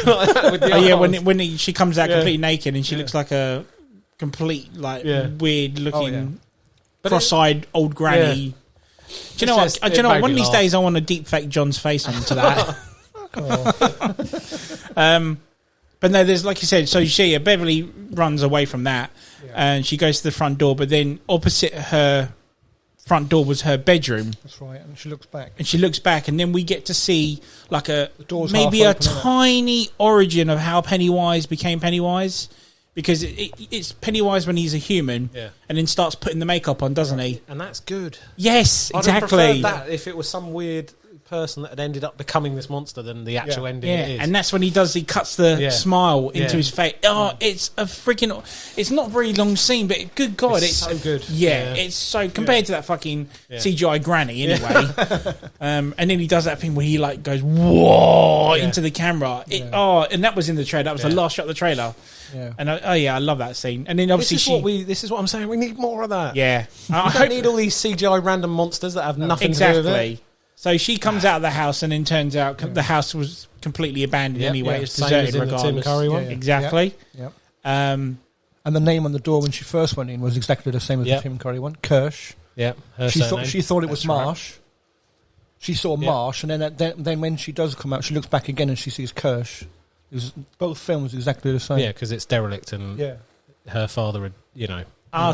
Like that with the when she comes out completely naked and she looks like a complete weird looking cross-eyed old granny. Do you know what? Do you know what? One of these days I want to deep fake John's face onto that. But no, there's like you said. So Beverly runs away from that and she goes to the front door, but then opposite her front door was her bedroom. That's right, and she looks back. And then we get to see like maybe a tiny origin of how Pennywise became Pennywise, because it's Pennywise when he's a human, and then starts putting the makeup on, doesn't he? And that's good. Yes, I'd exactly. have preferred that if it was some weird person that had ended up becoming this monster than the actual ending is. And that's when he cuts the smile into his face. Oh, it's a freaking... It's not a very long scene, but good God, it's so good. Yeah, it's so... Compared to that fucking CGI granny, anyway. And then he does that thing where he like goes, whoa, into the camera. And that was in the trailer. That was the last shot of the trailer. Yeah. And I love that scene. And then obviously this is what I'm saying. We need more of that. Yeah. I don't need all these CGI random monsters that have nothing to do with it. So she comes out of the house, and then turns out the house was completely abandoned anyway. It's deserted regardless. The Tim Curry one. Exactly. Yep. And the name on the door when she first went in was exactly the same as the Tim Curry one. Kirsch. Yeah. She thought it was Marsh. Right. She saw Marsh, and then when she does come out, she looks back again and she sees Kirsch. Both films exactly the same. Yeah, because it's derelict, and her father had,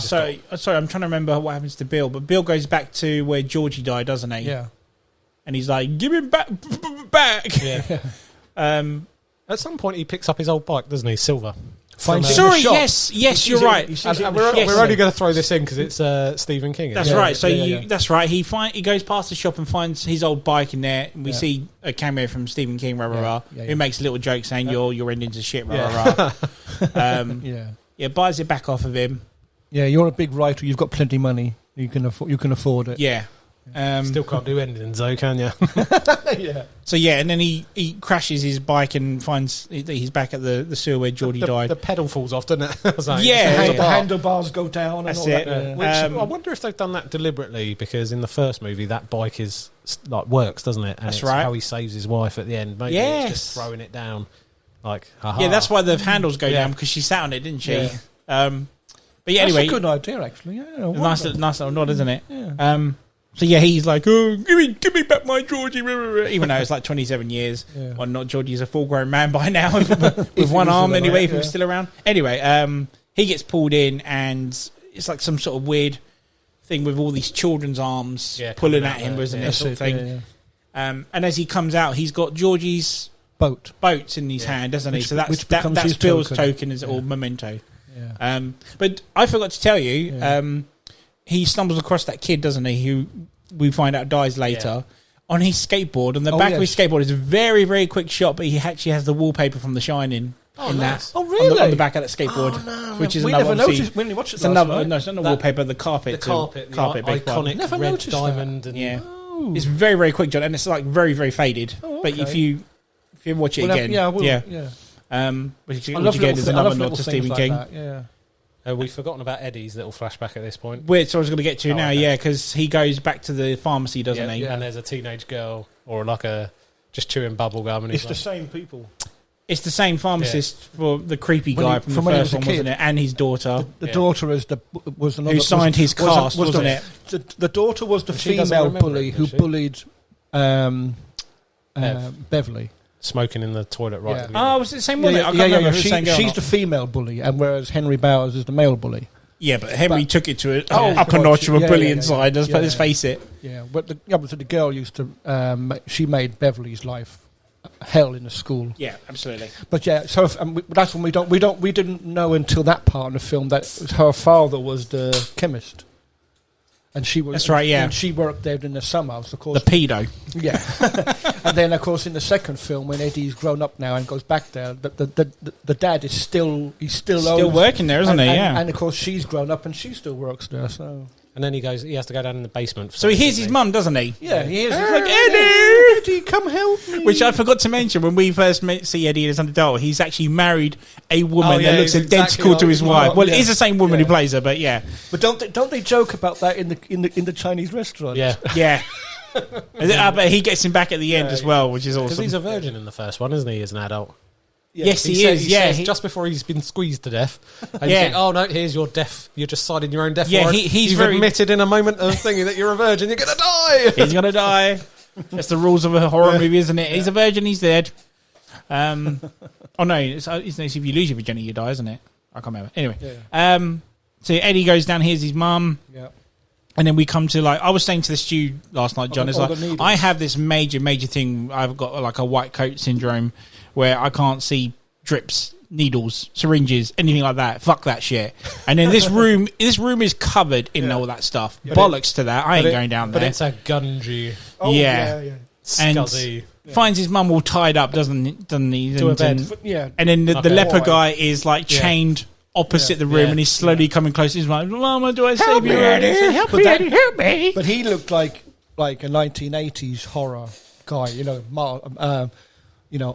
sorry, I'm trying to remember what happens to Bill, but Bill goes back to where Georgie died, doesn't he? Yeah. And he's like, give him back. Yeah. At some point, he picks up his old bike, doesn't he? Silver. Sorry, yes, you're right. We're only going to throw this in because it's Stephen King. That's right. So that's right. He goes past the shop and finds his old bike in there, and we see a cameo from Stephen King. Who makes a little joke saying your ending's a shit. Buys it back off of him. Yeah, you're a big writer. You've got plenty of money. You can afford it. Yeah. Still can't do endings though, can you? So and then he crashes his bike and finds that he's back at the sewer where Geordie died. The pedal falls off, doesn't it? The handlebars go down. That's and all it. That. Which, I wonder if they've done that deliberately, because in the first movie that bike is works, doesn't it? And that's it's right. how he saves his wife at the end. Maybe it's just throwing it down, like haha. Yeah, that's why the handles go down, because she sat on it, didn't she? Yeah. But anyway, that's a good idea, actually. Yeah, nice little nod, isn't it? Yeah. So he's like, oh, give me back my Georgie, even though it's like 27 years. Yeah. Well, not Georgie's a full-grown man by now with one arm anyway, if he was still around. Anyway, he gets pulled in, and it's like some sort of weird thing with all these children's arms pulling at him, wasn't it? Sort of thing. And as he comes out, he's got Georgie's boats in his hand, doesn't he? So that's Bill's token, is all memento. Yeah. But I forgot to tell you, he stumbles across that kid, doesn't he, who we find out dies later, on his skateboard. And the back of his skateboard is a very, very quick shot, but he actually has the wallpaper from The Shining in that. Oh, really? On the back of that skateboard. Oh, no. Which is we another... never noticed when we watched it last night. No, it's not the wallpaper, the carpet. The iconic red diamond. And it's very, very quick, John, and it's like very, very faded. Oh, okay. But if you watch it again... I will. Which again is another nod to Stephen King. That, we've forgotten about Eddie's little flashback at this point. Which I was going to get to now, because he goes back to the pharmacy, doesn't he? And there's a teenage girl, or just chewing bubble gum. And it's the same people. It's the same pharmacist for the creepy guy from the first one, wasn't it? And his daughter. The daughter was another... Who signed his cast, wasn't it? The daughter was the female bully who bullied Beverly. Smoking in the toilet, right? Oh, was it the same one? I can't remember. She's the female bully, and whereas Henry Bowers is the male bully. Yeah, but Henry took it to up a notch of a bullying side. Let's face it. Yeah, but the girl used to. She made Beverly's life hell in the school. Yeah, absolutely. But so that's when we didn't know until that part in the film that her father was the chemist. And she was. That's right. Yeah. And she worked there in the summer, of course. The pedo. Yeah. And then, of course, in the second film, when Eddie's grown up now and goes back there, the dad is still working there, isn't he? Yeah. And of course, she's grown up and she still works there. So. And then he has to go down in the basement. So he hears his mum, doesn't he? Yeah, he hears. He's like, Eddie, come help me. Which I forgot to mention when we first see Eddie as an adult. He's actually married a woman that looks identical to his wife. Well, it is the same woman who plays her, but But don't they joke about that in the Chinese restaurant? Yeah, yeah. But he gets him back at the end as well, which is awesome. Because he's a virgin in the first one, isn't he? As an adult. Yeah. Yes, he is. Says just before he's been squeezed to death. And you think, oh no, here's your death. You're just signing your own death warrant. You've admitted in a moment of thinking that you're a virgin. You're gonna die. He's gonna die. That's the rules of a horror movie, isn't it? He's a virgin. He's dead. Oh no, it's if you lose your virginity, you die, isn't it? I can't remember. Anyway, so Eddie goes down. Here's his mum. Yeah. And then we come to I was saying to the stew last night, John. It's like I have this major thing. I've got like a white coat syndrome, where I can't see drips, needles, syringes, anything like that. Fuck that shit. And then this room is covered in all that stuff. Bollocks to that. I ain't going down there. But it's a Gunji. Oh, yeah. and Scuzzy. finds his mum all tied up, doesn't he? To a bed. And then the Okay. leper Why? guy is like chained opposite the room, Yeah. and he's slowly coming close. He's like, "Mama, do I save you?" Help me, Eddie, help me! But he looked like a 1980s horror guy,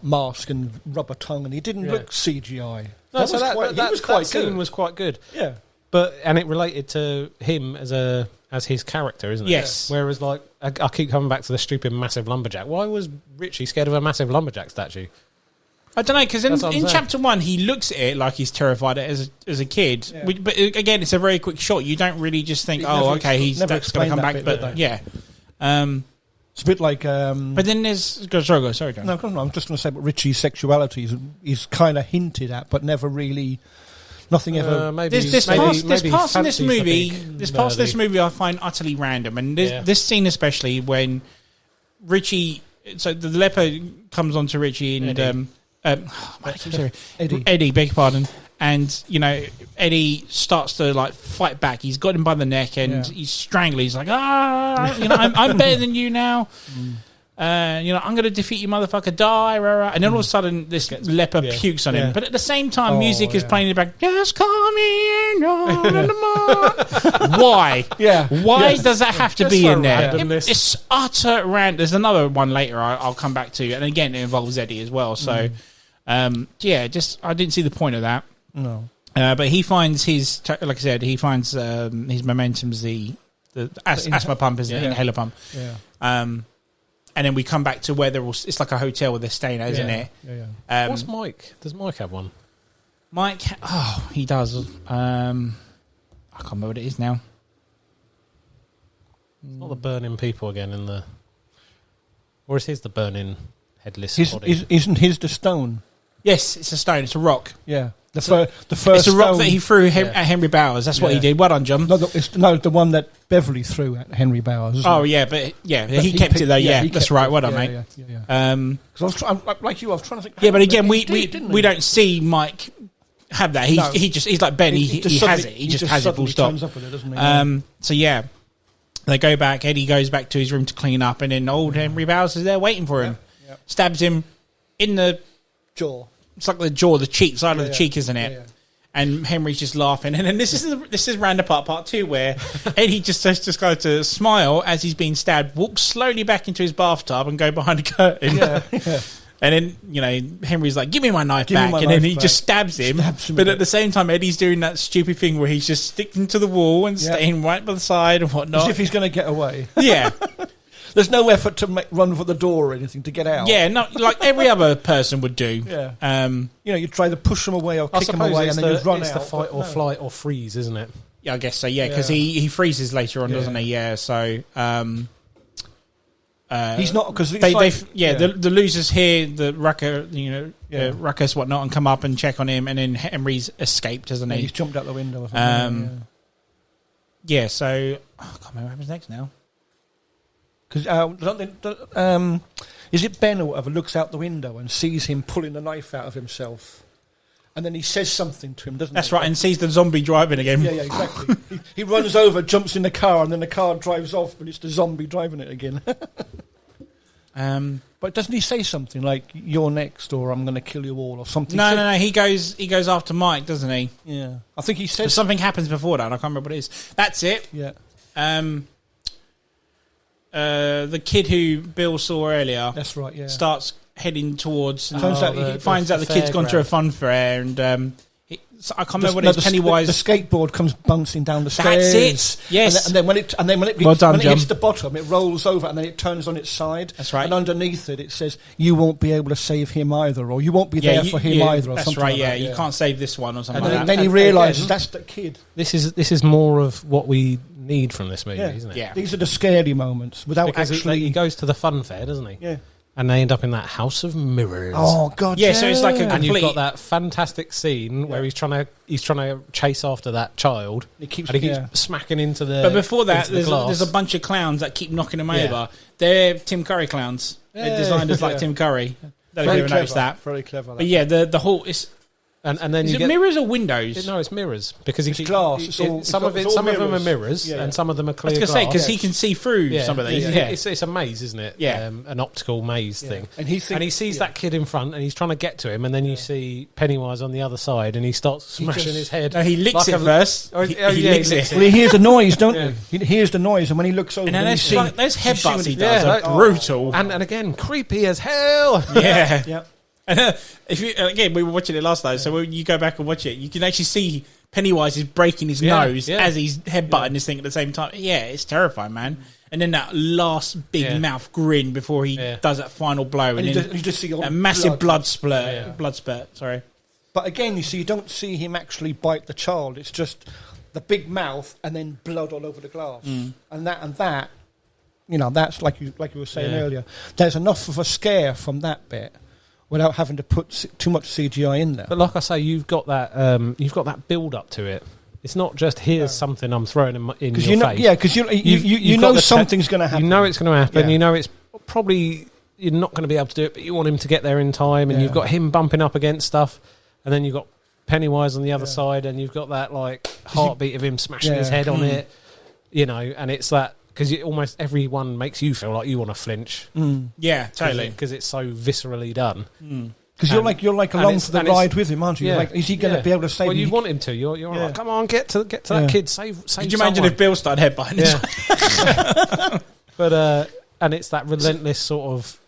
mask and rubber tongue, and he didn't look CGI. No, so That was quite scene good. was quite good. Yeah. And it related to him as his character, isn't it? Yes. Whereas, like, I keep coming back to the stupid massive lumberjack. Why was Richie scared of a massive lumberjack statue? I don't know, because That's what I'm in saying. chapter 1 he looks at it like he's terrified as a kid. Yeah. But again, it's a very quick shot. You don't really just think, It "Oh, never okay, never that's going to explained come that back." bit, But did they? yeah, It's a bit like. but then there's sorry, John. No, I'm just going to say, but Richie's sexuality is kind of hinted at, but never really. Nothing ever. Maybe There's parts in this movie. There's There's parts of this movie I find utterly random, and this scene especially when Richie. So the leper comes onto Richie and Eddie, beg your pardon. And Eddie starts to like fight back. He's got him by the neck and he's strangling. He's like, I'm better than you now. I'm going to defeat you, motherfucker. Die, rah, rah. And then all of a sudden, this leper pukes on him. Yeah. But at the same time, music is playing in the back. Just call me in on the morning. Why? Yeah. Why does that have to be so in there? randomness. It's utter random. There's another one later I'll come back to, and again, it involves Eddie as well. So, I didn't see the point of that. No. But he finds his, like I said, his momentum's the asthma pump, isn't it? Inhaler pump. Yeah. And then we come back to where they're all, it's like a hotel where they're staying at, isn't it? Yeah. What's Mike? Does Mike have one? Mike, he does. I can't remember what it is now. Not the burning people again in the... Or is his the burning headless His, body? isn't his the stone? Yes, it's a stone. It's a rock. Yeah. The first It's a rock stone- that he threw at Henry Bowers. That's what he did. Well done, John. No, the one that Beverly threw at Henry Bowers. Isn't Oh it? yeah, but he kept it though. Yeah, he that's kept right. it. Well done, Yeah, mate. Yeah. Because I was trying to think. Yeah, but again, He did, didn't we he? don't see Mike have that. No. He's like Ben. He just has suddenly- it. He just has it. Full suddenly stop. turns up with it, doesn't he? So yeah, they go back. Eddie goes back to his room to clean up, and then old Henry Bowers is there waiting for him. Yeah. Stabs him in the Jaw. It's like the jaw, the cheek, side of the cheek, isn't it? Yeah. And Henry's just laughing, and then this is round part 2 where Eddie just goes to smile as he's being stabbed, walks slowly back into his bathtub and go behind a curtain. Yeah. And then Henry's like, "Give me my knife back," and then he just stabs him. But at the same time, Eddie's doing that stupid thing where he's just sticking to the wall and staying right by the side and whatnot, As if he's going to get away. Yeah. There's no effort to run for the door or anything to get out. Yeah, like every other person would do. Yeah. You try to push them away or I kick them suppose away, it's and then you run it's out. the fight or flight or freeze, isn't it? Yeah, I guess so. Yeah, because he freezes later on, doesn't he? Yeah. So he's not because the losers hear the ruckus whatnot and come up and check on him, and then Henry's escaped, hasn't he? He's jumped out the window or something. Yeah. So I can't remember what happens next now. Because is it Ben or whatever looks out the window and sees him pulling the knife out of himself, and then he says something to him, doesn't he? That's right, and sees the zombie driving again. Yeah, exactly. he runs over, jumps in the car, and then the car drives off, but it's the zombie driving it again. But doesn't he say something like "You're next" or "I'm going to kill you all" or something? No. He goes after Mike, doesn't he? Yeah, I think he says But something happens before that. I can't remember what it is. That's it. Yeah. The kid who Bill saw earlier. That's right. Yeah. Starts heading towards. He finds out the kid's gone to a fun fair, and I can't remember what it is. Pennywise. The skateboard comes bouncing down the stairs. That's it. Yes. And then when it Well done, when it John. hits the bottom, it rolls over and then it turns on its side. That's right. And underneath it says, "You won't be able to save him either," or "You won't be there for him either." Or that's something right. like Yeah, that, you can't save this one or something And like then that. he realises that's the kid. This is more of what we need from this movie, Yeah. isn't it? Yeah. These are the scary moments without Because actually. he goes to the fun fair, doesn't he? Yeah. And they end up in that house of mirrors. Oh God. Yeah, so it's like a And you've complete- got that fantastic scene where he's trying to chase after that child. He keeps smacking into the. But before that, into the glass. there's a bunch of clowns that keep knocking him over. They're Tim Curry clowns. They're designed as like Tim Curry. Don't know if you ever noticed that. Very clever. But yeah, the whole it's And then Is you it get mirrors or windows? No, it's mirrors because It's glass. Some of them are mirrors, and some of them are I clear was going to say, glass. because he can see through some of these. Yeah. It's a maze, isn't it? Yeah. An optical maze thing. And he sees that kid in front, and he's trying to get to him, and then you see Pennywise on the other side, and he starts smashing his head. No, he licks like it first. Oh, He licks licks it. Well, he hears the noise, don't he? He hears the noise, and when he looks over, And then those headbutts he does Yeah, are brutal. And again, creepy as hell. Yeah. Yeah. If you again, we were watching it last night, so when you go back and watch it, you can actually see Pennywise is breaking his nose as he's headbutting this thing at the same time. Yeah, it's terrifying, man. And then that last big mouth grin before he does that final blow, and then you just see a massive blood spurt. Sorry. But again, you don't see him actually bite the child. It's just the big mouth and then blood all over the glass, and that, that's like you were saying earlier. There's enough of a scare from that bit without having to put too much CGI in there. But like I say, you've got that build up to it. It's not just here's something I'm throwing in your face. Yeah, because you know something's going to happen. You know it's going to happen. Yeah. You know it's probably you're not going to be able to do it, but you want him to get there in time. And you've got him bumping up against stuff, and then you've got Pennywise on the other side, and you've got that like heartbeat of him smashing his head on it. And it's that. Because almost everyone makes you feel like you want to flinch. Yeah, totally. Because it's so viscerally done. Because you're like along for the ride with him, aren't you? Yeah. Like, is he going to be able to save him? Well, you want him to. You're like, come on, get to that kid. Save Could you imagine if Bill started headbutting his But and it's that relentless sort of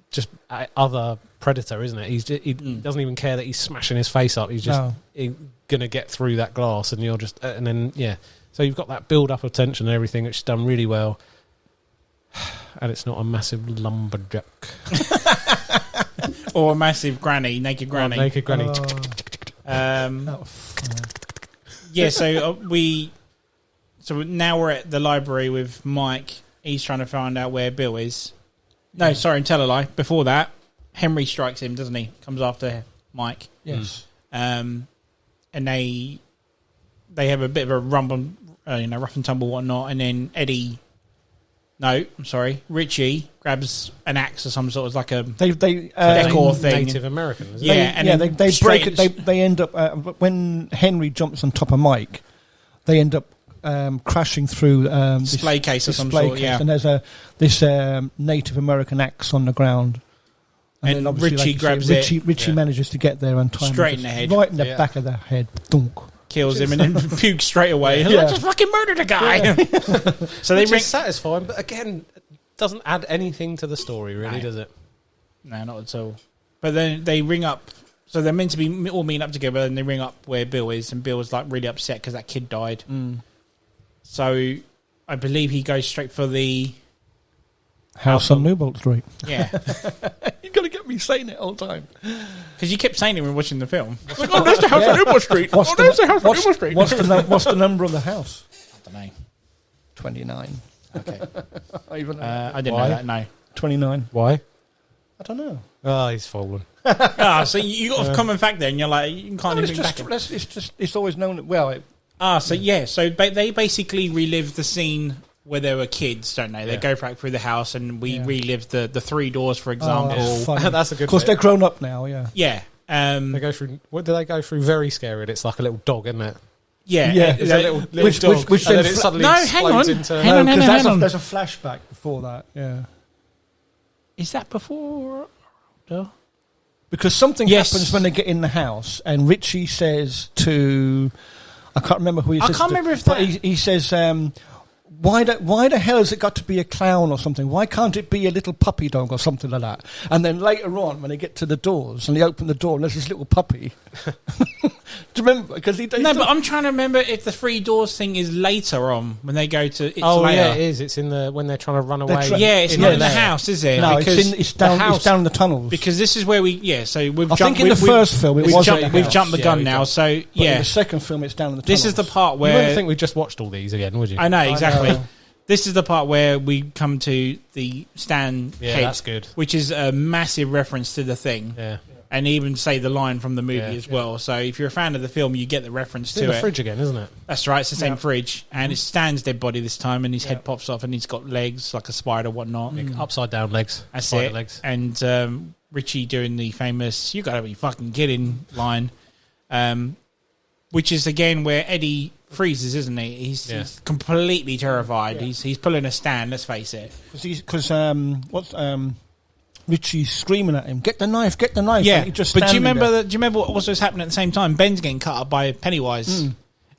just other predator, isn't it? He doesn't even care that he's smashing his face up. He's just going to get through that glass, and you're just and then So you've got that build up of tension and everything, which is done really well. And it's not a massive lumberjack. Or a massive naked granny. Naked granny. So now we're at the library with Mike. He's trying to find out where Bill is. No, sorry, tell a lie. Before that, Henry strikes him, doesn't he? Comes after Mike. Yes. And they have a bit of a rumble, rough and tumble, whatnot, and then Richie grabs an axe or some sort of like a decor thing. Native American, isn't it? They break it. They end up when Henry jumps on top of Mike, they end up crashing through display case or some sort. Yeah, and there's this Native American axe on the ground. And then Richie grabs it. Richie manages to get there and time straight in the head, right in the back of the head. Dunk. Kills him and then pukes straight away. I just fucking murdered a guy. So they ring satisfying, but again, it doesn't add anything to the story, really, does it? No, not at all. But then they ring up. So they're meant to be all meeting up together, and they ring up where Bill is, and Bill is like really upset because that kid died. So I believe he goes straight for the house on Newbolt Street. Yeah. You've got to get me saying it all the time. Because you kept saying it when we were watching the film. Like, there's the house on Newbolt Street. There's the house on Newbolt Street. What's the number of the house? I don't know. 29. Okay. I didn't know that, no. 29. Why? I don't know. Oh, he's fallen. So you got a common fact there, and you're like, you can't even back it. It's always known that, well... So they basically relive the scene where they were kids, don't they? They go back through the house, and we relive the three doors, for example. That's a good. Of course, they're grown up now. Yeah. Yeah. They go through. What do they go through? Very scary. It's like a little dog, isn't it? Yeah. It's a little dog. Which and then then it suddenly hang on. Hang on. There's a flashback before that. Yeah. Is that before? No. Because something happens when they get in the house, and Richie says to, I can't remember who he says. I can't remember if that. He says, why the hell has it got to be a clown or something? Why can't it be a little puppy dog or something like that? And then later on, when they get to the doors and they open the door, and there's this little puppy. Do you remember? But I'm trying to remember if the three doors thing is later on when they go to. It's later. Yeah, it is. It's in when they're trying to run away. It's not in the house, is it? No, it's down in the tunnels. Because this is where so we've I think in the first film we've jumped the gun now. So in the second film it's down in the tunnels. This is the part where you wouldn't think we just watched all these again, would you? I know exactly. This is the part where we come to the Stan head, that's good. Which is a massive reference to the thing. Yeah. And even say the line from the movie as well. So if you're a fan of the film, you get the reference to it. It's in the fridge again, isn't it? That's right. It's the same fridge. And it's Stan's dead body this time, and his head pops off, and he's got legs like a spider, whatnot. Upside down legs. That's spider it. Legs. And Richie doing the famous, "You gotta be fucking kidding" line. which is again where Eddie freezes, isn't he? He's completely terrified. Yeah. He's pulling a stand. Let's face it. Because Richie's screaming at him, "Get the knife! Get the knife!" Yeah, and he just but do you standing remember? there. Do you remember what also was happening at the same time? Ben's getting cut up by Pennywise,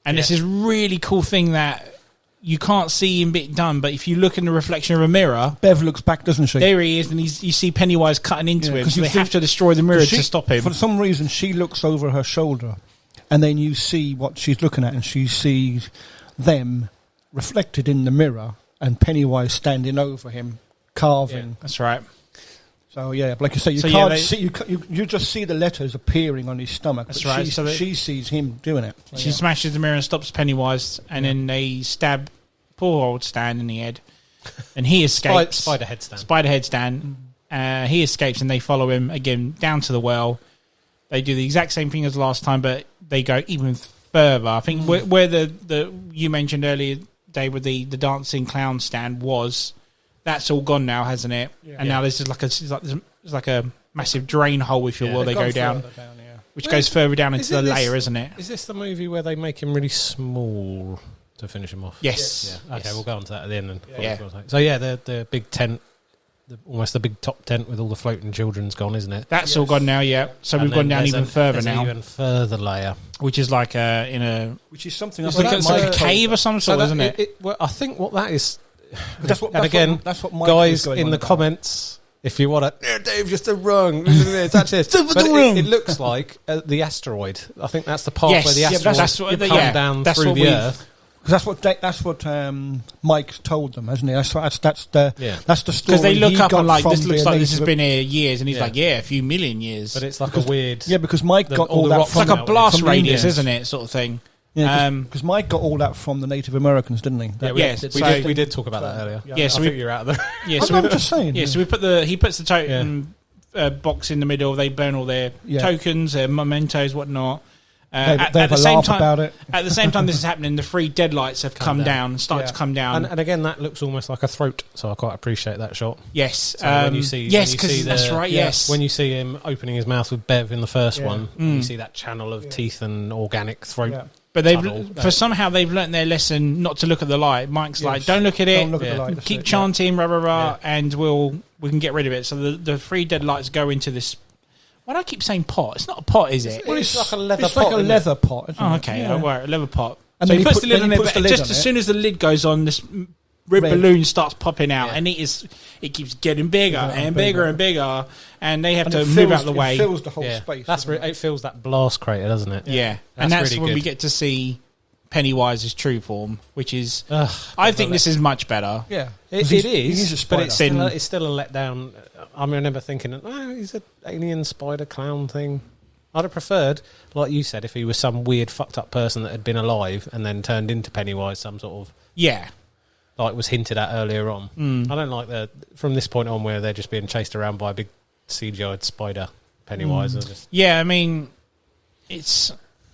and it's this really cool thing that you can't see him being done, but if you look in the reflection of a mirror, Bev looks back, doesn't she? there he is, and you see Pennywise cutting into him. So they have to destroy the mirror to stop him. For some reason, she looks over her shoulder, and then you see what she's looking at, and she sees them reflected in the mirror, and Pennywise standing over him, carving. Yeah, that's right. So yeah, but like you say, you just see the letters appearing on his stomach. That's but right. She sees him doing it. So she smashes the mirror and stops Pennywise, and then they stab poor old Stan in the head, and he escapes. Spiderhead Stan. He escapes, and they follow him again down to the well. They do the exact same thing as last time, but they go even further. I think where the you mentioned earlier, Dave, with the dancing clown stand was. That's all gone now, hasn't it? Yeah. And now there's like a massive drain hole, if you will. They go down which goes further down into the layer, isn't it? Is this the movie where they make him really small to finish him off? Yes. Yeah. Okay, we'll go on to that at the end. Yeah. So yeah, the big tent, almost the big top tent with all the floating children's gone, isn't it? That's all gone now, yeah. So we've gone down even further now. Even further layer, which is like which is something it's like a cave or some sort, isn't it? Well, I think what that is. That's what Mike guys in the comments, if you want to, Dave, just wrong. It's actually it looks like the asteroid. I think that's the part where the asteroid come down through the Earth. Because that's what Mike told them, hasn't he? That's the story. Because they look up and like this looks like this has been here years, and he's like, a few million years. But it's like a weird. Yeah, because Mike got all that. It's like a blast radius, isn't it? Sort of thing. Yeah, because Mike got all that from the Native Americans, didn't he? We did talk about that earlier. Yeah, so I think you're out there. Yeah, so I'm just saying. Yeah, so he puts the totem box in the middle. They burn all their tokens, their mementos, whatnot. At the same time, about it. At the same time, this is happening. The 3 deadlights have come down and started to come down. And again, that looks almost like a throat, so I quite appreciate that shot. Yes, so when you see, that's right. Yes, when you see him opening his mouth with Bev in the first one, you see that channel of teeth and organic throat. Yeah. But somehow they've learnt their lesson not to look at the light. Mike's like, don't look at it. Don't look at the light. Keep chanting, and we can get rid of it. So the 3 deadlights go into this. Why do I keep saying pot? It's not a pot, is it? Well, it's like a leather pot. It's like a leather pot, isn't it? Oh, okay. Yeah. A leather pot. And so then he puts the lid on it, but just as soon as the lid goes on, this red balloon starts popping out, and it keeps getting bigger and bigger and bigger, and they have to move out of the way. It fills the whole space. It fills that blast crater, doesn't it? Yeah. And that's really when we get to see Pennywise's true form, which is I think this is much better. Yeah, it is, but it's still a letdown. I remember thinking, he's an alien spider clown thing. I'd have preferred, like you said, if he was some weird fucked up person that had been alive and then turned into Pennywise, some sort of like was hinted at earlier on. I don't like from this point on where they're just being chased around by a big CGI'd spider Pennywise. Yeah, I mean,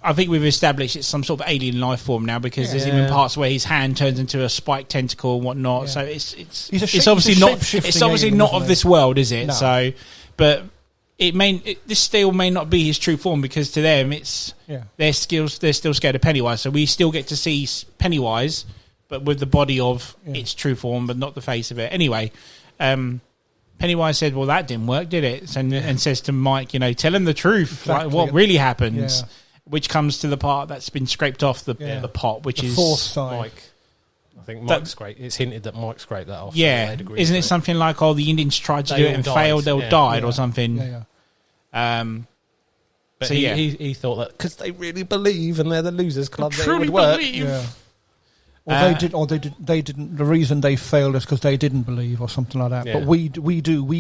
I think we've established it's some sort of alien life form now because there's even parts where his hand turns into a spiked tentacle and whatnot. So it's obviously not of this world, is it? No. So, but this still may not be his true form because to them they're still scared of Pennywise. So we still get to see Pennywise, but with the body of its true form, but not the face of it. Anyway, Pennywise said, "Well, that didn't work, did it?" And says to Mike, tell him the truth, exactly. Like what really happens." Yeah. Which comes to the part that's been scraped off the pot, which is fourth side. Mike. I think Mike's scraped. It's hinted that Mike scraped that off. Yeah, isn't it something like, the Indians tried to do it and failed, they all died or something? Yeah. But so he thought that because they really believe and they're the losers club, they would work. Believe. Yeah. Or they didn't. The reason they failed is because they didn't believe, or something like that. Yeah. But we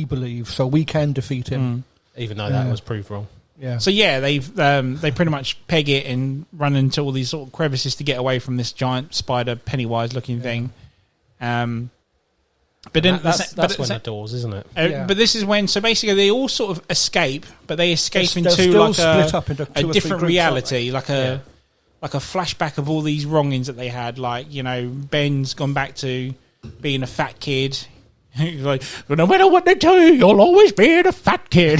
believe, so we can defeat him, even though that was proved wrong. Yeah. So they pretty much peg it and run into all these sort of crevices to get away from this giant spider Pennywise looking thing. But then that's when the doors, isn't it? But this is when basically they all sort of escape, but they escape into like a different reality, like a flashback of all these wrongings that they had. Like Ben's gone back to being a fat kid. He's like, no matter what they tell you, you'll always be the fat kid.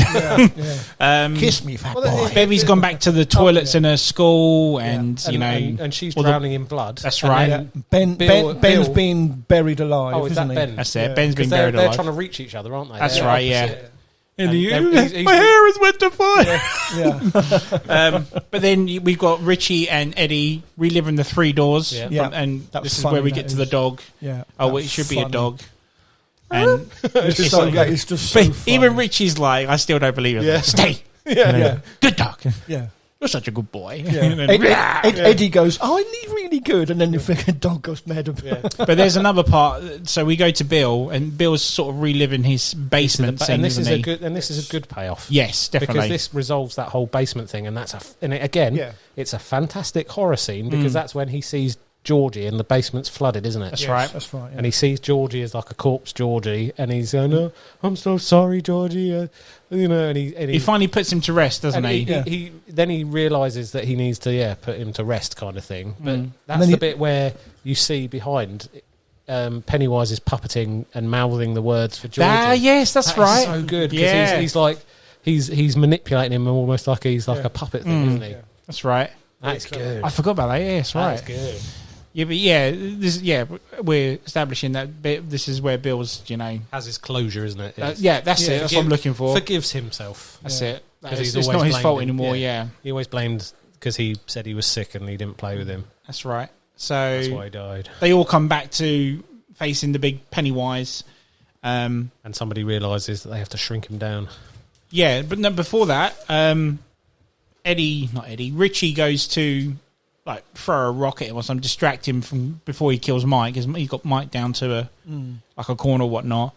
Kiss me, fat boy. Bevy's gone back to the toilets in her school, and and she's drowning in blood. That's right. Ben's been buried alive. Oh, is that isn't he? Ben? That's it. Ben's been buried They're alive. trying to reach each other, aren't they? That's They're right. opposite. Yeah. And he's- my hair is wet to fire. Yeah. But then we've got Richie and Eddie reliving the three doors, Yeah. and That was this is funny, where we that get to the is. dog. Yeah. Oh, That's it should be a funny. dog. And It's so, it's just so but funny. even Richie's like, I still don't believe it. Yeah. Stay, Yeah. good dog. Yeah. You're such a good boy. Yeah. And then, Eddie goes, "Oh, I need really good," and then the freaking dog goes mad. But there's another part. So we go to Bill, and Bill's sort of reliving his basement scene. And this is isn't a he? good. And this is a good payoff. Yes, definitely. Because this resolves that whole basement thing, and it's a fantastic horror scene because that's when he sees Georgie and the basement's flooded, isn't it? That's right. That's right. Yeah. And he sees Georgie as like a corpse, Georgie, and he's going, "Oh, I'm so sorry, Georgie," and He finally puts him to rest, doesn't he? he then he realizes that he needs to put him to rest, kind of thing. But that's then the bit where you see behind Pennywise is puppeting and mouthing the words for Georgie. Yes, that's That is right. so good because Yeah. he's like he's manipulating him almost like he's like a puppet thing, isn't he? That's right. That's good. I forgot about that. Yes, right. That's good. Yeah, but we're establishing that bit. This is where Bill's, Has his closure, isn't it? that's it. That's what I'm looking for. Forgives himself. That's it. 'Cause he's It's always not his blamed fault him. anymore. Yeah, He always blamed because he said he was sick and he didn't play with him. that's right. So That's why he died. they all come back to facing the big Pennywise. And somebody realises that they have to shrink him down. Yeah, but no, before that, Richie goes to throw a rock at him or something, distract him from before he kills Mike, because he got Mike down to a corner or whatnot.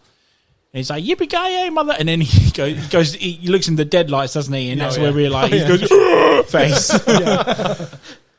And he's like, "Yippee-ki-yay, mother!" And then he looks in the deadlights, doesn't he? And that's where we're like, he goes face.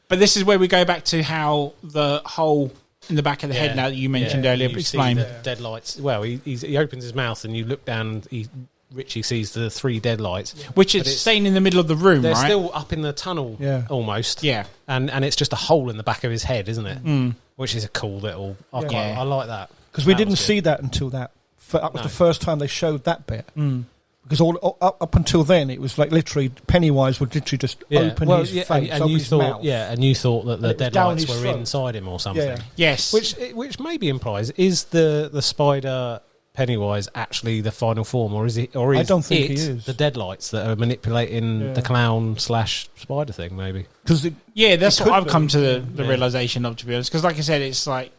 But this is where we go back to how the hole in the back of the head now that you mentioned earlier. You Explain. see the deadlights. Well, he opens his mouth and you look down and Richie sees the three deadlights. Which is staying in the middle of the room, They're right? still up in the tunnel almost. Yeah. And it's just a hole in the back of his head, isn't it? Which is a cool little... I like that. Because we didn't see that until that. That was the first time they showed that bit. Because up until then, it was like literally Pennywise would literally just open his face, open his mouth. and you thought that the And it was down deadlights his were throat. inside him or something. Yeah. Yes. Which maybe implies, is the spider Pennywise actually the final form, or is it? Or is I don't think it he is. the deadlights that are manipulating the clown / spider thing? Maybe Because that's what could I've be. come to the realization of, to be honest. Because like I said, it's like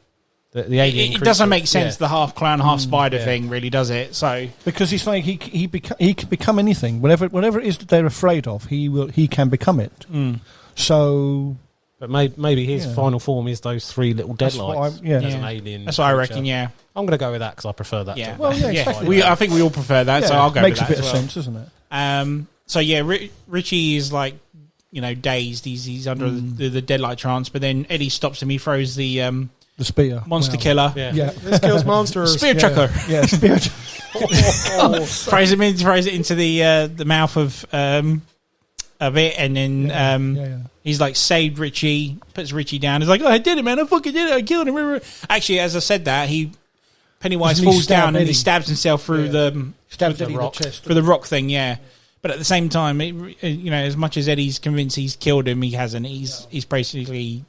the alien. it doesn't creature. make sense, Yeah. the half clown, half spider thing, really, does it? So because he's like he can become anything. Whatever it is that they're afraid of, he can become it. So But maybe his final form is those three little That's what deadlights. I- yeah. As an alien. that's what I creature. reckon. Yeah, I'm going to go with that because I prefer that. yeah. to Well, yeah, yeah. exactly. I think we all prefer that, so I'll go makes with a that bit as of well. sense, doesn't it? So yeah, Richie is like, dazed. He's under the deadlight trance, but then Eddie stops him. He throws the spear, monster Wow. killer, Yeah, This kills monsters. spear chucker. yeah, spear. throws it into the mouth of it, and then he's like saved Richie, puts Richie down. He's like, "Oh, I did it, man! I fucking did it! I killed him!" Actually, as I said that, Pennywise Doesn't he falls stab down and he Eddie? stabs himself through the Stabs the Eddie in rock. the chest. for the rock thing, yeah. But at the same time, as much as Eddie's convinced he's killed him, he hasn't. He's basically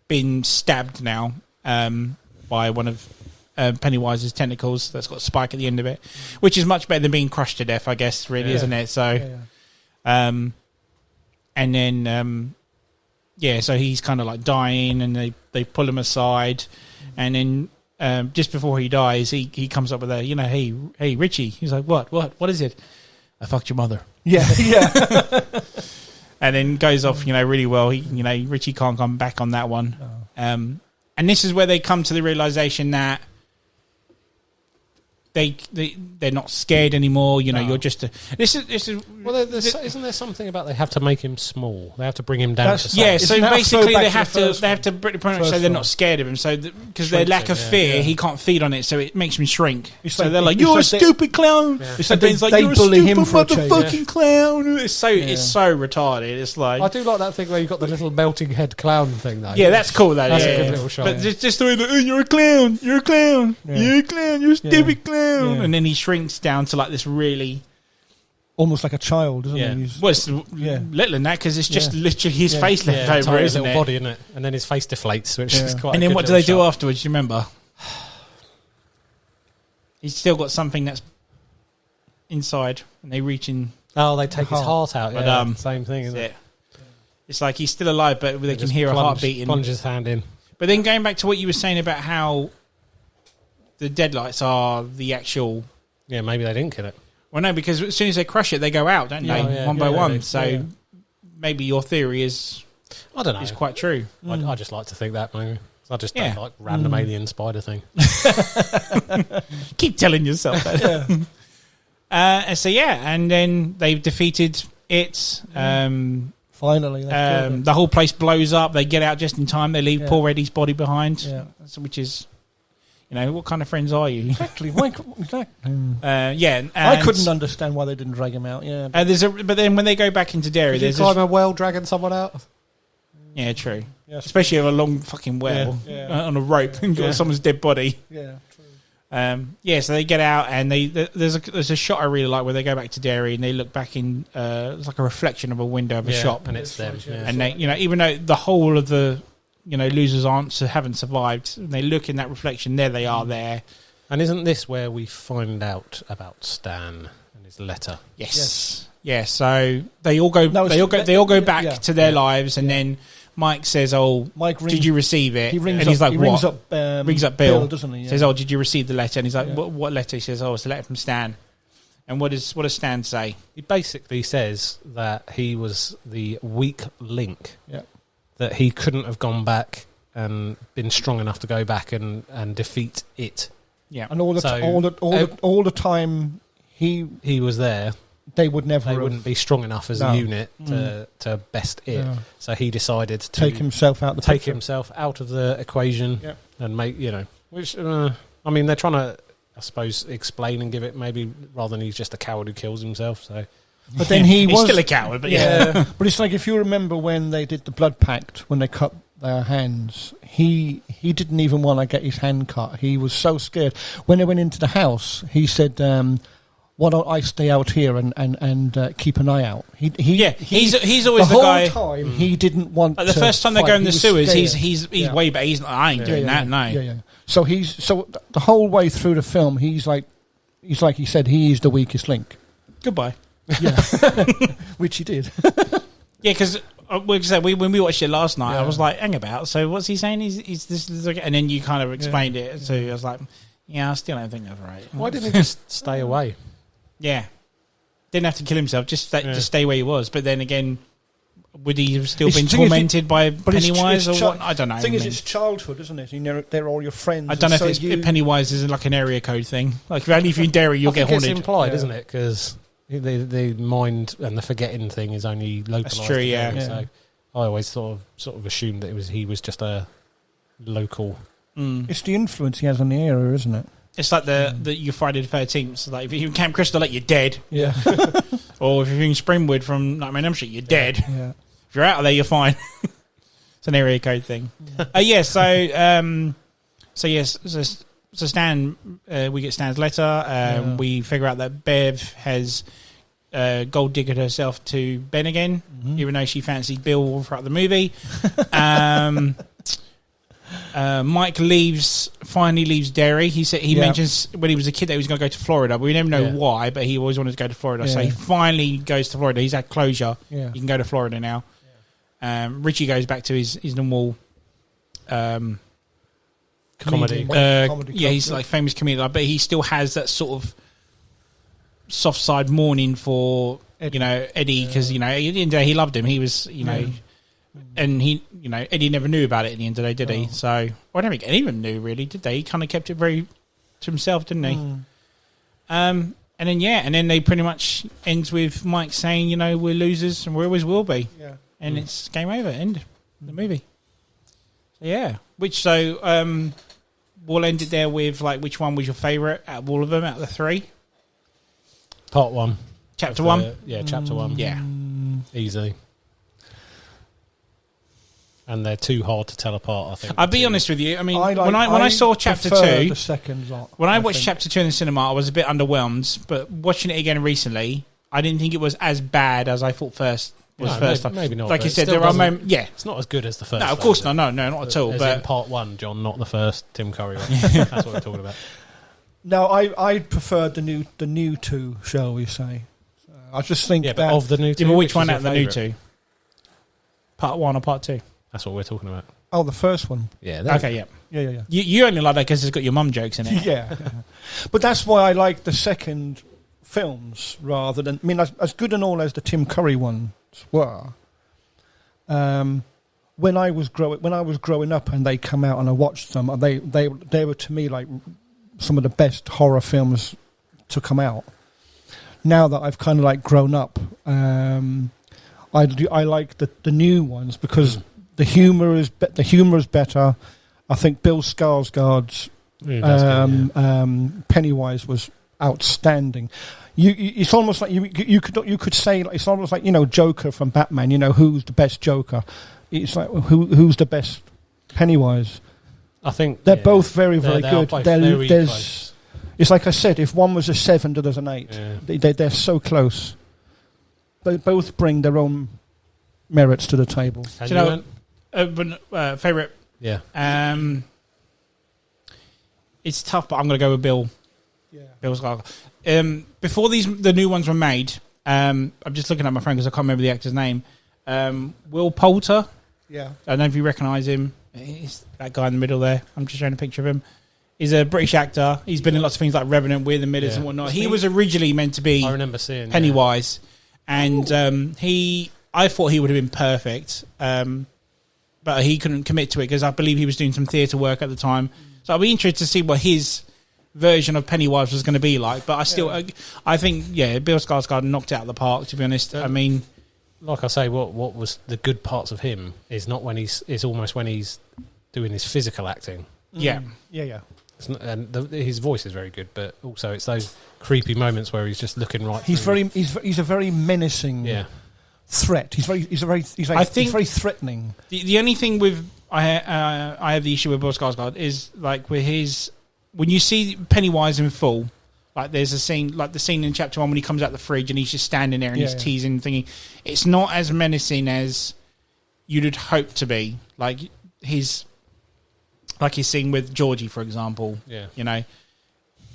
been stabbed now by one of Pennywise's tentacles that's got a spike at the end of it, which is much better than being crushed to death, I guess, really, isn't it? So, and then, so he's kind of like dying, and they pull him aside, and then just before he dies, he comes up with a, hey, Richie. He's like, what is it? I fucked your mother. Yeah. And then goes off, really well. Richie can't come back on that one. And this is where they come to the realization that they're not scared anymore. You're just this is. Well, isn't there something about they have to make him small? They have to bring him down to size. Yeah, so Isn't that a basically throwback they have to pretty much say they're not scared of him. So because their Shrinks lack him, of fear, he can't feed on it, so it makes him shrink. It's So like- they're like, it's "You're a like they- stupid clown." It's And like Ben's like, they "You're a bully him stupid for a change. motherfucking clown." It's so retarded. It's like, I do like that thing where you've got the little melting head clown thing, though. yeah, that's cool. That's a a good little shot. But just the way that, "Oh, you're a clown. You're a clown. You're a clown. You're a stupid clown." down, and then he shrinks down to like this really. Almost like a child, isn't Yeah. he? He's- Well, it's little than that because it's just Yeah. literally his Yeah. face left Tiny over, isn't little it? body, isn't it? And then his face deflates, which Yeah. is quite. And a then good what do they little do shot. afterwards? Do you remember? He's still got something that's inside, and they reach in. Oh, they take his heart out. But, Yeah, same thing, isn't it? It's like he's still alive, but they can just hear a heart beating. Plunge his hand in. But then going back to what you were saying about how the deadlights are the actual. Yeah, maybe they didn't kill it. Well, no, because as soon as they crush it, they go out, don't they? Yeah, yeah, one by yeah, one. they- So yeah. maybe your theory is I don't know. quite true. I just like to think that maybe. I just Yeah. don't like random alien spider thing. Keep telling yourself that. So and then they've defeated it. Finally, they've killed it. The whole place blows up. They get out just in time. They leave Yeah. poor Eddie's body behind. Yeah. Which is, what kind of friends are you? Exactly. Exactly. And I couldn't understand why they didn't drag him out. Yeah. but then when they go back into Derry, Did you there's climb a well dragging someone out? yeah, true. Yes. Especially a long fucking well Yeah, yeah. on a rope and got Yeah. someone's dead body. Yeah. True. So they get out and there's a shot I really like where they go back to Derry and they look back in it's like a reflection of a window of a shop, and it's them. Yeah. Yeah. and they even though the whole of the losers haven't survived, and they look in that reflection, there they are there. And isn't this where we find out about Stan and his letter? Yes. Yeah, so they all go No, they all go back yeah. to their lives, and then Mike says, "Oh, Mike rings, did you receive it?" He rings and up, he's like, he "What?" rings up Bill. doesn't he? Yeah. Says, "Oh, did you receive the letter?" And he's like, Yeah. "What letter?" He says, "Oh, it's a letter from Stan." And what does Stan say? He basically says that he was the weak link, Yeah. that he couldn't have gone back and been strong enough to go back and defeat it. Yeah, And all the So, all the time He was there. they would never They have wouldn't be strong enough as No. a unit to best it. Yeah. So he decided to take himself out the take picture. himself out of the equation Yeah. and make, which, I mean, they're trying to, I suppose, explain and give it maybe rather than he's just a coward who kills himself. So But then he he's was still a coward. But yeah. But it's like if you remember when they did the blood pact, when they cut their hands, he didn't even want to get his hand cut. He was so scared. When they went into the house, he said, "Why don't I stay out here and keep an eye out?" He's always the guy. whole time he didn't want. Like the to first time they fight. go in He the was sewers, scared. he's Yeah. way better. He's like, I ain't doing that. No. Yeah. So the whole way through the film, he's like he said, he is the weakest link. Goodbye. Yeah, which he did. Yeah, because when we watched it last night, I Yeah. was like, "Hang about." So what's he saying? He's this, and then you kind of explained it. So I was like, "Yeah, I still don't think that's right." why didn't he just stay away? Yeah, didn't have to kill himself. Just stay where he was. But then again, would he have still It's- been thing is, tormented by but it's Pennywise or chi- what? I don't know. The thing I is, mean, it's childhood, isn't it? They're all your friends. I don't know and if so it's Pennywise is like an area code thing. Like only if you're in Derry, you'll I get think it's haunted. implied, Yeah. isn't it? Because the mind and the forgetting thing is only localized. That's true, yeah. together, Yeah. So I always sort of assumed that he was just a local. It's the influence he has on the area, isn't it? It's like the your Friday the 13th. Like if you're in Camp Crystal, like you're dead. Yeah. Or if you're in Springwood from Nightmare on Elm Street, you're dead. Yeah. If you're out of there, you're fine. It's an area code thing. So Stan, we get Stan's letter. We figure out that Bev has gold diggered herself to Ben again, even though she fancied Bill throughout the movie. Mike finally leaves Derry. He mentions when he was a kid that he was going to go to Florida, but we never know why, but he always wanted to go to Florida. So he finally goes to Florida. He's had closure. Yeah. He can go to Florida now. Richie goes back to his normal Comedy. Comedy yeah, he's like famous comedian, but he still has that sort of soft side mourning for Eddie, because at the end of the day he loved him. He was and he Eddie never knew about it at the end of the day, did he? So I don't think any of them knew really, did they? He kind of kept it very to himself, didn't he? And then they pretty much ends with Mike saying, we're losers and we always will be. Yeah. And it's game over, end the movie. So, we'll end it there with which one was your favourite out of all of them, out of the three? Part 1. Chapter 1? Yeah, chapter 1. Yeah. Easily. and they're too hard to tell apart. I think. I'll be honest with you. I mean, when I I saw chapter prefer 2, the second lot, when I watched chapter 2 in the cinema, I was a bit underwhelmed. But watching it again recently, I didn't think it was as bad as I thought first. Maybe not. Like you said, there are moments. Yeah, it's not as good as the first. No, of course not. No, not at all. But in part 1, John, not the first Tim Curry one. That's what we're talking about. No, I prefer the new 2, shall we say? I just think that of the new 2. Yeah, but which one out of the new 2? Part 1 or part 2? That's what we're talking about. Oh, the first one. Yeah. Yeah. You only like that because it's got your mum jokes in it. Yeah. But that's why I like the second films rather than. I mean, as good and all as the Tim Curry ones were. When I was growing up and they come out and I watched them, they were to me like some of the best horror films to come out. Now that I've kind of like grown up, I like the new ones because the humor is better. I think Bill Skarsgård's Pennywise was outstanding. It's almost like you could say like, it's almost like Joker from Batman. Who's the best Joker? It's like who's the best Pennywise? I think they're both very very good. Very close. It's like I said, if one was a 7, the other's an 8. Yeah. They're so close. They both bring their own merits to the table. Do you know, favourite? Yeah. It's tough, but I'm going to go with Bill. Yeah. Bill Skarsgård. Before the new ones were made, I'm just looking at my friend because I can't remember the actor's name. Will Poulter. Yeah. I don't know if you recognise him. He's that guy in the middle there. I'm just showing a picture of him. He's a British actor. He's been in lots of things like Revenant, We're the Millers and whatnot. He was originally meant to be I remember seeing Pennywise. And I thought he would have been perfect. But he couldn't commit to it because I believe he was doing some theatre work at the time. So I'll be interested to see what his version of Pennywise was going to be like. But I think Bill Skarsgård knocked it out of the park, to be honest. I mean... Like I say, what was the good parts of him is not when it's almost when he's doing his physical acting. Yeah. Yeah. And his voice is very good, but also it's those creepy moments where he's just looking right. He's a very menacing threat. He's very threatening. The only thing with I have the issue with Bill Skarsgård is like with his when you see Pennywise in full, like there's a scene like the scene in chapter 1 when he comes out the fridge and he's just standing there and he's teasing thinking it's not as menacing as you'd hope to be. Like his scene with Georgie, for example. Yeah.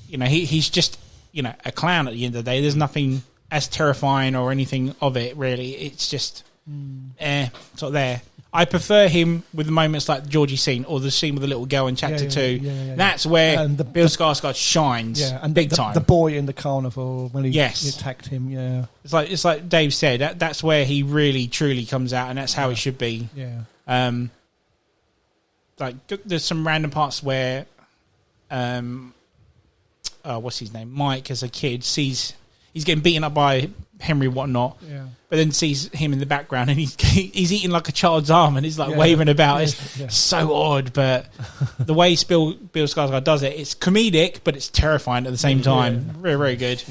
He's just a clown at the end of the day. There's nothing as terrifying or anything of it really. It's just sort of there. I prefer him with the moments like the Georgie scene or the scene with the little girl in chapter 2. Yeah. That's where Bill Skarsgård shines and big time. The boy in the carnival when he attacked him. Yeah, it's like Dave said. That's where he really truly comes out, and that's how it should be. Yeah. Like there's some random parts where, what's his name? Mike, as a kid, sees he's getting beaten up by Henry whatnot, but then sees him in the background and he's eating like a child's arm and he's like waving about. It's so odd, but the way Bill Skarsgård does it, it's comedic, but it's terrifying at the same time. Very, very good.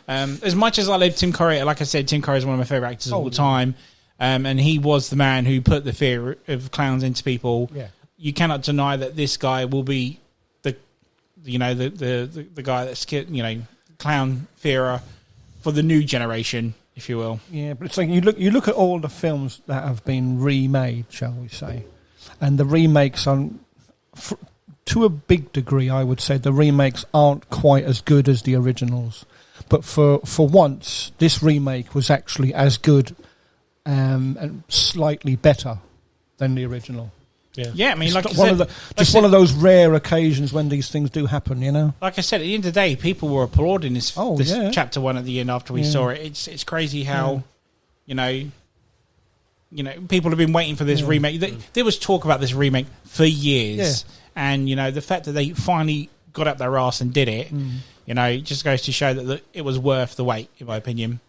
Yeah. As much as I love Tim Curry, like I said, Tim Curry is one of my favourite actors of all time, and he was the man who put the fear of clowns into people. Yeah. You cannot deny that this guy will be the guy that's clown fearer for the new generation, if you will. Yeah, but it's like you look at all the films that have been remade, shall we say, and the remakes to a big degree, I would say the remakes aren't quite as good as the originals. But for once, this remake was actually as good and slightly better than the original. Yeah, I mean, it's like I said, one of those rare occasions when these things do happen, Like I said, at the end of the day, people were applauding this chapter 1 at the end after we saw it. It's crazy how, people have been waiting for this remake. There was talk about this remake for years, and the fact that they finally got up their arse and did it, it just goes to show that it was worth the wait, in my opinion.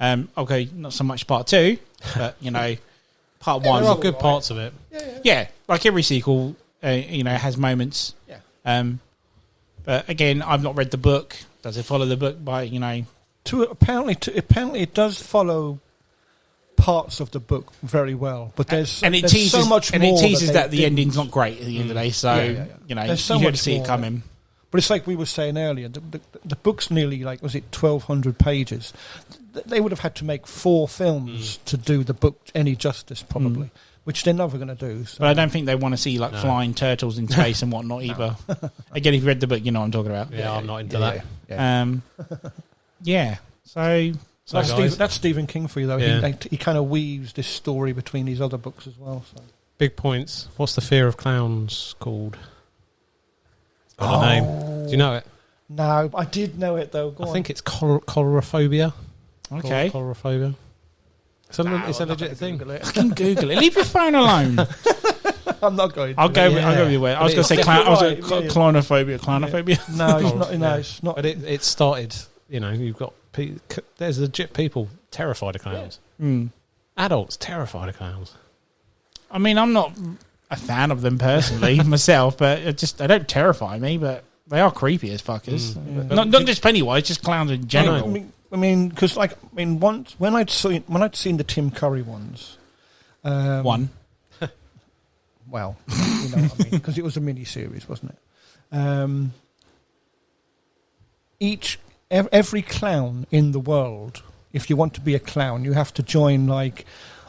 Okay, not so much part 2, but part 1. There are good parts of it. Yeah, like every sequel, has moments. Yeah. But again, I've not read the book. Does it follow the book by Apparently, it does follow parts of the book very well, but there's so much more. And it teases that the didn't. ending's not great at the end of the day. So you know, There's so you much had to see more it coming. But it's like we were saying earlier, the book's nearly like, was it 1,200 pages? They would have had to make 4 films to do the book any justice, probably, which they're never going to do. So. But I don't think they want to see like flying turtles in space and whatnot either. Again, if you read the book, you know what I'm talking about. Yeah, I'm not into that. So that's Stephen King for you, though. Yeah. He kind of weaves this story between these other books as well. So. Big points. What's the fear of clowns called? Got a name. Do you know it? No, I did know it though. I think it's chlorophobia. okay, Chlorophobia. It's a legit thing. fucking Google it. Leave your phone alone. I'm not going. I'll go with your word. I was going to say clonophobia. Clonophobia. No, it's not. No, it's not. But it started. You know, you've got there's legit people terrified of clowns. Adults terrified of clowns. I mean, I'm not a fan of them personally myself, but they don't terrify me. But they are creepy as fuckers. Not just Pennywise, just clowns in general. I mean, because once when I'd seen the Tim Curry ones, One. well, you know what I mean, because it was a mini series, wasn't it? Every clown in the world, if you want to be a clown, you have to join like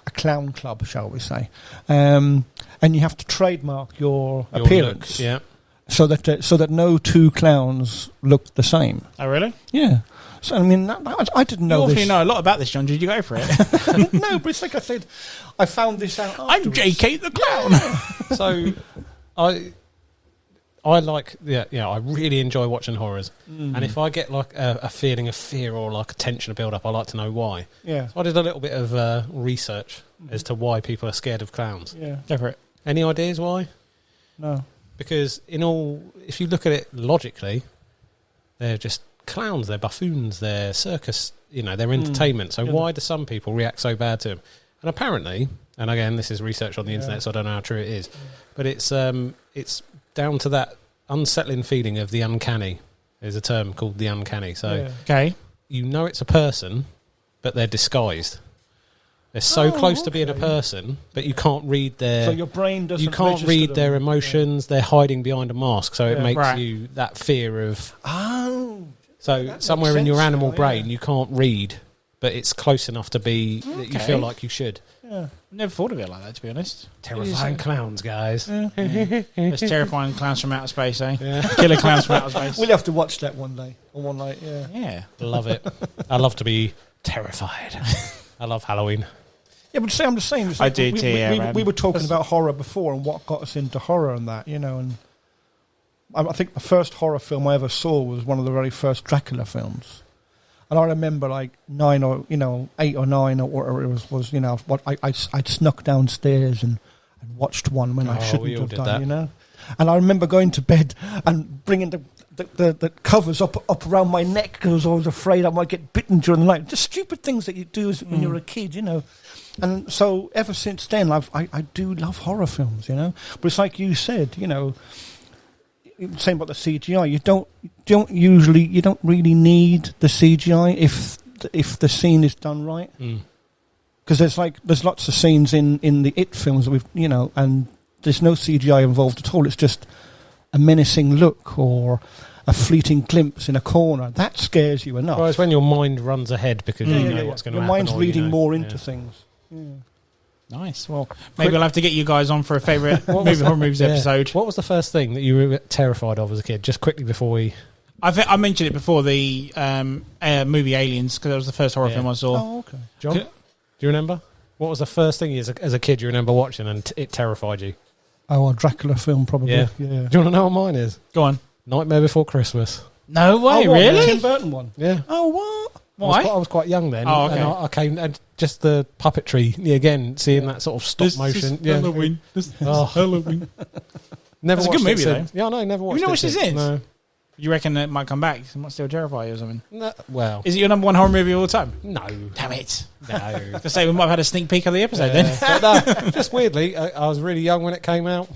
a clown club, shall we say, and you have to trademark your appearance, so that no 2 clowns look the same. Oh, really? Yeah. So I mean, I didn't know. You obviously know a lot about this, John. Did you go for it? No, but it's like I said, I found this out. I'm JK the clown. So, I like, I really enjoy watching horrors. And if I get like a feeling of fear or like a tension build up, I like to know why. Yeah. So I did a little bit of research as to why people are scared of clowns. Yeah. Go for it. Any ideas why? No. Because if you look at it logically, they're just clowns, they're buffoons, they're circus, they're entertainment. So why do some people react so bad to them? And apparently, and again, this is research on the internet, so I don't know how true it is, but it's down to that unsettling feeling of the uncanny. There's a term called the uncanny. So you know it's a person, but they're disguised. They're so close to being a person, but you can't read their... So your brain doesn't... You can't read their emotions. They're hiding behind a mask, so it makes you that fear of... Oh. So somewhere in your animal brain, you can't read, but it's close enough to be that you feel like you should. Yeah. Never thought of it like that, to be honest. Terrifying clowns, guys. There's terrifying clowns from outer space, eh? Yeah. Killer clowns from outer space. We'll have to watch that one day or one night. Yeah. Love it. I love to be terrified. I love Halloween. Yeah, but I'm just saying. I do too. We were talking about horror before and what got us into horror and that, and I think the first horror film I ever saw was one of the very first Dracula films. And I remember like 8 or 9 or whatever it was I'd snuck downstairs and watched one when I shouldn't have done, And I remember going to bed and bringing the covers up around my neck because I was afraid I might get bitten during the night. Just stupid things that you do when you're a kid, And so ever since then, I do love horror films, But it's like you said, same about the CGI. You don't really need the CGI if the scene is done right. Because there's lots of scenes in the It films that and there's no CGI involved at all. It's just a menacing look or a fleeting glimpse in a corner. That scares you enough. Well, it's when your mind runs ahead because you know what's going to happen. Your mind's reading more into things. Nice. Well, maybe I'll have to get you guys on for a favourite horror movies episode. What was the first thing that you were terrified of as a kid? Just quickly before we... I mentioned it before, the movie Aliens, because that was the first horror film I saw. Oh, okay. John, do you remember? What was the first thing as a kid you remember watching and it terrified you? Oh, a Dracula film, probably. Yeah. Do you want to know what mine is? Go on. Nightmare Before Christmas. No way, really? The Tim Burton one? Yeah. Oh, what? Why? I was quite young then. Oh, okay. And I came, and just the puppetry, again, seeing that sort of stop motion. Halloween. Halloween. Never It's a good movie, though. Yeah, I know, never watched it. You know what this is? No. You reckon it might come back? It might still terrify you or something? No, well... Is it your number one horror movie of all time? No. Damn it. No. To say we might have had a sneak peek of the episode then. But no, just weirdly, I was really young when it came out.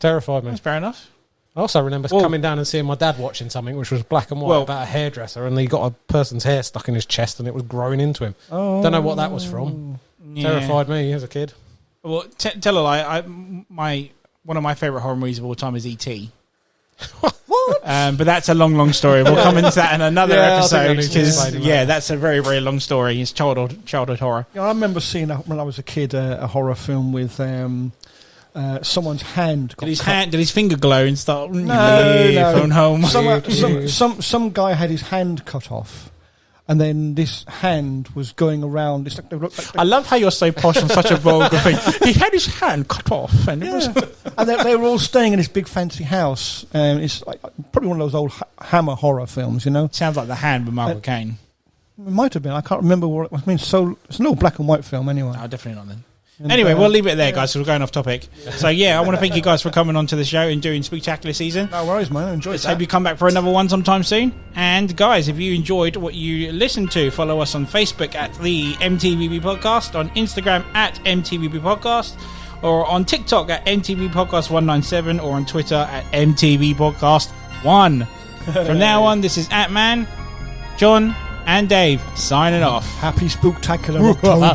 Terrified me. That's fair enough. I also remember coming down and seeing my dad watching something which was black and white about a hairdresser, and he got a person's hair stuck in his chest and it was growing into him. Don't know what that was from. Terrified me as a kid. Well, tell a lie. One of my favourite horror movies of all time is E.T. What? But that's a long story. We'll come into that in another episode because that. that's a very, very long story. It's childhood horror. I remember seeing when I was a kid a horror film with someone's hand. Did his finger glow and start? No. Phone home. Some guy had his hand cut off. And then this hand was going around. It's I love how you're so posh and such a vulgar thing. He had his hand cut off, and it was. And they were all staying in this big fancy house. It's probably one of those old Hammer horror films, you know. Sounds like The Hand with Michael Caine. It might have been. I can't remember what. I mean, so it's an old black and white film anyway. No, definitely not then. Anyway, we'll leave it there, guys, because we're going off topic. So, I want to thank you guys for coming on to the show and doing Spooktacular season. No worries, man. I enjoyed it. Hope you come back for another one sometime soon. And, guys, if you enjoyed what you listened to, follow us on Facebook at the M.T.V.B. Podcast, on Instagram at M.T.V.B. Podcast, or on TikTok at M.T.V. Podcast 197, or on Twitter at M.T.V. Podcast 1. From now on, this is Atman, John, and Dave signing off. Happy Spooktacular October.